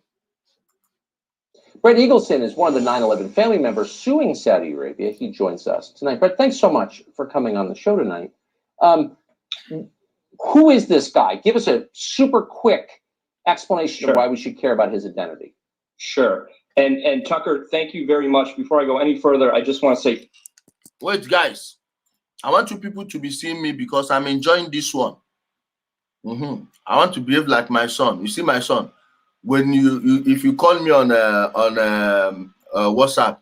Brett Eagleson is one of the 9/11 family members suing Saudi Arabia. He joins us tonight. Brett, thanks so much for coming on the show tonight. Who is this guy? Give us a super quick explanation of why we should care about his identity. Sure. And Tucker, thank you very much. Before I go any further, I just want to say, wait, guys. I want you people to be seeing me because I'm enjoying this one. I want to behave like my son. You see my son. When if you call me on WhatsApp,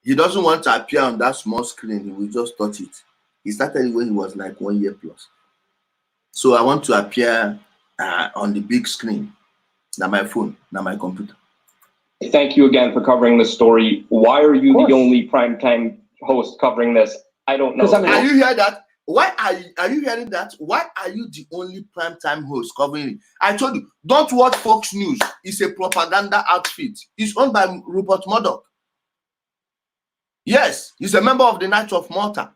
he doesn't want to appear on that small screen. He will just touch it. He started when he was like 1 year plus. So I want to appear on the big screen. Now my phone, now my computer. Thank you again for covering this story. Why are you the only primetime host covering this? I don't know. Are you hearing that? Why are you hearing that? Why are you the only primetime host covering it? I told you, don't watch Fox News. It's a propaganda outfit. It's owned by Rupert Murdoch. Yes, he's a member of the Knights of Malta.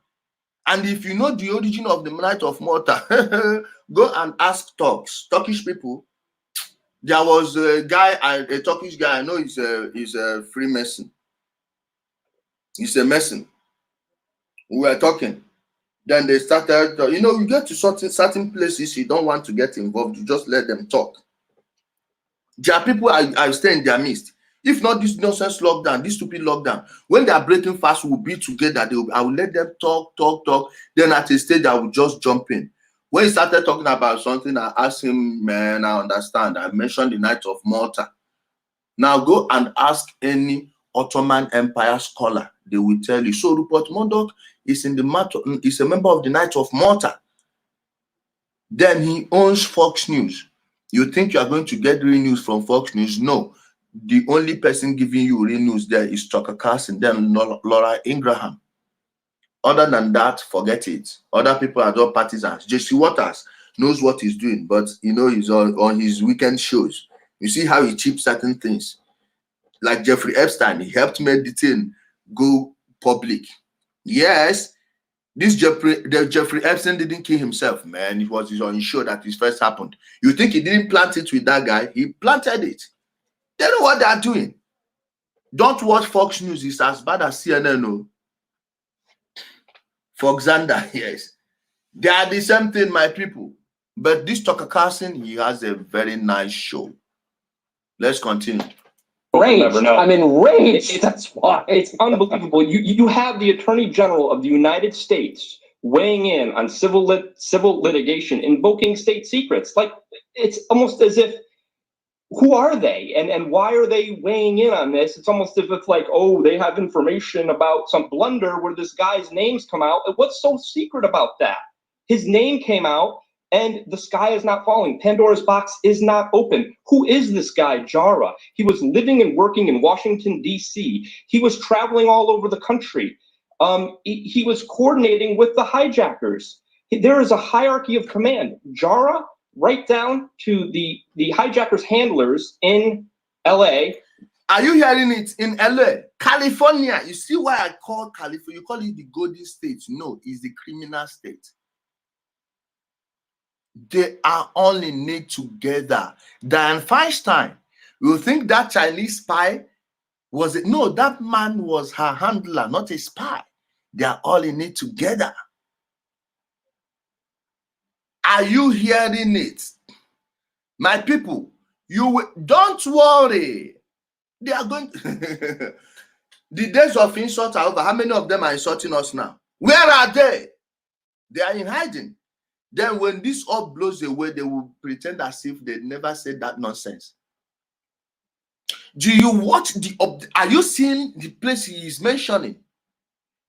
And if you know the origin of the Knights of Malta, go and ask Turkish people. There was a guy, a Turkish guy, I know he's a Freemason. He's a Mason. We were talking. Then they started, you get to certain places you don't want to get involved. You just let them talk. There are people I stay in their midst. If not this nonsense lockdown, this stupid lockdown, when they are breaking fast, we'll be together. I will let them talk. Then at a stage, I will just jump in. When he started talking about something, I asked him, man, I understand. I mentioned the Knights of Malta. Now go and ask any Ottoman Empire scholar. They will tell you. So Rupert Murdoch is a member of the Knights of Malta. Then he owns Fox News. You think you are going to get real news from Fox News? No. The only person giving you real news there is Tucker Carlson, then Laura Ingraham. Other than that, forget it. Other people are all partisans. Jesse Waters knows what he's doing, but he's on his weekend shows. You see how he cheats certain things. Like Jeffrey Epstein, he helped make the thing go public. Yes, Jeffrey Epstein didn't kill himself, man. It was on his show that it first happened. You think he didn't plant it with that guy? He planted it. They know what they are doing. Don't watch Fox News. It's as bad as CNN. No. Foxander, yes. They are the same thing, my people. But this Tucker Carlson, he has a very nice show. Let's continue. I'm enraged. That's why. It's unbelievable. You have the Attorney General of the United States weighing in on civil litigation, invoking state secrets. Like, it's almost as if, who are they? And why are they weighing in on this? It's almost as if like, oh, they have information about some blunder where this guy's names come out. What's so secret about that? His name came out and the sky is not falling. Pandora's box is not open. Who is this guy, Jarrah? He was living and working in Washington, D.C. He was traveling all over the country. He was coordinating with the hijackers. There is a hierarchy of command. Jarrah, right down to the hijackers' handlers in L.A. Are you hearing it? In L.A., California. You see why I call California? You call it the Golden State. No, it's the criminal state. They are all in it together. Dianne Feinstein, you think that Chinese spy was it? No, that man was her handler, not a spy. They are all in it together. Are you hearing it? My people, don't worry. They are going the days of insult are over. How many of them are insulting us now? Where are they? They are in hiding. Then when this all blows away, they will pretend as if they never said that nonsense. Do you watch are you seeing the place he is mentioning?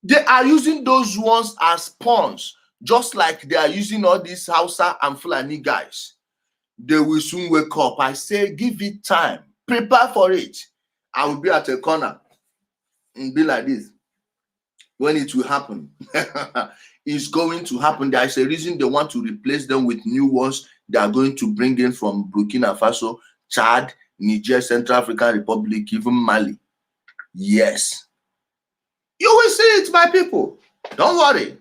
They are using those ones as pawns, just like they are using all these Hausa and Fulani guys. They will soon wake up. I say, give it time. Prepare for it. I will be at a corner and be like this. When it will happen, it's going to happen. There is a reason they want to replace them with new ones they are going to bring in from Burkina Faso, Chad, Niger, Central African Republic, even Mali. Yes. You will see it, my people. Don't worry.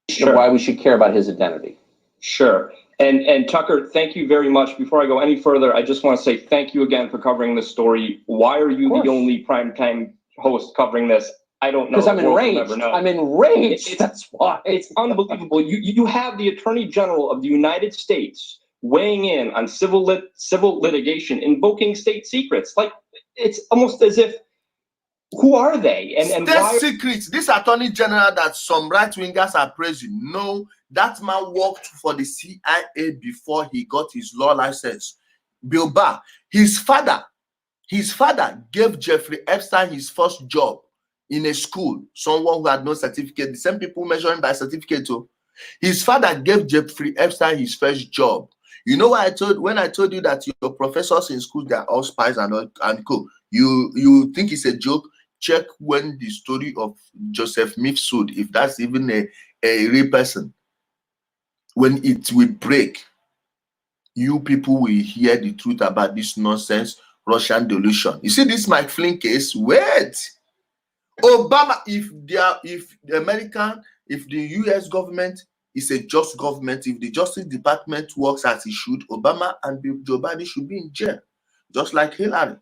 Sure. Why we should care about his identity. Sure. And Tucker, thank you very much. Before I go any further, I just want to say thank you again for covering this story. Why are you the only primetime host covering this? I don't know. Because I'm enraged. I'm enraged. That's why. It's unbelievable. You have the Attorney General of the United States weighing in on civil litigation, invoking state secrets. Like, it's almost as if, who are they? And state secrets. This Attorney General that some right-wingers are praising. No, that man worked for the CIA before he got his law license. Bill Barr, his father gave Jeffrey Epstein his first job in a school, someone who had no certificate. The same people measuring by certificate too. His father gave Jeffrey Epstein his first job. You know what when I told you that your professors in school, they are all spies and co. You think it's a joke? Check when the story of Joseph Mifsud, if that's even a real person, when it will break, you people will hear the truth about this nonsense Russian delusion. You see this Mike Flynn case? Wait. Obama, if the US government is a just government, if the Justice Department works as it should, Obama and Joe Biden should be in jail, just like Hillary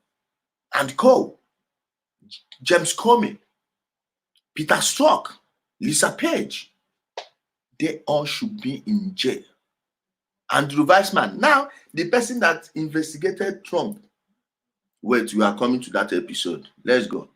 and Cole, James Comey, Peter Strzok, Lisa Page. They all should be in jail. Andrew Weissman, now the person that investigated Trump. Wait, we are coming to that episode. Let's go.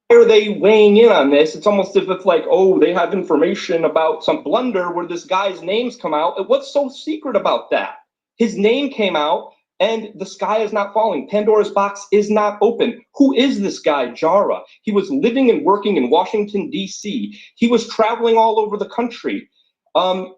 Why are they weighing in on this? It's almost as if like, oh, they have information about some blunder where this guy's names come out. What's so secret about that? His name came out and the sky is not falling. Pandora's box is not open. Who is this guy, Jara? He was living and working in Washington, D.C. He was traveling all over the country.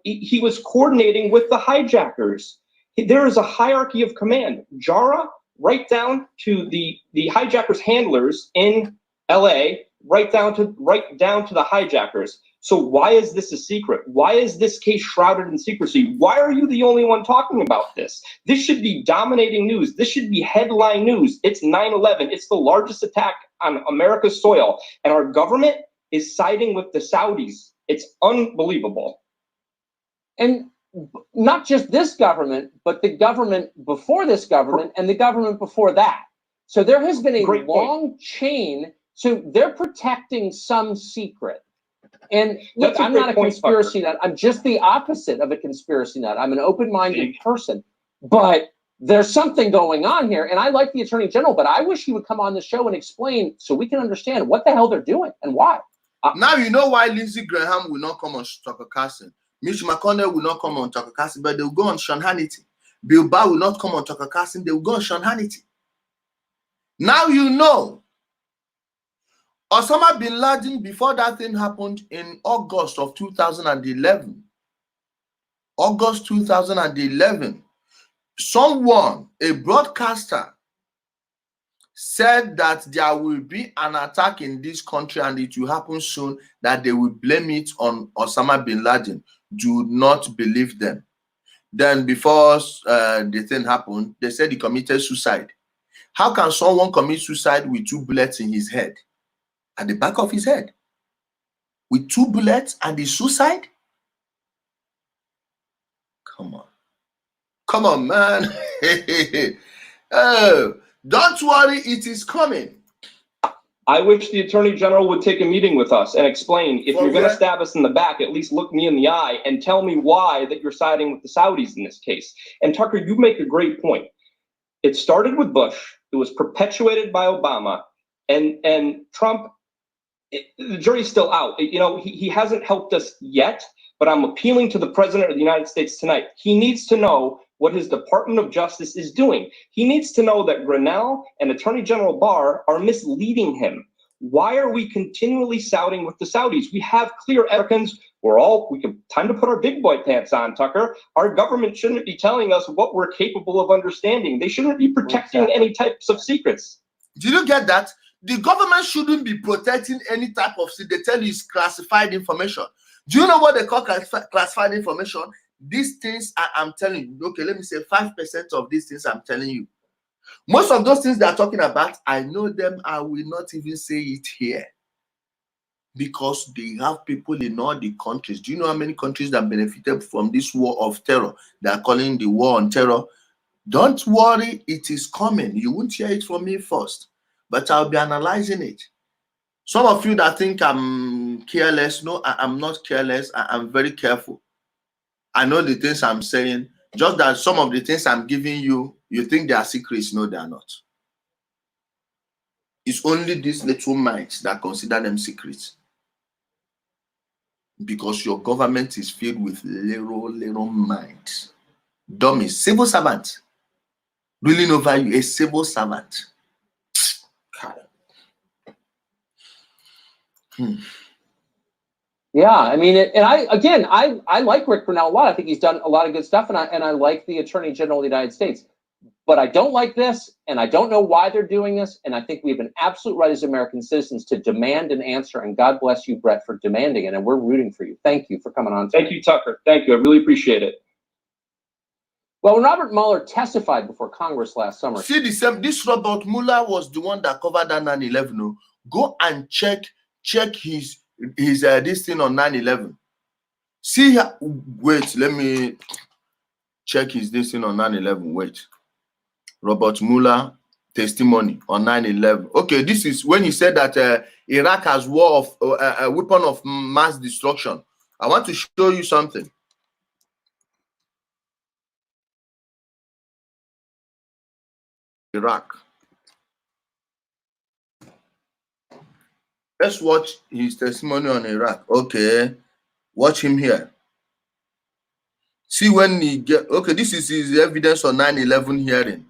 He was coordinating with the hijackers. There is a hierarchy of command. Jara, right down to the hijackers' handlers in LA, right down to the hijackers. So why is this a secret? Why is this case shrouded in secrecy? Why are you the only one talking about this? This should be dominating news. This should be headline news. It's 9/11. It's the largest attack on America's soil. And our government is siding with the Saudis. It's unbelievable. And not just this government, but the government before this government and the government before that. So there has been a long chain. So they're protecting some secret. And look, I'm not a conspiracy nut. I'm just the opposite of a conspiracy nut. I'm an open-minded person. But there's something going on here. And I like the Attorney General, but I wish he would come on the show and explain so we can understand what the hell they're doing and why. Now you know why Lindsey Graham will not come on Tucker Carlson. Mitch McConnell will not come on Tucker Carlson, but they will go on Sean Hannity. Bill Barr will not come on Tucker Carlson, they will go on Sean Hannity. Now you know. Osama bin Laden, before that thing happened in August of 2011, August 2011, someone, a broadcaster, said that there will be an attack in this country and it will happen soon, that they will blame it on Osama bin Laden. Do not believe them. Then before the thing happened, they said he committed suicide. How can someone commit suicide with 2 bullets in his head? At the back of his head? With 2 bullets and the suicide? Come on, man. Oh, don't worry, it is coming. I wish the Attorney General would take a meeting with us and explain, if you're going to stab us in the back, at least look me in the eye and tell me why that you're siding with the Saudis in this case. And Tucker, you make a great point. It started with Bush. It was perpetuated by Obama. And Trump, the jury's still out. You know, he hasn't helped us yet, but I'm appealing to the President of the United States tonight. He needs to know what his Department of Justice is doing. He needs to know that Grenell and Attorney General Barr are misleading him. Why are we continually siding with the Saudis? We have clear evidence. Time to put our big boy pants on, Tucker. Our government shouldn't be telling us what we're capable of understanding. They shouldn't be protecting any types of secrets. Did you get that? The government shouldn't be protecting any type of secret. They tell you it's classified information. Do you know what they call classified information? These things I'm telling you, okay, let me say 5% of these things I'm telling you. Most of those things they are talking about, I know them. I will not even say it here because they have people in all the countries. Do you know how many countries that benefited from this war of terror? They are calling the war on terror. Don't worry, it is coming. You won't hear it from me first, but I'll be analyzing it. Some of you that think I'm careless, no, I'm not careless. I'm very careful. I know the things I'm saying, just that some of the things I'm giving you, you think they are secrets. No, they are not. It's only these little minds that consider them secrets. Because your government is filled with little minds. Dummies, civil servants. Ruling over you, a civil servant. Yeah, I mean, I like Rick Grenell a lot. I think he's done a lot of good stuff, and I like the Attorney General of the United States. But I don't like this, and I don't know why they're doing this, and I think we have an absolute right as American citizens to demand an answer, and God bless you, Brett, for demanding it, and we're rooting for you. Thank you for coming on today. Thank you, Tucker. Thank you. I really appreciate it. Well, when Robert Mueller testified before Congress last summer... See, this Robert Mueller was the one that covered that 9/11. No? Go and check his this thing on 9/11. See, wait, let me check his this thing on 9/11. Wait. Robert Mueller testimony on 9/11. Okay, this is when he said that Iraq has a weapon of mass destruction. I want to show you something. Iraq. Let's watch his testimony on Iraq. Okay, watch him here. See when he get, okay, this is his evidence on 9/11 hearing.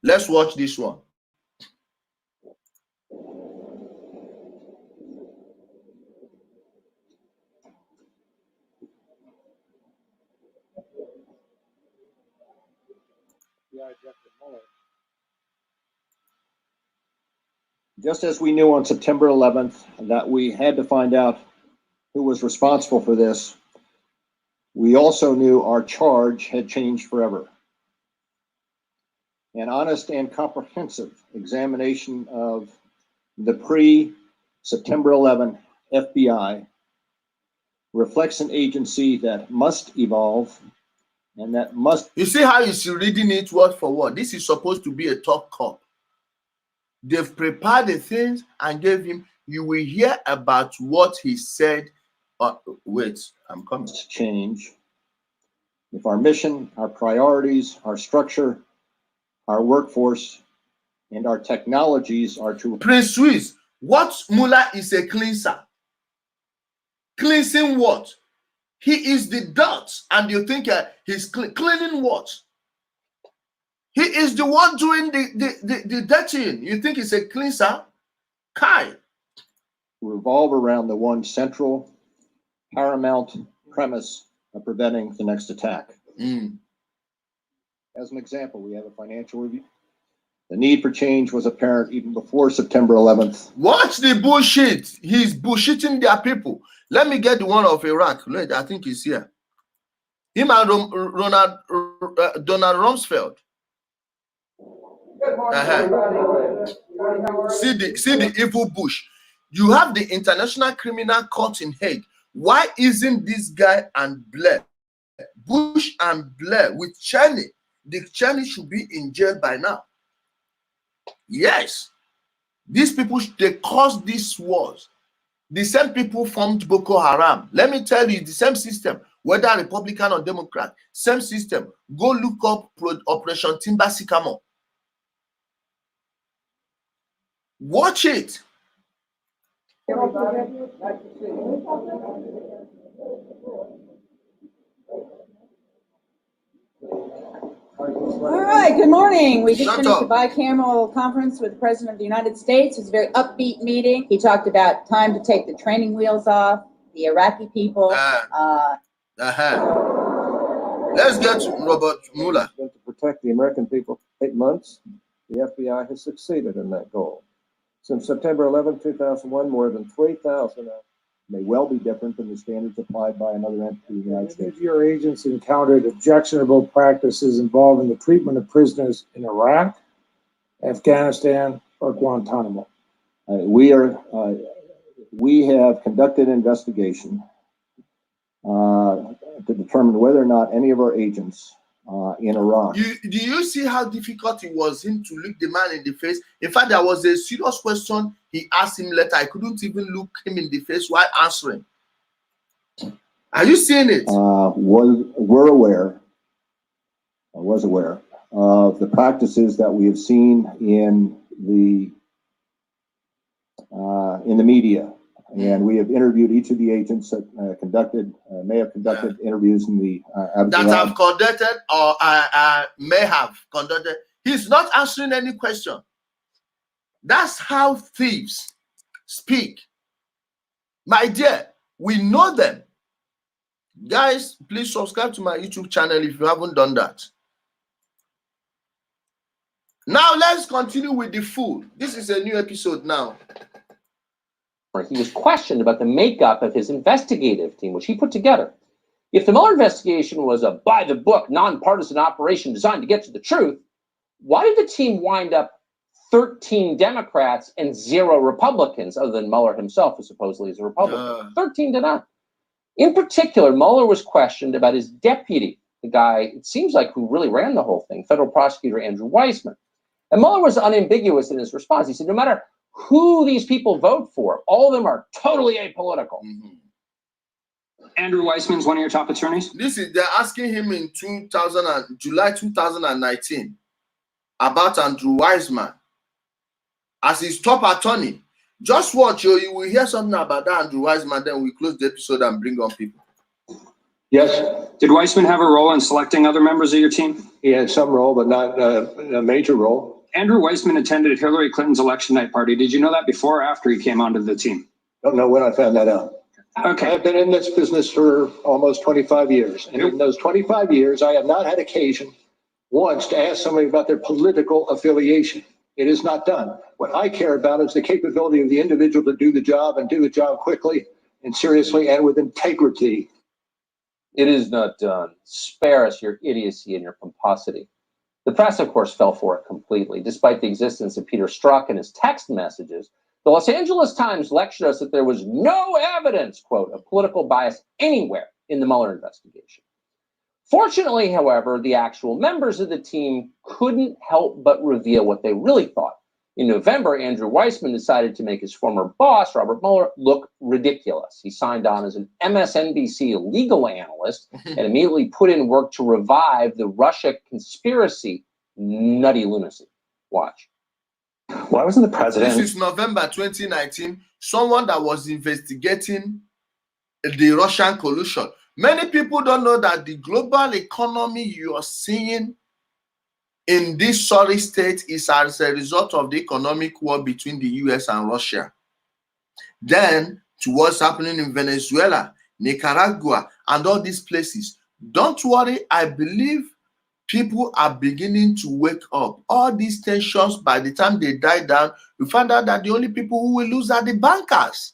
Let's watch this one. Just as we knew on September 11th that we had to find out who was responsible for this, we also knew our charge had changed forever. An honest and comprehensive examination of the pre-September 11 FBI reflects an agency that must evolve and that must... You see how he's reading it word for word? This is supposed to be a talk cop. They've prepared the things and gave him, you will hear about what he said. Wait, I'm coming. Change. If our mission, our priorities, our structure, our workforce, and our technologies are to... Prince Swiss, what Mueller is a cleanser. Cleansing what? He is the dirt, and you think he's cleaning what? He is the one doing the dirtying. You think he's a cleanser? Kai. Revolve around the one central, paramount premise of preventing the next attack. As an example, we have a financial review. The need for change was apparent even before September 11th. Watch the bullshit. He's bullshitting their people. Let me get the one of Iraq. Wait, I think he's here. Him and Donald Rumsfeld. See the evil Bush. You have the International Criminal Court in Hague. Why isn't this guy and Blair Bush and Blair with Cheney. Dick Cheney should be in jail by now. Yes. These people, they caused these wars. The same people formed Boko Haram. Let me tell you, the same system, whether Republican or Democrat, same system. Go look up Operation Timber Sycamore. Watch it. All right, good morning. We just finished a bicameral conference with the President of the United States. It was a very upbeat meeting. He talked about time to take the training wheels off, the Iraqi people. Let's get to Robert Mueller. To protect the American people for 8 months, the FBI has succeeded in that goal. Since September 11, 2001, more than 3,000 may well be different than the standards applied by another entity in the United States. Your agents encountered objectionable practices involving the treatment of prisoners in Iraq, Afghanistan, or Guantanamo. We have conducted an investigation to determine whether or not any of our agents in Iraq. Do you see how difficult it was him to look the man in the face? In fact, there was a serious question he asked him later. I couldn't even look him in the face while answering. Are you seeing it? I was aware of the practices that we have seen in the media, and we have interviewed each of the agents that may have conducted interviews in the that have conducted or may have conducted. He's not answering any question. That's how thieves speak. My dear, we know them. Guys, please subscribe to my YouTube channel if you haven't done that. Now let's continue with the food. This is a new episode now. He was questioned about the makeup of his investigative team, which he put together. If the Mueller investigation was a by-the-book, nonpartisan operation designed to get to the truth, why did the team wind up 13 Democrats and 0 Republicans, other than Mueller himself, who supposedly is a Republican? 13 to none. In particular, Mueller was questioned about his deputy, the guy, it seems like, who really ran the whole thing, federal prosecutor Andrew Weissmann. And Mueller was unambiguous in his response. He said, no matter who these people vote for, all of them are totally apolitical. Andrew Weissmann's one of your top attorneys? They're asking him in July 2019 about Andrew Weissmann as his top attorney. Just watch, you will hear something about that Andrew Weissmann, then we close the episode and bring on people. Yes. Did Weissmann have a role in selecting other members of your team? He had some role, but not a major role. Andrew Weissmann attended Hillary Clinton's election night party. Did you know that before or after he came onto the team? Don't know when I found that out. Okay. I've been in this business for almost 25 years. And in those 25 years, I have not had occasion once to ask somebody about their political affiliation. It is not done. What I care about is the capability of the individual to do the job and do the job quickly and seriously and with integrity. It is not done. Spare us your idiocy and your pomposity. The press, of course, fell for it completely. Despite the existence of Peter Strzok and his text messages, the Los Angeles Times lectured us that there was no evidence, quote, of political bias anywhere in the Mueller investigation. Fortunately, however, the actual members of the team couldn't help but reveal what they really thought. In November, Andrew Weissmann decided to make his former boss, Robert Mueller, look ridiculous. He signed on as an MSNBC legal analyst and immediately put in work to revive the Russia conspiracy nutty lunacy. Watch. Why wasn't the president? This is November 2019. Someone that was investigating the Russian collusion. Many people don't know that the global economy you are seeing in this sorry state is as a result of the economic war between the US and Russia. Then to what's happening in Venezuela, Nicaragua, and all these places. Don't worry, I believe people are beginning to wake up. All these tensions, by the time they die down, you find out that the only people who will lose are the bankers,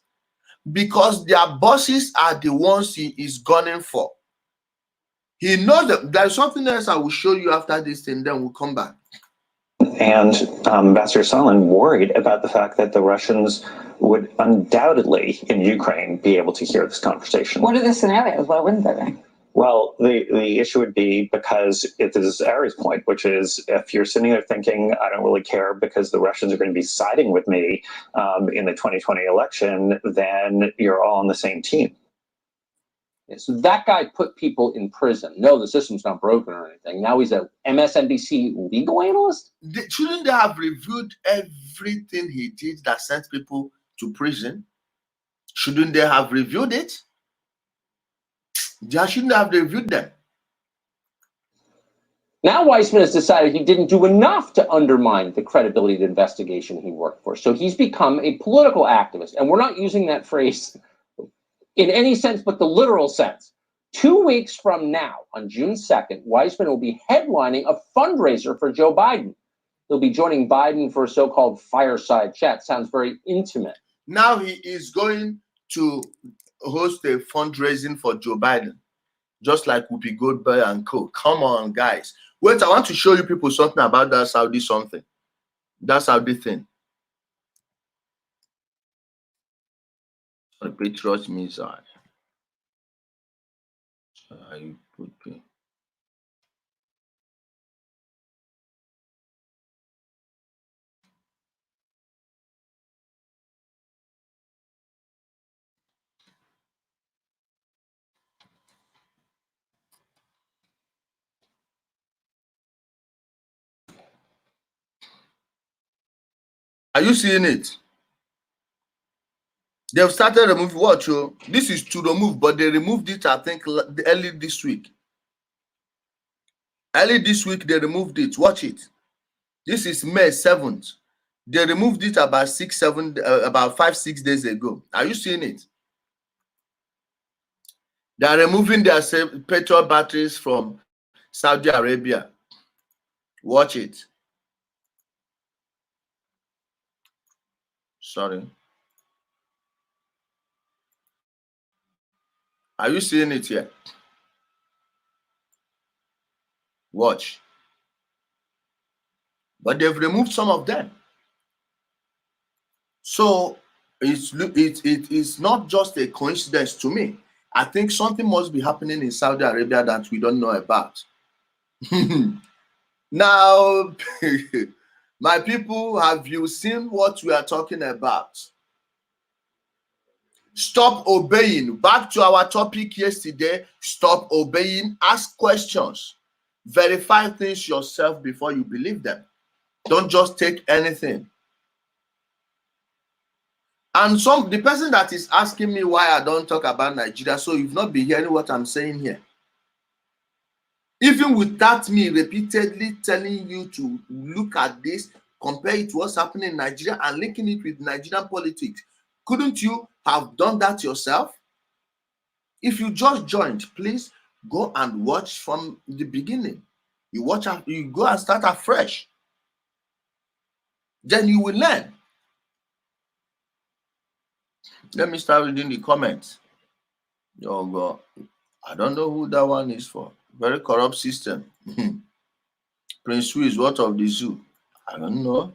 because their bosses are the ones he is gunning for. He knows that there's something else I will show you after this, and then we'll come back. And Ambassador Sondland worried about the fact that the Russians would undoubtedly in Ukraine be able to hear this conversation. What are the scenarios? Why wouldn't they? Well, the issue would be because it is Ari's point, which is if you're sitting there thinking, I don't really care because the Russians are going to be siding with me in the 2020 election, then you're all on the same team. Yeah, so that guy put people in prison. No, the system's not broken or anything. Now he's a MSNBC legal analyst? Shouldn't they have reviewed everything he did that sent people to prison? Shouldn't they have reviewed it? They shouldn't have reviewed them. Now Weissman has decided he didn't do enough to undermine the credibility of the investigation he worked for. So he's become a political activist. And we're not using that phrase in any sense but the literal sense. 2 weeks from now, on June 2nd, Weissman will be headlining a fundraiser for Joe Biden. He'll be joining Biden for a so-called fireside chat. Sounds very intimate. Now he is going to host a fundraising for Joe Biden, just like Whoopi Goldberg and co. Come on, guys. Wait, I want to show you people something about that Saudi something. That Saudi thing. The Patriot missile. Are you seeing it? They've started removing what? This is to remove, but they removed it, I think, early this week. Early this week, they removed it. Watch it. This is May 7th. They removed it about 5-6 days ago. Are you seeing it? They are removing their petrol batteries from Saudi Arabia. Watch it. Sorry. Are you seeing it here? Watch. But they've removed some of them. So it is not just a coincidence to me. I think something must be happening in Saudi Arabia that we don't know about. Now, my people, have you seen what we are talking about? Stop obeying. Back to our topic yesterday. Stop obeying. Ask questions. Verify things yourself before you believe them. Don't just take anything. And the person that is asking me why I don't talk about Nigeria, so you've not been hearing what I'm saying here. Even without me repeatedly telling you to look at this, compare it to what's happening in Nigeria and linking it with Nigerian politics, couldn't you have done that yourself? If you just joined, please go and watch from the beginning. You watch, you go and start afresh. Then you will learn. Let me start reading the comments. Oh God, I don't know who that one is for. Very corrupt system. Prince Swiss, what of the zoo? I don't know.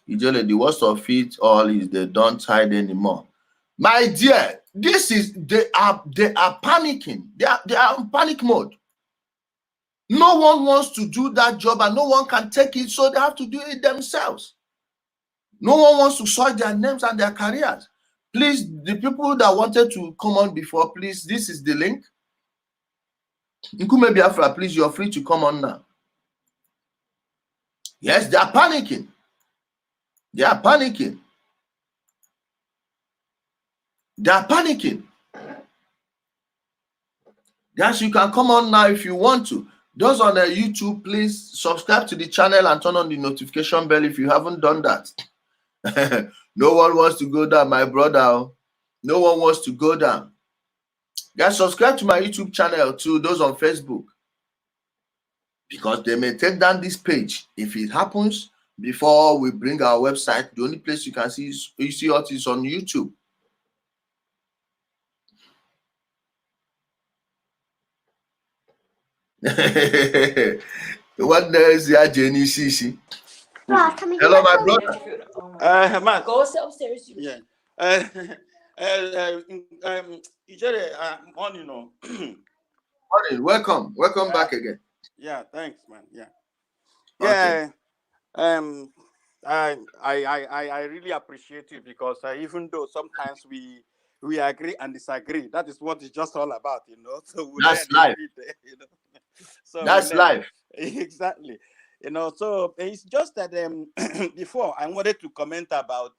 Usually the worst of it all is they don't hide anymore. My dear, this is they are panicking. They are in panic mode. No one wants to do that job and no one can take it, so they have to do it themselves. No one wants to soil their names and their careers. Please, the people that wanted to come on before, please, this is the link. Nkume Biafra, please, you're free to come on now. Yes, they are panicking. They are panicking. They are panicking. Yes, you can come on now if you want to. Those on YouTube, please subscribe to the channel and turn on the notification bell if you haven't done that. No one wants to go down, my brother. No one wants to go down. Guys, subscribe to my YouTube channel too, those on Facebook. Because they may take down this page. If it happens before we bring our website, the only place you can see what is on YouTube. What is the Jenny Sisi? Hello, my brother. Matt. Go upstairs. Yeah. You just morning, Morning. Welcome back again. Yeah, thanks, man. Yeah. Okay. Yeah. I really appreciate it because even though sometimes we agree and disagree, that is what it's just all about, you know. So we That's learn life. every day, you know. So That's we learn. life. Exactly. You know, so it's just that before I wanted to comment about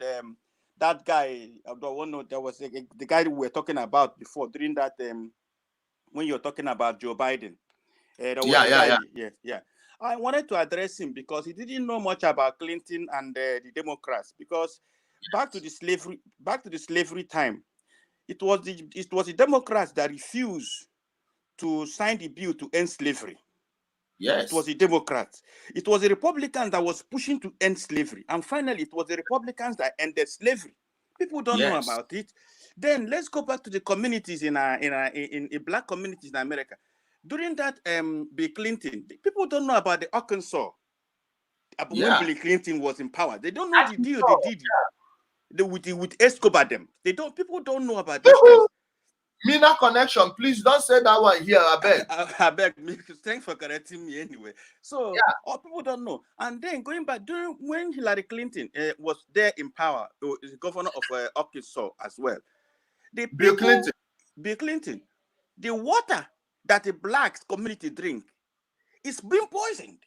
that guy. I don't know, there was the guy we were talking about before during that when you're talking about Joe Biden. There was a guy, yeah. I wanted to address him because he didn't know much about Clinton and the Democrats. Because back to the slavery time, it was the Democrats that refused to sign the bill to end slavery. Yes. It was the Democrats. It was the Republicans that was pushing to end slavery, and finally, it was the Republicans that ended slavery. People don't know about it. Then let's go back to the communities in black communities in America. During that Bill Clinton, people don't know about the Arkansas. When Bill Clinton was in power, they don't know the deal they did with Escobar them. People don't know about this. Mina connection, please don't say that one here. I beg. I beg. Thanks for correcting me anyway. So all people don't know. And then going back during when Hillary Clinton was there in power, is the governor of Arkansas as well. Bill Clinton, the water that the black community drink is being poisoned.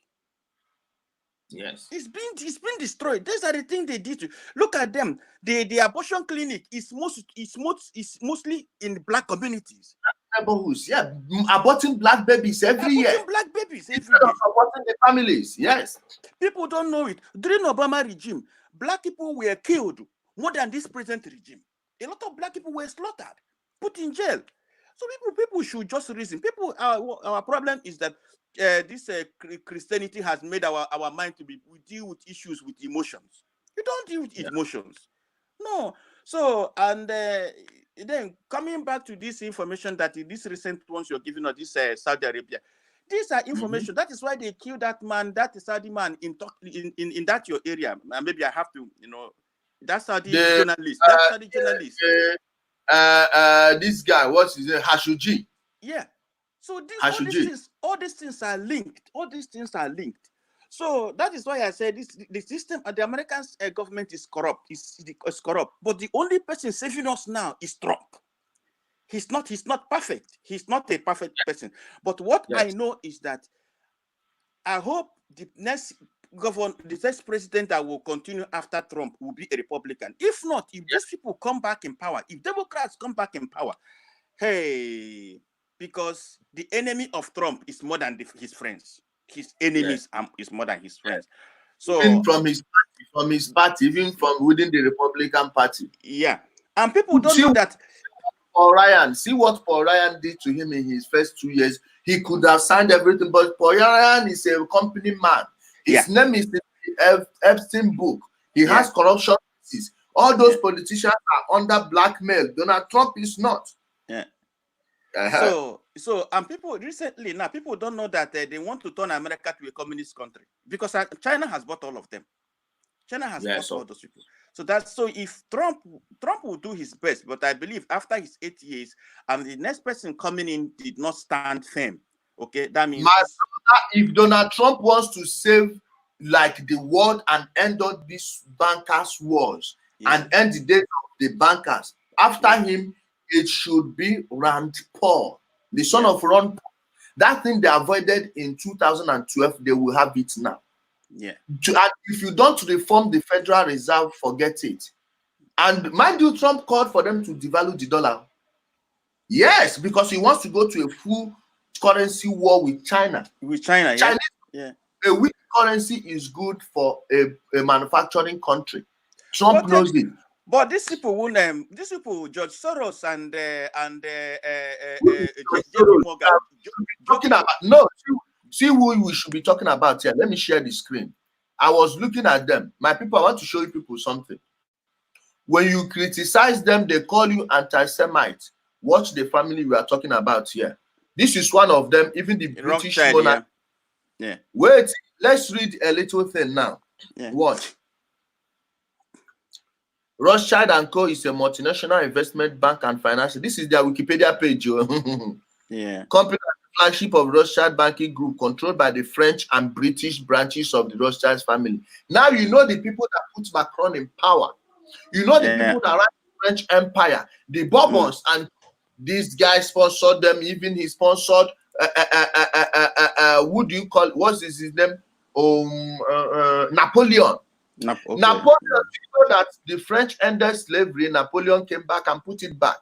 Yes. It's been destroyed. These are the things they did to look at them. The abortion clinic is mostly in black communities. Neighborhoods, aborting black babies every year. Black babies every Instead day. of supporting the families. Yes. People don't know it. During Obama regime, black people were killed more than this present regime. A lot of black people were slaughtered, put in jail. So people should just reason. Our problem is that this Christianity has made our mind to we deal with issues with emotions. You don't deal with emotions. No. So, and then coming back to this information that this recent ones you're giving us, this Saudi Arabia, these are information. That is why they killed that man, that Saudi man in that your area. Maybe I have to, that Saudi journalist. This guy, what's his name? Khashoggi. Yeah. So all these things are linked. All these things are linked. So that is why I said the system, the American government is corrupt. Is corrupt. But the only person saving us now is Trump. He's not perfect. He's not a perfect person. But what I know is that I hope the next president that will continue after Trump will be a Republican. If not, if these people come back in power, if Democrats come back in power, hey, because the enemy of Trump is more than his friends. His enemies is more than his friends. So even from his party, even from within the Republican Party. Yeah. And people don't know that. Paul Ryan, see what Paul Ryan did to him in his first 2 years. He could have signed everything, but Paul Ryan is a company man. His name is the Epstein book. He has corruption cases. All those politicians are under blackmail. Donald Trump is not. Yeah. So and people recently now people don't know that they want to turn America to a communist country because China has bought all of them. China has bought all those people. So if Trump will do his best, but I believe after his 8 years and the next person coming in did not stand firm. Okay, that means if Donald Trump wants to save like the world and end all these bankers' wars and end the days of the bankers, after him it should be Rand Paul, the son of Ron Paul. That thing they avoided in 2012, they will have it now. Yeah. If you don't reform the Federal Reserve, forget it. And mind you, Trump called for them to devalue the dollar. Yes, because he wants to go to a full currency war with China. With China, a weak currency is good for a manufacturing country. Trump knows it. But these people won't. These people, George Soros and JP Morgan, talking about see who we should be talking about here. Let me share the screen. I was looking at them. My people, I want to show you people something. When you criticize them, they call you anti-Semite. Watch the family we are talking about here. This is one of them. Even the British monarch. Yeah. Wait, let's read a little thing now. Yeah. Watch. Rothschild & Co. is a multinational investment bank and financial. This is their Wikipedia page. Yeah. Company flagship of Rothschild banking group controlled by the French and British branches of the Rothschild family. Now you know the people that put Macron in power. You know the people that ran the French Empire, the Bourbons, and this guy sponsored them. Even he sponsored what do you call? What's his name? Napoleon. Napoleon, you know that the French ended slavery. Napoleon came back and put it back.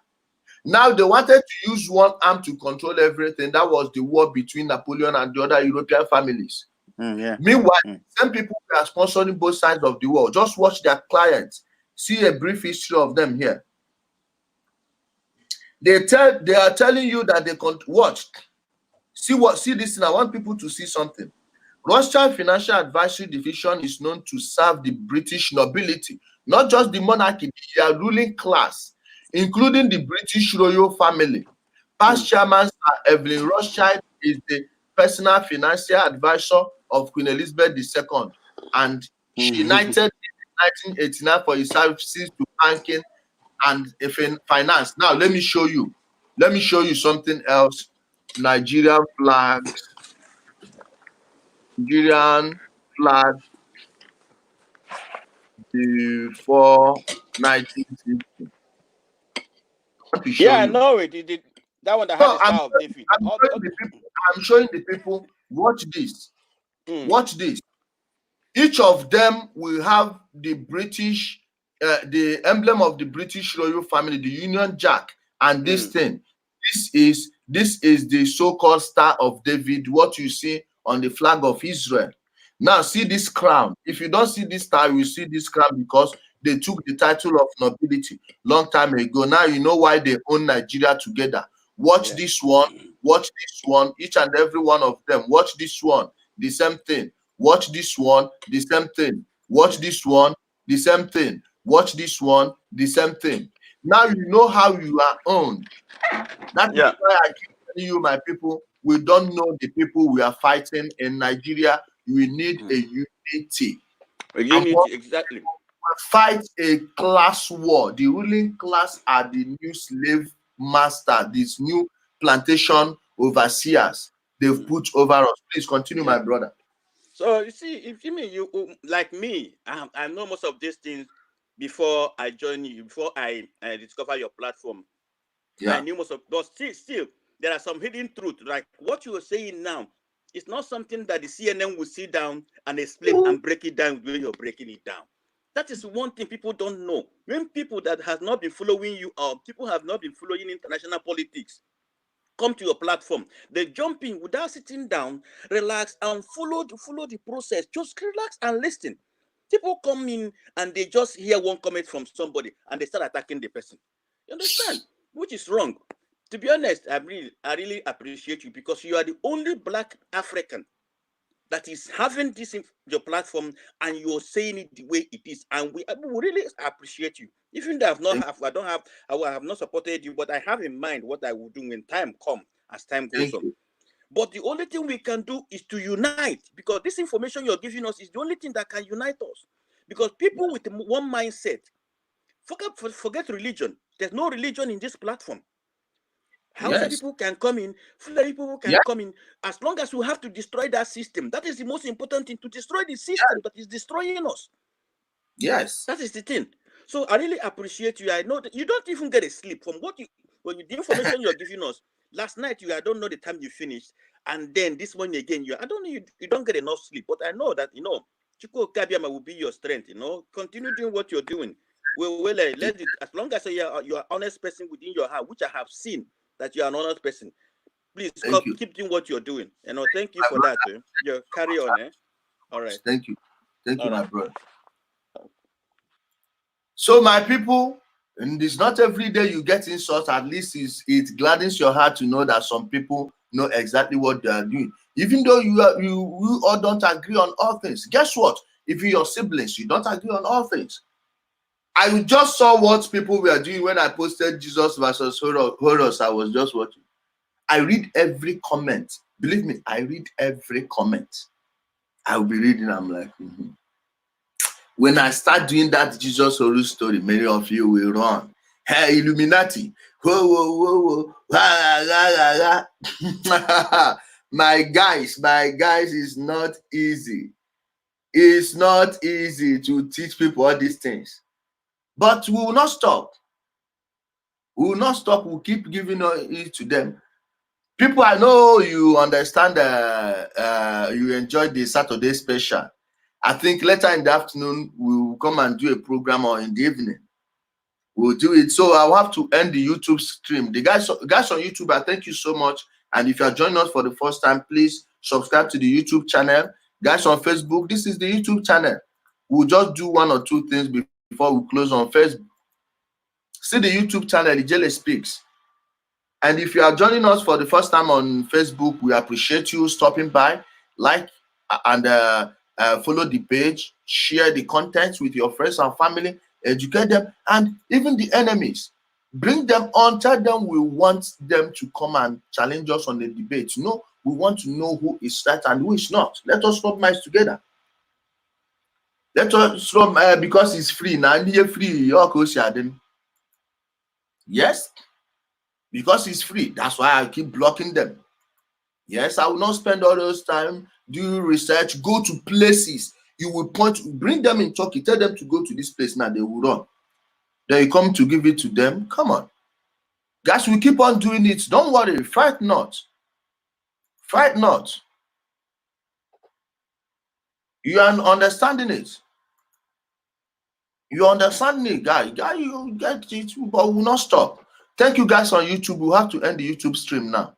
Now they wanted to use one arm to control everything. That was the war between Napoleon and the other European families. Meanwhile, some people are sponsoring both sides of the war. Just watch their clients. See a brief history of them here. They are telling you that they can watch. See this thing. I want people to see something. Rothschild Financial Advisory Division is known to serve the British nobility, not just the monarchy, the ruling class, including the British royal family. Past chairman Evelyn Rothschild is the personal financial advisor of Queen Elizabeth II, and she knighted in 1989 for his services to banking and finance. Now let me show you. Let me show you something else. Nigerian flags. Nigerian flag before 1960. Yeah, I know it. That one that had the Star of David. I'm showing the people. Watch this. Watch this. Each of them will have the British, the emblem of the British royal family, the Union Jack, and this thing. This is the so-called Star of David. What you see on the flag of Israel. Now see this crown. If you don't see this star, you see this crown because they took the title of nobility long time ago. Now you know why they own Nigeria together. Watch this one. Watch this one. Each and every one of them. Watch this one. The same thing. Watch this one. The same thing. Watch this one. The same thing. Watch this one. The same thing. Now you know how you are owned. That's why I keep telling you, my people, we don't know the people we are fighting in Nigeria. We need a unity. Exactly. Fight a class war. The ruling class are the new slave master, these new plantation overseers they've put over us. Please continue, my brother. So you see, if you mean you like me, I know most of these things before I join you, before I discover your platform. I knew most of, but still there are some hidden truths. Like what you are saying now, it's not something that the CNN will sit down and explain and break it down when you're breaking it down. That is one thing people don't know. When people that have not been following you, people have not been following international politics, come to your platform, they jump in without sitting down, relax, and follow the process. Just relax and listen. People come in and they just hear one comment from somebody and they start attacking the person. You understand? Which is wrong. To be honest, I really appreciate you because you are the only Black African that is having this in your platform and you're saying it the way it is. And we really appreciate you. Even though I have not supported you, but I have in mind what I will do when time comes, as time goes on. But the only thing we can do is to unite, because this information you're giving us is the only thing that can unite us. Because people with one mindset, forget religion. There's no religion in this platform. Hausa people can come in, Fulani people can come in, as long as we have to destroy that system. That is the most important thing, to destroy the system that is destroying us. Yes. That is the thing. So I really appreciate you. I know that you don't even get a sleep from the information you're giving us. Last night, I don't know the time you finished. And then this morning again, I don't know, you don't get enough sleep. But I know that, Chukwu Kabiama will be your strength, Continue doing what you're doing. Let it, as long as you're an honest person within your heart, which I have seen that you're an honest person. Please keep doing what you're doing. Thank you for that. Carry on. All right. Thank you. Thank you, my brother. So, my people, and it's not every day you get insults. At least it gladdens your heart to know that some people know exactly what they are doing. Even though you all don't agree on all things. Guess what? If you're your siblings, you don't agree on all things. I just saw what people were doing when I posted Jesus versus Horus. I was just watching. I read every comment. Believe me, I read every comment. I'll be reading. I'm like, When I start doing that Jesus Horus story, many of you will run. Hey, Illuminati, Whoa, whoa, whoa, whoa. La, la, la, la. My guys, it's not easy. It's not easy to teach people all these things. But we will not stop. We will not stop. We'll keep giving it to them. People, I know you understand, you enjoyed the Saturday special. I think later in the afternoon, we'll come and do a program, or in the evening. We'll do it. So I'll have to end the YouTube stream. The guys on YouTube, I thank you so much. And if you are joining us for the first time, please subscribe to the YouTube channel. Guys on Facebook, this is the YouTube channel. We'll just do one or two things before we close on Facebook. See the YouTube channel, Ijele Speaks. And if you are joining us for the first time on Facebook, we appreciate you stopping by. Like and follow the page, share the content with your friends and family, educate them, and even the enemies. Bring them on, tell them we want them to come and challenge us on the debate. No, we want to know who is right and who is not. Let us rub minds together. Let us rub, because it's free now. Free, yes, because it's free. That's why I keep blocking them. Yes, I will not spend all those time doing research. Go to places. You will bring them in Turkey. Tell them to go to this place now. They will run. Then you come to give it to them. Come on. Guys, we keep on doing it. Don't worry. Fight not. Fight not. You are understanding it. You understand it, guys. Guys, you get it, but we will not stop. Thank you, guys on YouTube. We'll have to end the YouTube stream now.